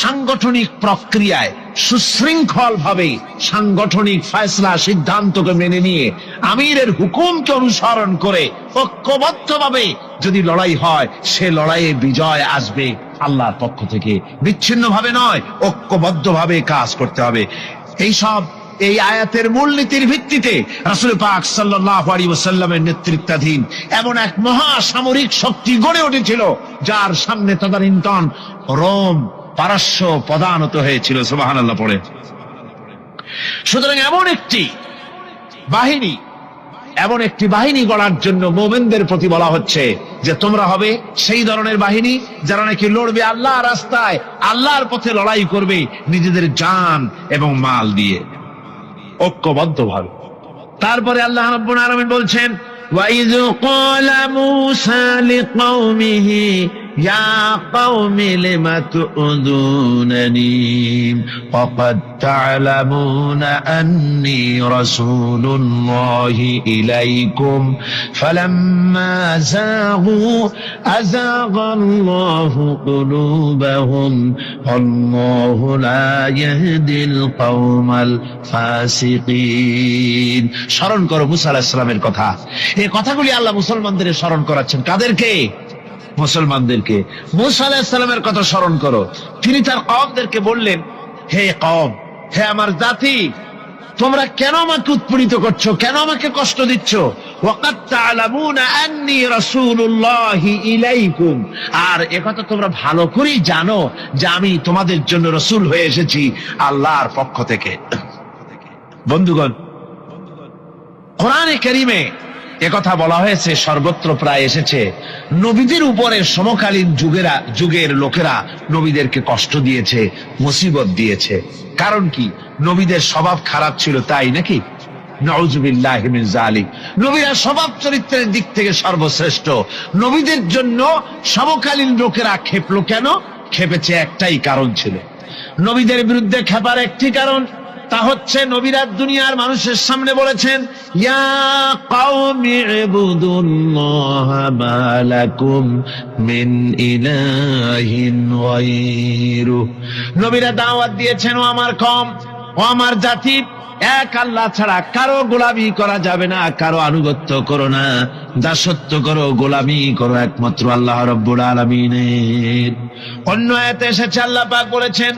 সাংগঠনিক প্রক্রিয়ায় সুশৃঙ্খল ভাবে সাংগঠনিক ফয়সলা সিদ্ধান্তকে মেনে নিয়ে আমিরের হুকুমকে অনুসরণ করে ঐক্যবদ্ধভাবে যদি লড়াই হয়, সে লড়াইয়ে বিজয় আসবে আল্লাহর পক্ষ থেকে। বিচ্ছিন্ন ভাবে নয়, ঐক্যবদ্ধ ভাবে কাজ করতে হবে। এই আয়াতের মূলনীতির ভিত্তিতে রাসূল পাক সাল্লাল্লাহু আলাইহি ওয়াসাল্লামের নেতৃত্বাধীন এমন এক মহা সামরিক শক্তি গড়ে উঠেছিল, যার সামনে তদানীন্তন রোম পারস্য পদানত হয়েছিল। সুবহানাল্লাহ পড়ে। সুতরাং এমন একটি বাহিনী গড়ার জন্য মুমিনদের প্রতি বলা হচ্ছে যে তোমরা হবে সেই ধরনের বাহিনী যারা নাকি লড়বে আল্লাহর রাস্তায়, আল্লাহর পথে লড়াই করবে নিজেদের জান এবং মাল দিয়ে, ঐক্যবদ্ধভাবে। তারপরে আল্লাহ রাব্বুল আলামিন বলছেন, وَإِذْ قَالَ مُوسَى لِقَوْمِهِ ইয়া কওমি লিমা তু'যুনানি ওয়াকাদ তা'লামুনা আন্নী রাসূলুল্লাহি ইলাইকুম ফালাম্মা যাগু আযাগাল্লাহু কুলুবাহুম আল্লাহু লা ইয়াহদিল কওমাল ফাসিকিন। স্মরণ করো মুসা আলাইহিস সালামের কথা। এই কথাগুলি আল্লাহ মুসলমানদের স্মরণ করাচ্ছেন। কাদেরকে? মুসলমানদেরকে। মুসা আলাইহিস সালামের কথা স্মরণ করো। তিনি তার কওমদেরকে বললেন, হে কওম, হে আমার জাতি, তোমরা কেন আমাকে উৎপীড়িত করছো, কেন আমাকে কষ্ট দিচ্ছ? ওয়াকাদ তা'লামুনা আন্নী রাসূলুল্লাহি ইলাইকুম, আর একথা তোমরা ভালো করেই জানো যে আমি তোমাদের জন্য রাসূল হয়ে এসেছি আল্লাহর পক্ষ থেকে। বন্ধুগণ, কোরআনে কারীমে একথা বলা হয়েছে, সর্বত্র প্রায় এসেছে, নবীদের উপরে সমকালীন যুগের লোকেরা নবীদেরকে কষ্ট দিয়েছে, মুসিবত দিয়েছে। কারণ কি? নবীদের স্বভাব খারাপ ছিল, তাই নাকি? নাউযুবিল্লাহি মিন যালিক। নবীরা স্বভাব চরিত্রের দিক থেকে সর্বশ্রেষ্ঠ। নবীদের জন্য সমকালীন লোকেরা খেপলো কেন? খেপেছে একটাই কারণ ছিল। নবীদের বিরুদ্ধে খেপার একটি কারণ, তা হচ্ছে নবীরা দুনিয়ার মানুষের সামনে বলেছেন, ইয়া কওমি ইবুদুল্লাহা মা লাকুম মিন ইলাহিন গায়রু। নবীরা দাওয়াত দিয়েছেন, ও আমার কওম, ও আমার জাতি, এক আল্লাহ ছাড়া কারো গোলামি করা যাবে না, কারো আনুগত্য করো না, দাসত্ব করো, গোলামি করো একমাত্র আল্লাহ রাব্বুল আলামিনের। অন্য আয়াতে এসেছে, আল্লাহ পাক বলেছেন,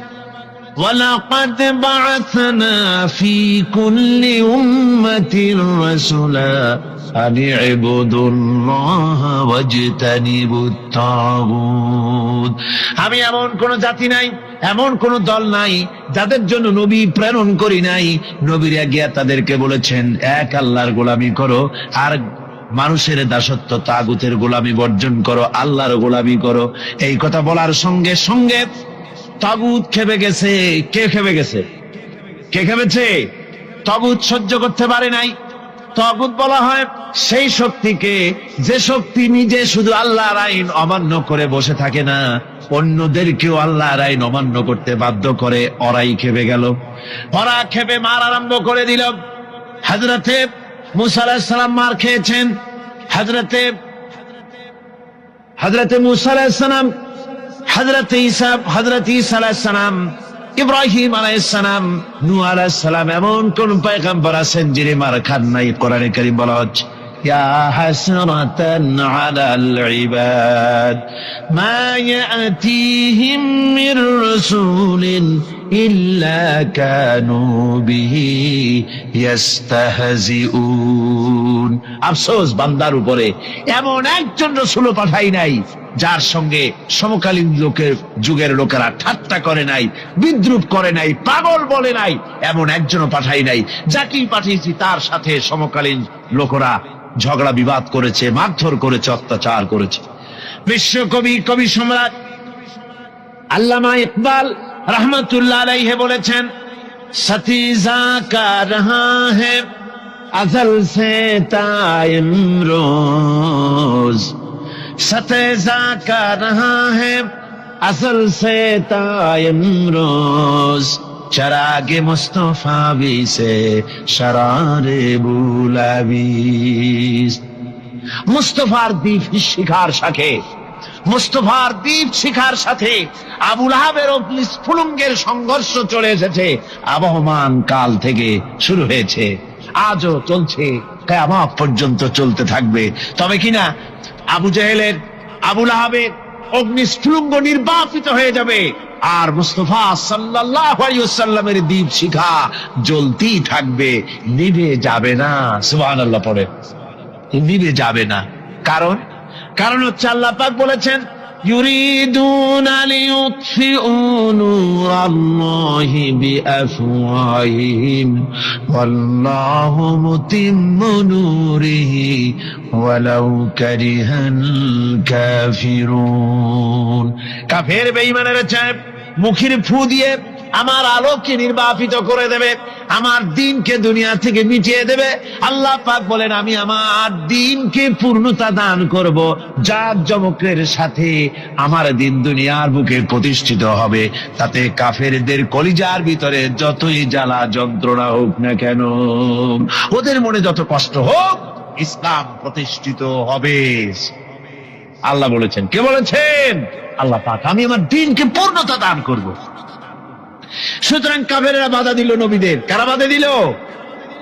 وَلَقَدْ بَعَثْنَا فِي كُلِّ أُمَّةٍ رَسُولًا أَنِ اعْبُدُوا اللَّهَ وَاجْتَنِبُوا الطَّاغُوتَ। আমি এমন কোন জাতি নাই, এমন কোন দল নাই যাদের জন্য নবী প্রেরণ করি নাই। নবীরা গিয়া তাদেরকে বলেছেন, এক আল্লাহর গোলামি করো, আর মানুষের দাসত্ব তাগুতের গোলামি বর্জন করো, আল্লাহর গোলামি করো। এই কথা বলার সঙ্গে সঙ্গে তাগুত খেপে গেছে। কে খেপে গেছে? কে খেপেছে? তাগুত সহ্য করতে পারে নাই। তাগুত বলা হয় সেই শক্তিকে, যে শক্তি নিজে শুধু আল্লাহর আইন অমান্য করে বসে থাকে না, অন্যদেরকেও আল্লাহর আইন অমান্য করতে বাধ্য করে। ওরাই খেপে গেল। ওরা খেপে মার আরম্ভ করে দিল। হযরতে মুসা আলাইহিস সালাম মার খেয়েছেন। হযরতে মুসা আলাইহিস সালাম, হযরত ঈসা আলাইহিস সালাম, ইব্রাহিম আলাইহিস সালাম, নূহ আলাইহিস সালাম, এমন কোন পয়গম্বর আছেন যিনি মার খান নাই? কোরআনে কারীম বলা হচ্ছে, ইয়া হাসরাতান আলাল ইবাদ মা ইয়াতিহিম মির রাসূলিন ইল্লা কানু বিহি ইস্তাহজিউন। আফসোস বান্দার উপরে, এমন একজন রাসূল পাঠাই নাই যার সঙ্গে সমকালীন যুগের লোকেরা ঠাট্টা করে নাই, বিদ্রুপ করে নাই, পাগল বলে নাই। এমন একজনও পাঠাই নাই। যাকেই পাঠিয়েছি তার সাথে সমকালীন লোকেরা ঝগড়া বিবাদ করেছে, মারধর করেছে, অত্যাচার করেছে। বিশ্বকবি, কবি সম্রাট আল্লামা ইকবাল रहमतुल्लाह अलैहि বলেছেন, सतीजा का रहा है अजल से ताइम रोज, सतीजा का रहा है अजल से ताइम रोज, चरागे मुस्तफा भी से शरारे बुलावीज। मुस्तफार दीप शिखार शाखे, মুস্তফার দ্বীপ শিখার সাথে আবু লাহাবের অগ্নিস্ফুলিঙ্গের সংঘর্ষ চলে এসেছে। আবহমান কাল থেকে শুরু হয়েছে, আজও চলছে, কিয়ামত পর্যন্ত চলতে থাকবে। তবে কিনা আবু জেহেলের, আবু লাহাবের অগ্নিস্ফুলিঙ্গ নির্বাপিত হয়ে যাবে, আর মুস্তাফা সাল্লাল্লাহু আলাইহি ওয়াসাল্লামের দীপ শিখা জ্বলতেই থাকবে, নিভে যাবে না। সুবহানাল্লাহ পড়ে, নিভে যাবে না। কারণ হচ্ছে আল্লাহ পাক বলেছেন, ইউরিদুনা লিইউতফিউ নূরাল্লাহি বিআফওয়াহিহিম ওয়াল্লাহু মুতিম্মু নূরিহি ওয়ালাউ কারিহাল কাফিরুন। কাফের বেঈমানেরা চায় মুখের ফু দিয়ে আমার আলোকে নির্বাপিত করে দেবে, আমার দিনকে দুনিয়া থেকে মিটিয়ে দেবে। আল্লাহ পাক বলেন, আমি আমার দিনকে পূর্ণতা দান করব, জাঁকজমকের সাথে আমার দিন দুনিয়ার বুকে প্রতিষ্ঠিত হবে। তাতে কাফেরদের কলিজার ভিতরে যতই জ্বালা যন্ত্রণা হোক না কেন, ওদের মনে যত কষ্ট হোক, ইসলাম প্রতিষ্ঠিত হবে। আল্লাহ বলেছেন, কে বলেছেন? আল্লাহ পাক, আমি আমার দিনকে পূর্ণতা দান করব। সুতরাং কাফেররা বাধা দিল নবীদের। কারা বাধা দিল?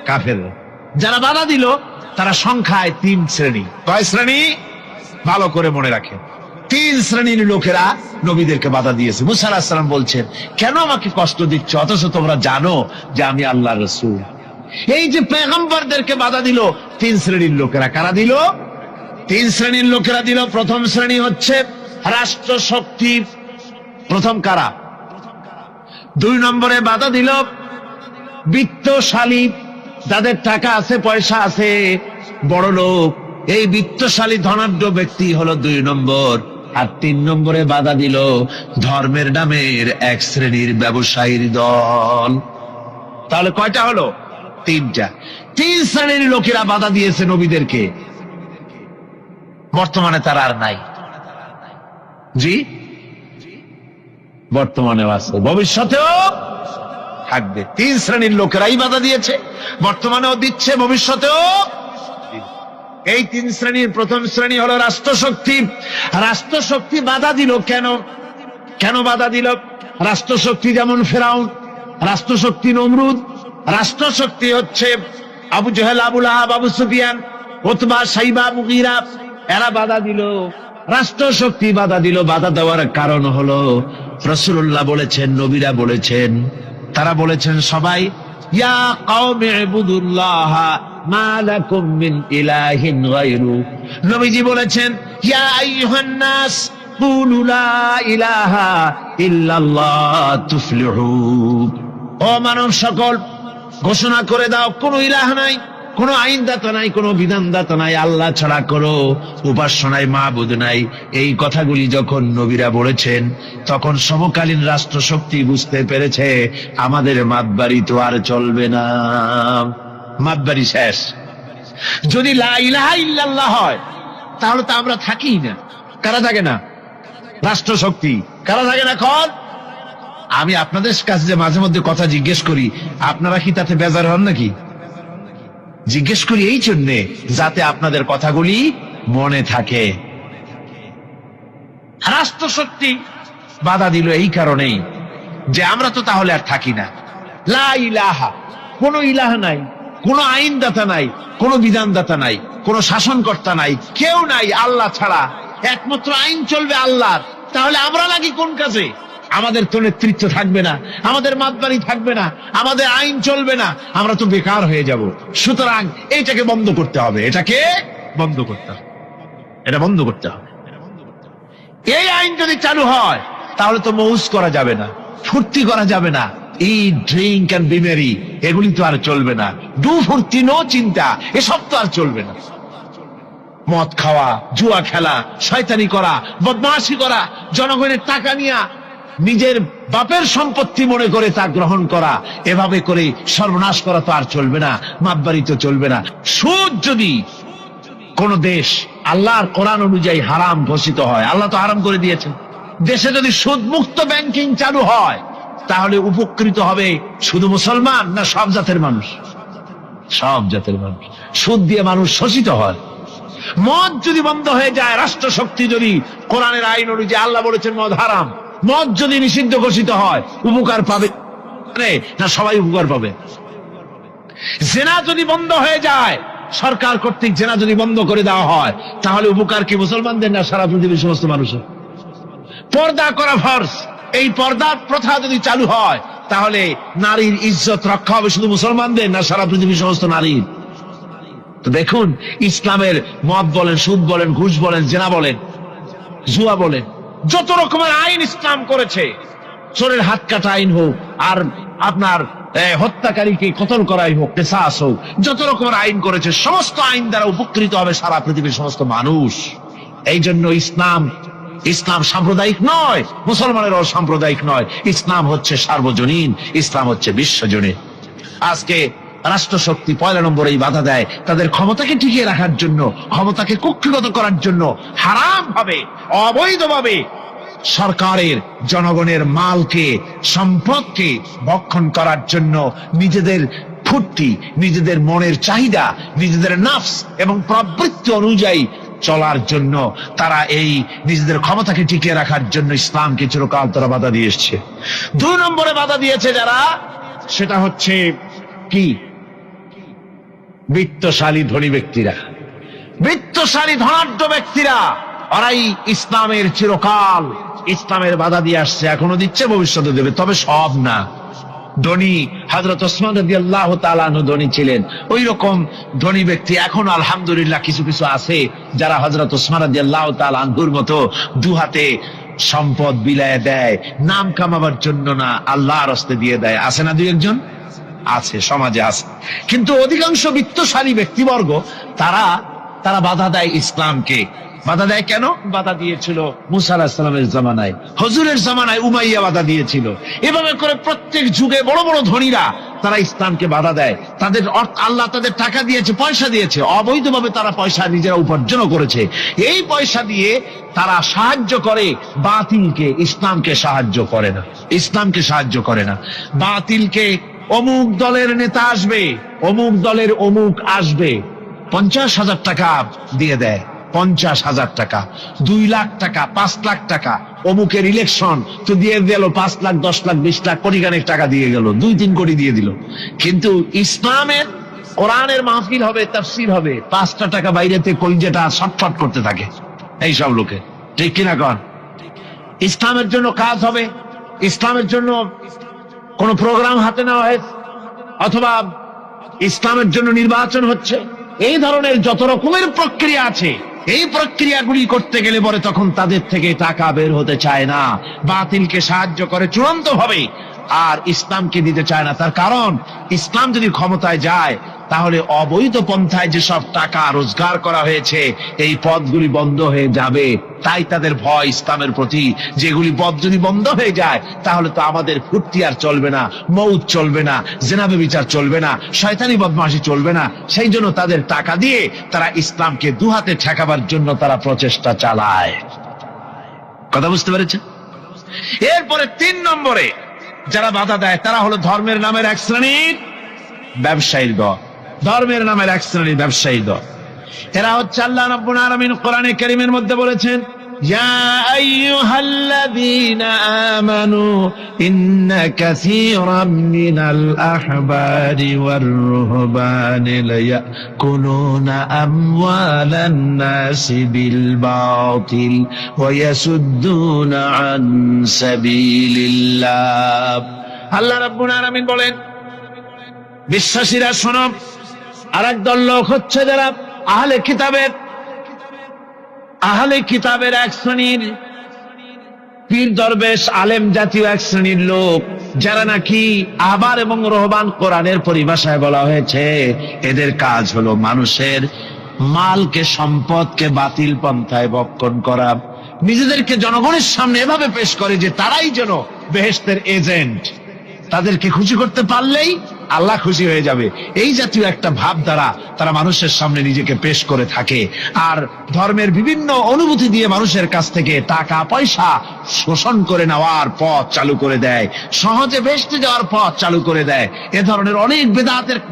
কাফেররা। যারা বাধা দিল তারা সংখ্যায় 3 শ্রেণী। কয় শ্রেণী? ভালো করে মনে রাখেন। 3 শ্রেণীর লোকেরা নবীদেরকে বাধা দিয়েছে। মুসা আলাইহিস সালাম বলছেন, কেন আমাকে কষ্ট দিচ্ছ অথচ তোমরা জানো যে আমি আল্লাহর রাসূল? এই যে পয়গম্বরদেরকে বাধা দিল 3 শ্রেণীর লোকেরা। কারা দিল? 3 শ্রেণীর লোকেরা দিল। প্রথম শ্রেণী হচ্ছে রাষ্ট্র শক্তি। প্রথম কারা? 2 নম্বরে বাধা দিল বিত্তশালী, যাদের টাকা আছে, পয়সা আছে, বড় লোক। এই বিত্তশালী ধনাঢ্য ব্যক্তি হলো 2 নম্বর। আর 3 নম্বরে বাধা দিল ধর্মের নামের 1 শ্রেণীর ব্যবসায়ীর দল। তাহলে কয়টা হলো? 3টা। 3 শ্রেণীর লোকেরা বাধা দিয়েছে নবীদেরকে। বর্তমানে তারা আর নাই। জি, বর্তমানেও আছে, ভবিষ্যতেও থাকবে। 3 শ্রেণীর লোকেরাই বাধা দিয়েছে, বর্তমানেও দিচ্ছে, ভবিষ্যতেও। এই 3 শ্রেণীর প্রথম শ্রেণী হলো রাষ্ট্রশক্তি। রাষ্ট্রশক্তি বাধা দিল কেন? কেন বাধা দিল? রাষ্ট্রশক্তি যেমন ফেরাউন, রাষ্ট্রশক্তি নমরুদ, রাষ্ট্রশক্তি হচ্ছে আবু জেহেল, আবু লাহাব, আবু সুফিয়ান, উতবা, সাইবা, মুগীরা, এরা বাধা দিল। রাষ্ট্রশক্তি বাধা দিল। বাধা দেওয়ার কারণ হলো রাসূলুল্লাহ বলেছেন, নবীরা বলেছেন, তারা বলেছেন সবাই, ইয়া কওমি ইবুদুল্লাহ মা লাকুম মিন ইলাহিন গায়রু। নবীজি বলেছেন, ইয়া আইয়ুহান নাস কুলু লা ইলাহা ইল্লাল্লাহ তুফলিহু। ও মানব সকল, ঘোষণা করে দাও, কোনো ইলাহ নাই, কোনো আইনদাতা নাই, কোনো বিধানদাতা নাই, আল্লাহ ছাড়া কোনো উপাস্য নাই, মাবুদ নাই। এই কথাগুলি যখন নবীরা বলেছেন, তখন সমকালীন রাষ্ট্রশক্তি বুঝতে পেরেছে আমাদের মাতবাড়ি তো আর চলবে না, মাতবাড়ি শেষ। যদি লা ইলাহা ইল্লাল্লাহ হয় তাহলে তো আমরা থাকি না। কারা থাকে না? রাষ্ট্রশক্তি। কারা থাকে না? কল। আমি আপনাদের কাছে যে মাঝে মধ্যে কথা জিজ্ঞেস করি, আপনারা কি তাতে বেজার হন নাকি? জিজ্ঞেস করি এই জন্যে যাতে আপনাদের কথাগুলি মনে থাকে। রাষ্ট্রশক্তি বাধা দিল এই কারণেই যে আমরা তো তাহলে আর থাকি না। লা ইলাহা, কোনো ইলাহ নাই, কোনো আইনদাতা নাই, কোনো বিধানদাতা নাই, কোনো শাসনকর্তা নাই, কেউ নাই আল্লাহ ছাড়া। একমাত্র আইন চলবে আল্লাহর। তাহলে আমরা লাগি কোন কাজে? আমাদের তো নেতৃত্ব থাকবে না, আমাদের মাতবাড়ি থাকবে না, আমাদের আইন চলবে না, আমরা তো বেকার হয়ে যাব। সুতরাং এইটাকে বন্ধ করতে হবে, এটাকে বন্ধ করতে হবে, এটা বন্ধ করতে হবে। এই আইন যদি চালু হয় তাহলে তো মৌজ করা যাবে না, ফুর্তি করা যাবে না, ইট, ড্রিঙ্ক এন্ড বিমেরি, এগুলি তো আর চলবে না। ডু ফুর্তি, নো চিন্তা, এসব তো আর চলবে না। মদ খাওয়া, জুয়া খেলা, শয়তানি করা, বদমাশি করা, জনগণের টাকা নিয়ে নিজের বাপের সম্পত্তি মনে করে তা গ্রহণ করা, এভাবে করে সর্বনাশ করা তো আর চলবে না, মাতবাড়ি তো চলবে না। সুদ যদি কোন দেশ আল্লাহর কোরআন অনুযায়ী হারাম ঘোষিত হয়, আল্লাহ তো হারাম করে দিয়েছেন, দেশে যদি সুদ মুক্ত ব্যাংকিং চালু হয় তাহলে উপকৃত হবে শুধু মুসলমান না সব জাতের মানুষ? সব জাতের মানুষ। সুদ দিয়ে মানুষ শোষিত হয়। মদ যদি বন্ধ হয়ে যায়, রাষ্ট্রশক্তি যদি কোরআনের আইন অনুযায়ী, আল্লাহ বলেছেন মদ হারাম, মদ যদি নিষিদ্ধ ঘোষিত হয়, উপকার পাবে না সবাই উপকার পাবে? জেনা যদি বন্ধ হয়ে যায়, সরকার কর্তৃক জেনা যদি বন্ধ করে দেওয়া হয়, তাহলে উপকার কি মুসলমানদের না সারা পৃথিবীর সমস্ত মানুষের? পর্দা করা ফরজ, এই পর্দার প্রথা যদি চালু হয় তাহলে নারীর ইজ্জত রক্ষা হবে শুধু মুসলমানদের না সারা পৃথিবীর সমস্ত নারীর? তো দেখুন, ইসলামের মদ বলেন, সুদ বলেন, ঘুষ বলেন, জেনা বলেন, জুয়া বলেন, যত রকমের আইন ইসলাম করেছে, চোরের হাত কাটা আইন হোক, আর আপনার হত্যাকারীকে কতল করাই হোক, কেসাস হোক, যত রকমের আইন করেছে, সমস্ত আইন দ্বারা উপকৃত হবে সারা পৃথিবীর সমস্ত মানুষ। এই জন্য ইসলাম ইসলাম সাম্প্রদায়িক নয়, মুসলমানেরও সাম্প্রদায়িক নয়। ইসলাম হচ্ছে সার্বজনীন, ইসলাম হচ্ছে বিশ্বজনীন। আজকে রাষ্ট্রশক্তি পয়লা নম্বরেই বাধা দেয় তাদের ক্ষমতাকে টিকিয়ে রাখার জন্য, ক্ষমতাকে কক্ষিগত করার জন্য হারাম ভাবে, অবৈধভাবে সরকারের জনগণের মালকে, সম্পদকে ভক্ষণ করার জন্য নিজেদের ফুর্তি, নিজেদের মনের চাহিদা, নিজেদের নাফস এবং প্রবৃত্তি অনুযায়ী চলার জন্য তারা এই নিজেদের ক্ষমতাকে টিকিয়ে রাখার জন্য ইসলামকে চিরকাল তারা বাধা দিয়ে এসছে। 2 নম্বরে বাধা দিয়েছে যারা, সেটা হচ্ছে কি? বিত্তশালী ধনী ব্যক্তিরা, বিত্তশালী ধনাঢ্য ব্যক্তিরা, ওরাই ইসলামের চিরকাল ইসলামের বাধা দিয়ে আসছে, এখনো দিচ্ছে, ভবিষ্যতে দেবে, তবে সব না। ধনী হযরত ওসমান রাদিয়াল্লাহু তাআলা আনহু ধনী ছিলেন, ওই রকম ধনী ব্যক্তি এখন আলহামদুলিল্লাহ কিছু কিছু আছে যারা হযরত ওসমান রাদিয়াল্লাহু তাআলা আনহুর মতো দুহাতে সম্পদ বিলায় দেয়, নাম কামাবার জন্য না, আল্লাহর রাস্তায় দিয়ে দেয়। আছে না দুই একজন? আছে, সমাজে আছে। কিন্তু অধিকাংশ বিত্তশালী ব্যক্তিবর্গ তারা বাধা দেয় ইসলামকে। বাধা দেয় কেন? বাধা দিয়েছিল মুসা আলাইহিস সালামের জামানায়, হুজুরের জামানায় উমাইয়া বাধা দিয়েছিল। এভাবে করে প্রত্যেক যুগে বড় বড় ধনীরা তারা ইসলামকে বাধা দেয়। তাদের আল্লাহ তাদের টাকা দিয়েছে, পয়সা দিয়েছে, অবৈধভাবে তারা পয়সা নিজেরা উপার্জন করেছে। এই পয়সা দিয়ে তারা সাহায্য করে বাতিলকে, ইসলামকে সাহায্য করে না, ইসলামকে সাহায্য করে না। বাতিলকে অমুক দলের নেতা আসবে, অমুক দলের অমুক আসবে, 50,000 টাকা দিয়ে দেয়, 50,000 টাকা, 2 লাখ টাকা, 5 লাখ টাকা, অমুকের ইলেকশন তো দিয়ে গেল 5 লাখ, 10 লাখ, 20 লাখ, কোটি খানেক টাকা দিয়ে গেল, 2-3 কোটি দিয়ে দিল। কিন্তু ইসলামের কোরআনের মাহফিল হবে, তাফসীর হবে, 5টা টাকা বাইরেতে কলিজাটা ছটফট করতে থাকে এইসব লোকে, ঠিক কিনা কন? ইসলামের জন্য কাজ হবে, ইসলামের জন্য কোন প্রোগ্রাম হাতে নেওয়া হয়েছে, অথবা ইসলামের জন্য নির্বাচন হচ্ছে, এই ধরনের যত রকমের প্রক্রিয়া আছে, এই প্রক্রিয়াগুলি করতে গেলে পরে তখন তাদের থেকে টাকা বের হতে চায় না, বাতিলকে সাহায্য করে চূড়ান্ত ভাবে, আর ইসলামকে দিতে চায় না। তার কারণ ইসলাম যদি ক্ষমতায় যায় তাহলে অবৈধ পন্থায় যেসব টাকা রোজগার করা হয়েছে এই পথগুলি বন্ধ হয়ে যাবে। তাই তাদের ভয় ইসলামের প্রতি, যেগুলি পথ যদি বন্ধ হয়ে যায় তাহলে তো আমাদের ফুর্তি আর চলবে না, মৌত চলবে না, জেনা ব্যভিচার চলবে না, শয়তানি বদমাশি চলবে না। সেই জন্য তাদের টাকা দিয়ে তারা ইসলামকে দুহাতে ঠেকাবার জন্য তারা প্রচেষ্টা চালায়। কথা বুঝতে পেরেছে? এরপরে 3 নম্বরে যারা বাধা দেয় তারা হলো ধর্মের নামের এক শ্রেণীর ব্যবসায়ীর দল। ধর্মের নামের এক শ্রেণীর ব্যবসায়ী দল, এরা হচ্ছে আল্লাহ রাব্বুল আলামিন কোরআনে কারীমের মধ্যে বলেছেন, ইয়া আইয়ুহাল্লাযীনা আমানু ইন্না কাসীরাম মিনাল আহবারি ওয়ার রুহবানি লায়াকুলুনা আমওয়ালান নাসি বিল বাতিল ওয়া ইয়াসুদ্দুনা আন সাবিলিল্লাহ। আল্লাহ রাব্বুল আলামিন বলেন, বিশ্বাসীরা শোনো, আরেক দল লোক হচ্ছে যারা আহলে কিতাবের এক শ্রেণীর পীর দরবেশ আলেম জাতীয় এক শ্রেণীর লোক, যারা নাকি আহবার এবং রহবান, কোরআনের পরিভাষায় বলা হয়েছে এদের কাজ হলো মানুষের মালকে, সম্পদকে বাতিল পন্থায় ভক্ষণ করা। নিজেদেরকে জনগণের সামনে এভাবে পেশ করে যে তারাই যেন বেহেশতের এজেন্ট, তাদেরকে খুশি করতে পারলেই আল্লাহ খুশি হয়ে যাবে। এই জাতীয় একটা ভাব দ্বারা তারা মানুষের সামনে নিজেকে পেশ করে থাকে, আর ধর্মের বিভিন্ন অনুভূতি দিয়ে মানুষের কাছ থেকে টাকা পয়সা শোষণ করে নেওয়ার পথ চালু করে দেয়, সহজে বেহেশতে যাওয়ার পথ চালু করে দেয়। এ ধরনের অনেক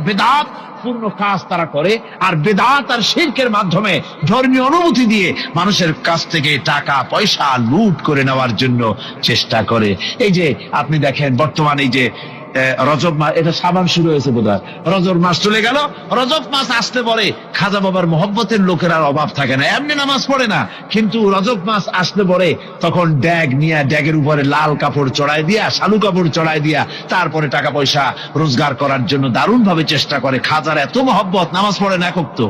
বেদাত পূর্ণ কাজ তারা করে, আর বেদাত আর শিরকের মাধ্যমে ধর্মীয় অনুভূতি দিয়ে মানুষের কাছ থেকে টাকা পয়সা লুট করে নেওয়ার জন্য চেষ্টা করে। এই যে আপনি দেখেন বর্তমানে এই যে রজব মাস, এটা সাবান শুরু হয়েছে বোধহয়, রজব মাস চলে গেল, রজব মাস আসতে পরে খাজা বাবার মহব্বতের লোকের আর অভাব থাকে না, এমনি নামাজ পড়ে না, কিন্তু রজব মাস আসতে পরে তখন ড্যাগ নিয়ে ড্যাগের উপরে লাল কাপড় চড়াই দিয়া, শালু কাপড় চড়াই দিয়া তারপরে টাকা পয়সা রোজগার করার জন্য দারুণ ভাবে চেষ্টা করে। খাজার এত মহব্বত, নামাজ পড়ে না একক তো,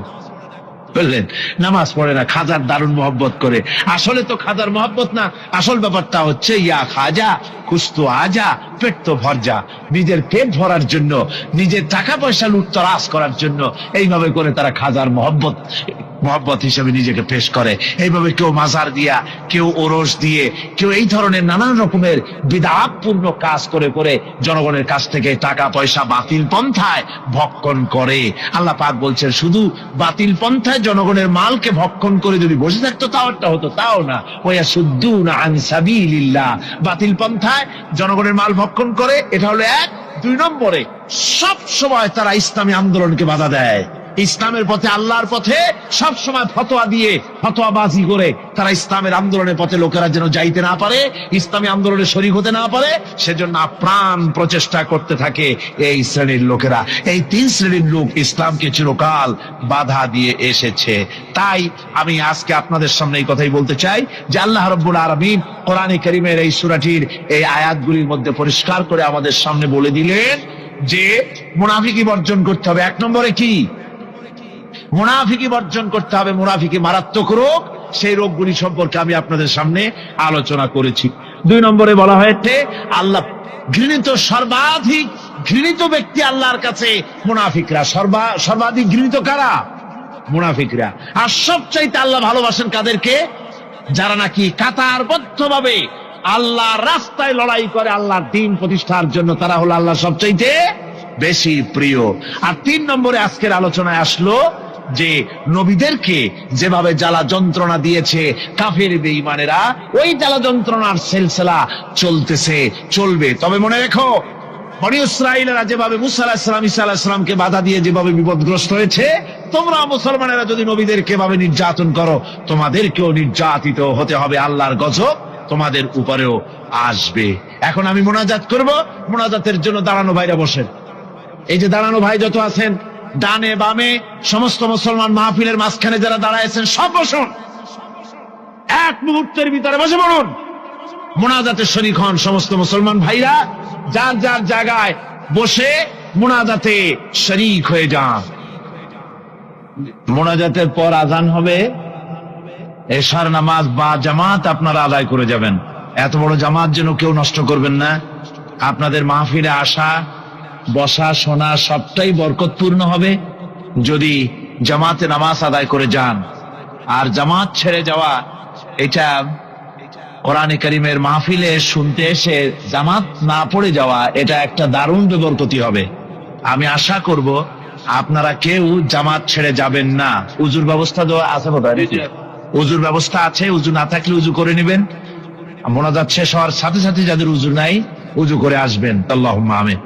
বললেন নামাজ পড়ে না, খাজার দারুণ মহব্বত করে। আসলে তো খাজার মহব্বত না, আসল ব্যাপারটা হচ্ছে ইয়া খাজা কুছ তো আজা, পেট তো ভর যা। নিজের পেট ভরার জন্য, নিজের টাকা পয়সা লুটতরাজ করার জন্য এইভাবে করে তারা খাজার মহব্বত মহব্বত হিসেবে নিজেকে পেশ করে। এইভাবে কেউ মাজার দিয়া, কেউ ওরস দিয়ে, কেউ এই ধরনের নানান রকমের বিদআতপূর্ণ কাজ করে করে জনগণের কাছ থেকে টাকা পয়সা বাতিল পন্থায় ভক্ষণ করে। আল্লাহ পাক বলছেন শুধু বাতিল পন্থায় জনগণের মালকে ভক্ষণ করে যদি বসে থাকতো তাও একটা হতো, তাও না। ওয়াসুদ্দুনা আন সাবিলিল্লাহ, বাতিল পন্থায় জনগণের মাল ভক্ষণ করে, এটা হলো এক। 2 নম্বরে সব সময় তারা ইসলামী আন্দোলনকে বাধা দেয়। ইসলামের পথে, আল্লাহর পথে সব সময় ফতোয়া দিয়ে, ফতোয়াবাজি করে তারা ইসলামের আন্দোলনের পথে লোকেরা যেন যাইতে না পারে, ইসলামী আন্দোলনে শরীক হতে না পারে, সেজন্য আপ্রাণ প্রচেষ্টা করতে থাকে এই শ্রেণীর লোকেরা। এই 3 শ্রেণীর লোক ইসলামকে চিরকাল বাধা দিয়ে এসেছে। তাই আমি আজকে আপনাদের সামনে এই কথাই বলতে চাই যে আল্লাহ রাব্বুল আলামিন কোরআনে কারীমের এই সূরাটির এই আয়াতগুলির মধ্যে পরিষ্কার করে আমাদের সামনে বলে দিলেন যে মুনাফিকি বর্জন করতে হবে। 1 নম্বরে কি? মুনাফিকি বর্জন করতে হবে। মুনাফিকি মারাত্মক রোগ, সেই রোগগুলি সম্পর্কে আমি আপনাদের সামনে আলোচনা করেছি। 2 নম্বরে বলা হয়েছে আল্লাহ ঘৃণিত, সর্বাধিক ঘৃণিত ব্যক্তি আল্লাহর কাছে মুনাফিকরা। সর্বাধিক ঘৃণিত কারা? মুনাফিকরা। আর সবচাইতে আল্লাহ ভালোবাসেন কাদেরকে? যারা নাকি কাতারবদ্ধভাবে আল্লাহর রাস্তায় লড়াই করে আল্লাহর দ্বীন প্রতিষ্ঠার জন্য, তারা হলো আল্লাহ সবচাইতে বেশি প্রিয়। আর 3 নম্বরে আজকের আলোচনায় আসলো যে নবীদেরকে যেভাবে জ্বালা যন্ত্রণা দিয়েছে কাফের বেঈমানেরা, ওই জ্বালা যন্ত্রণার সিলসিলা চলতেছে, চলবে। তবে মনে রেখো, বনী ইসরাঈলেরা যেভাবে মুসা আলাইহিস সালাম, ঈসা আলাইহিস সালামকে বাধা দিয়ে যেভাবে বিপদগ্রস্ত হয়েছে, তোমরা মুসলমানেরা যদি নবীদেরকে এভাবে নির্যাতন করো, তোমাদেরকেও নির্যাতিত হতে হবে। আল্লাহর গজব তোমাদের উপরেও আসবে। এখন আমি মোনাজাত করব। মোনাজাতের জন্য দাঁড়ানো ভাইরা বসেন। এই যে দাঁড়ানো ভাই যত আছেন, ডানে বামে সমস্ত মুসলমান মাহফিলের মাঝখানে যারা দাঁড়াইছেন, সব বসুন। 1 মুহূর্তের ভিতরে বসে পড়ুন। মোনাজাতের শরীক হন সমস্ত মুসলমান ভাইরা, যার যার জায়গায় বসে মোনাজাতে শরীক হয়ে যান। মোনাজাতের পর আজান হবে, এশার নামাজ বা জামাত আপনারা আদায় করে যাবেন। এত বড় জামাত যেন কেউ নষ্ট করবেন না। আপনাদের মাহফিলে আসা, বসা, শোনা সবটাই বরকতপূর্ণ হবে যদি জামাতে নামাজ আদায় করে যান। আর জামাত ছেড়ে যাওয়া, এটা কোরআনে কারীমের মাহফিলে শুনতে এসে জামাত না পড়ে যাওয়া, এটা একটা দারুণ বেবরকতি হবে। আমি আশা করব আপনারা কেউ জামাত ছেড়ে যাবেন না। উজুর ব্যবস্থা দেওয়া আছে বোধহয়? উজুর ব্যবস্থা আছে। উজু না থাকলে উজু করে নেবেন। মোনাজাত শেষ হওয়ার সাথে সাথে যাদের উজু নাই, উজু করে আসবেন। আল্লাহুম্মা আমিন।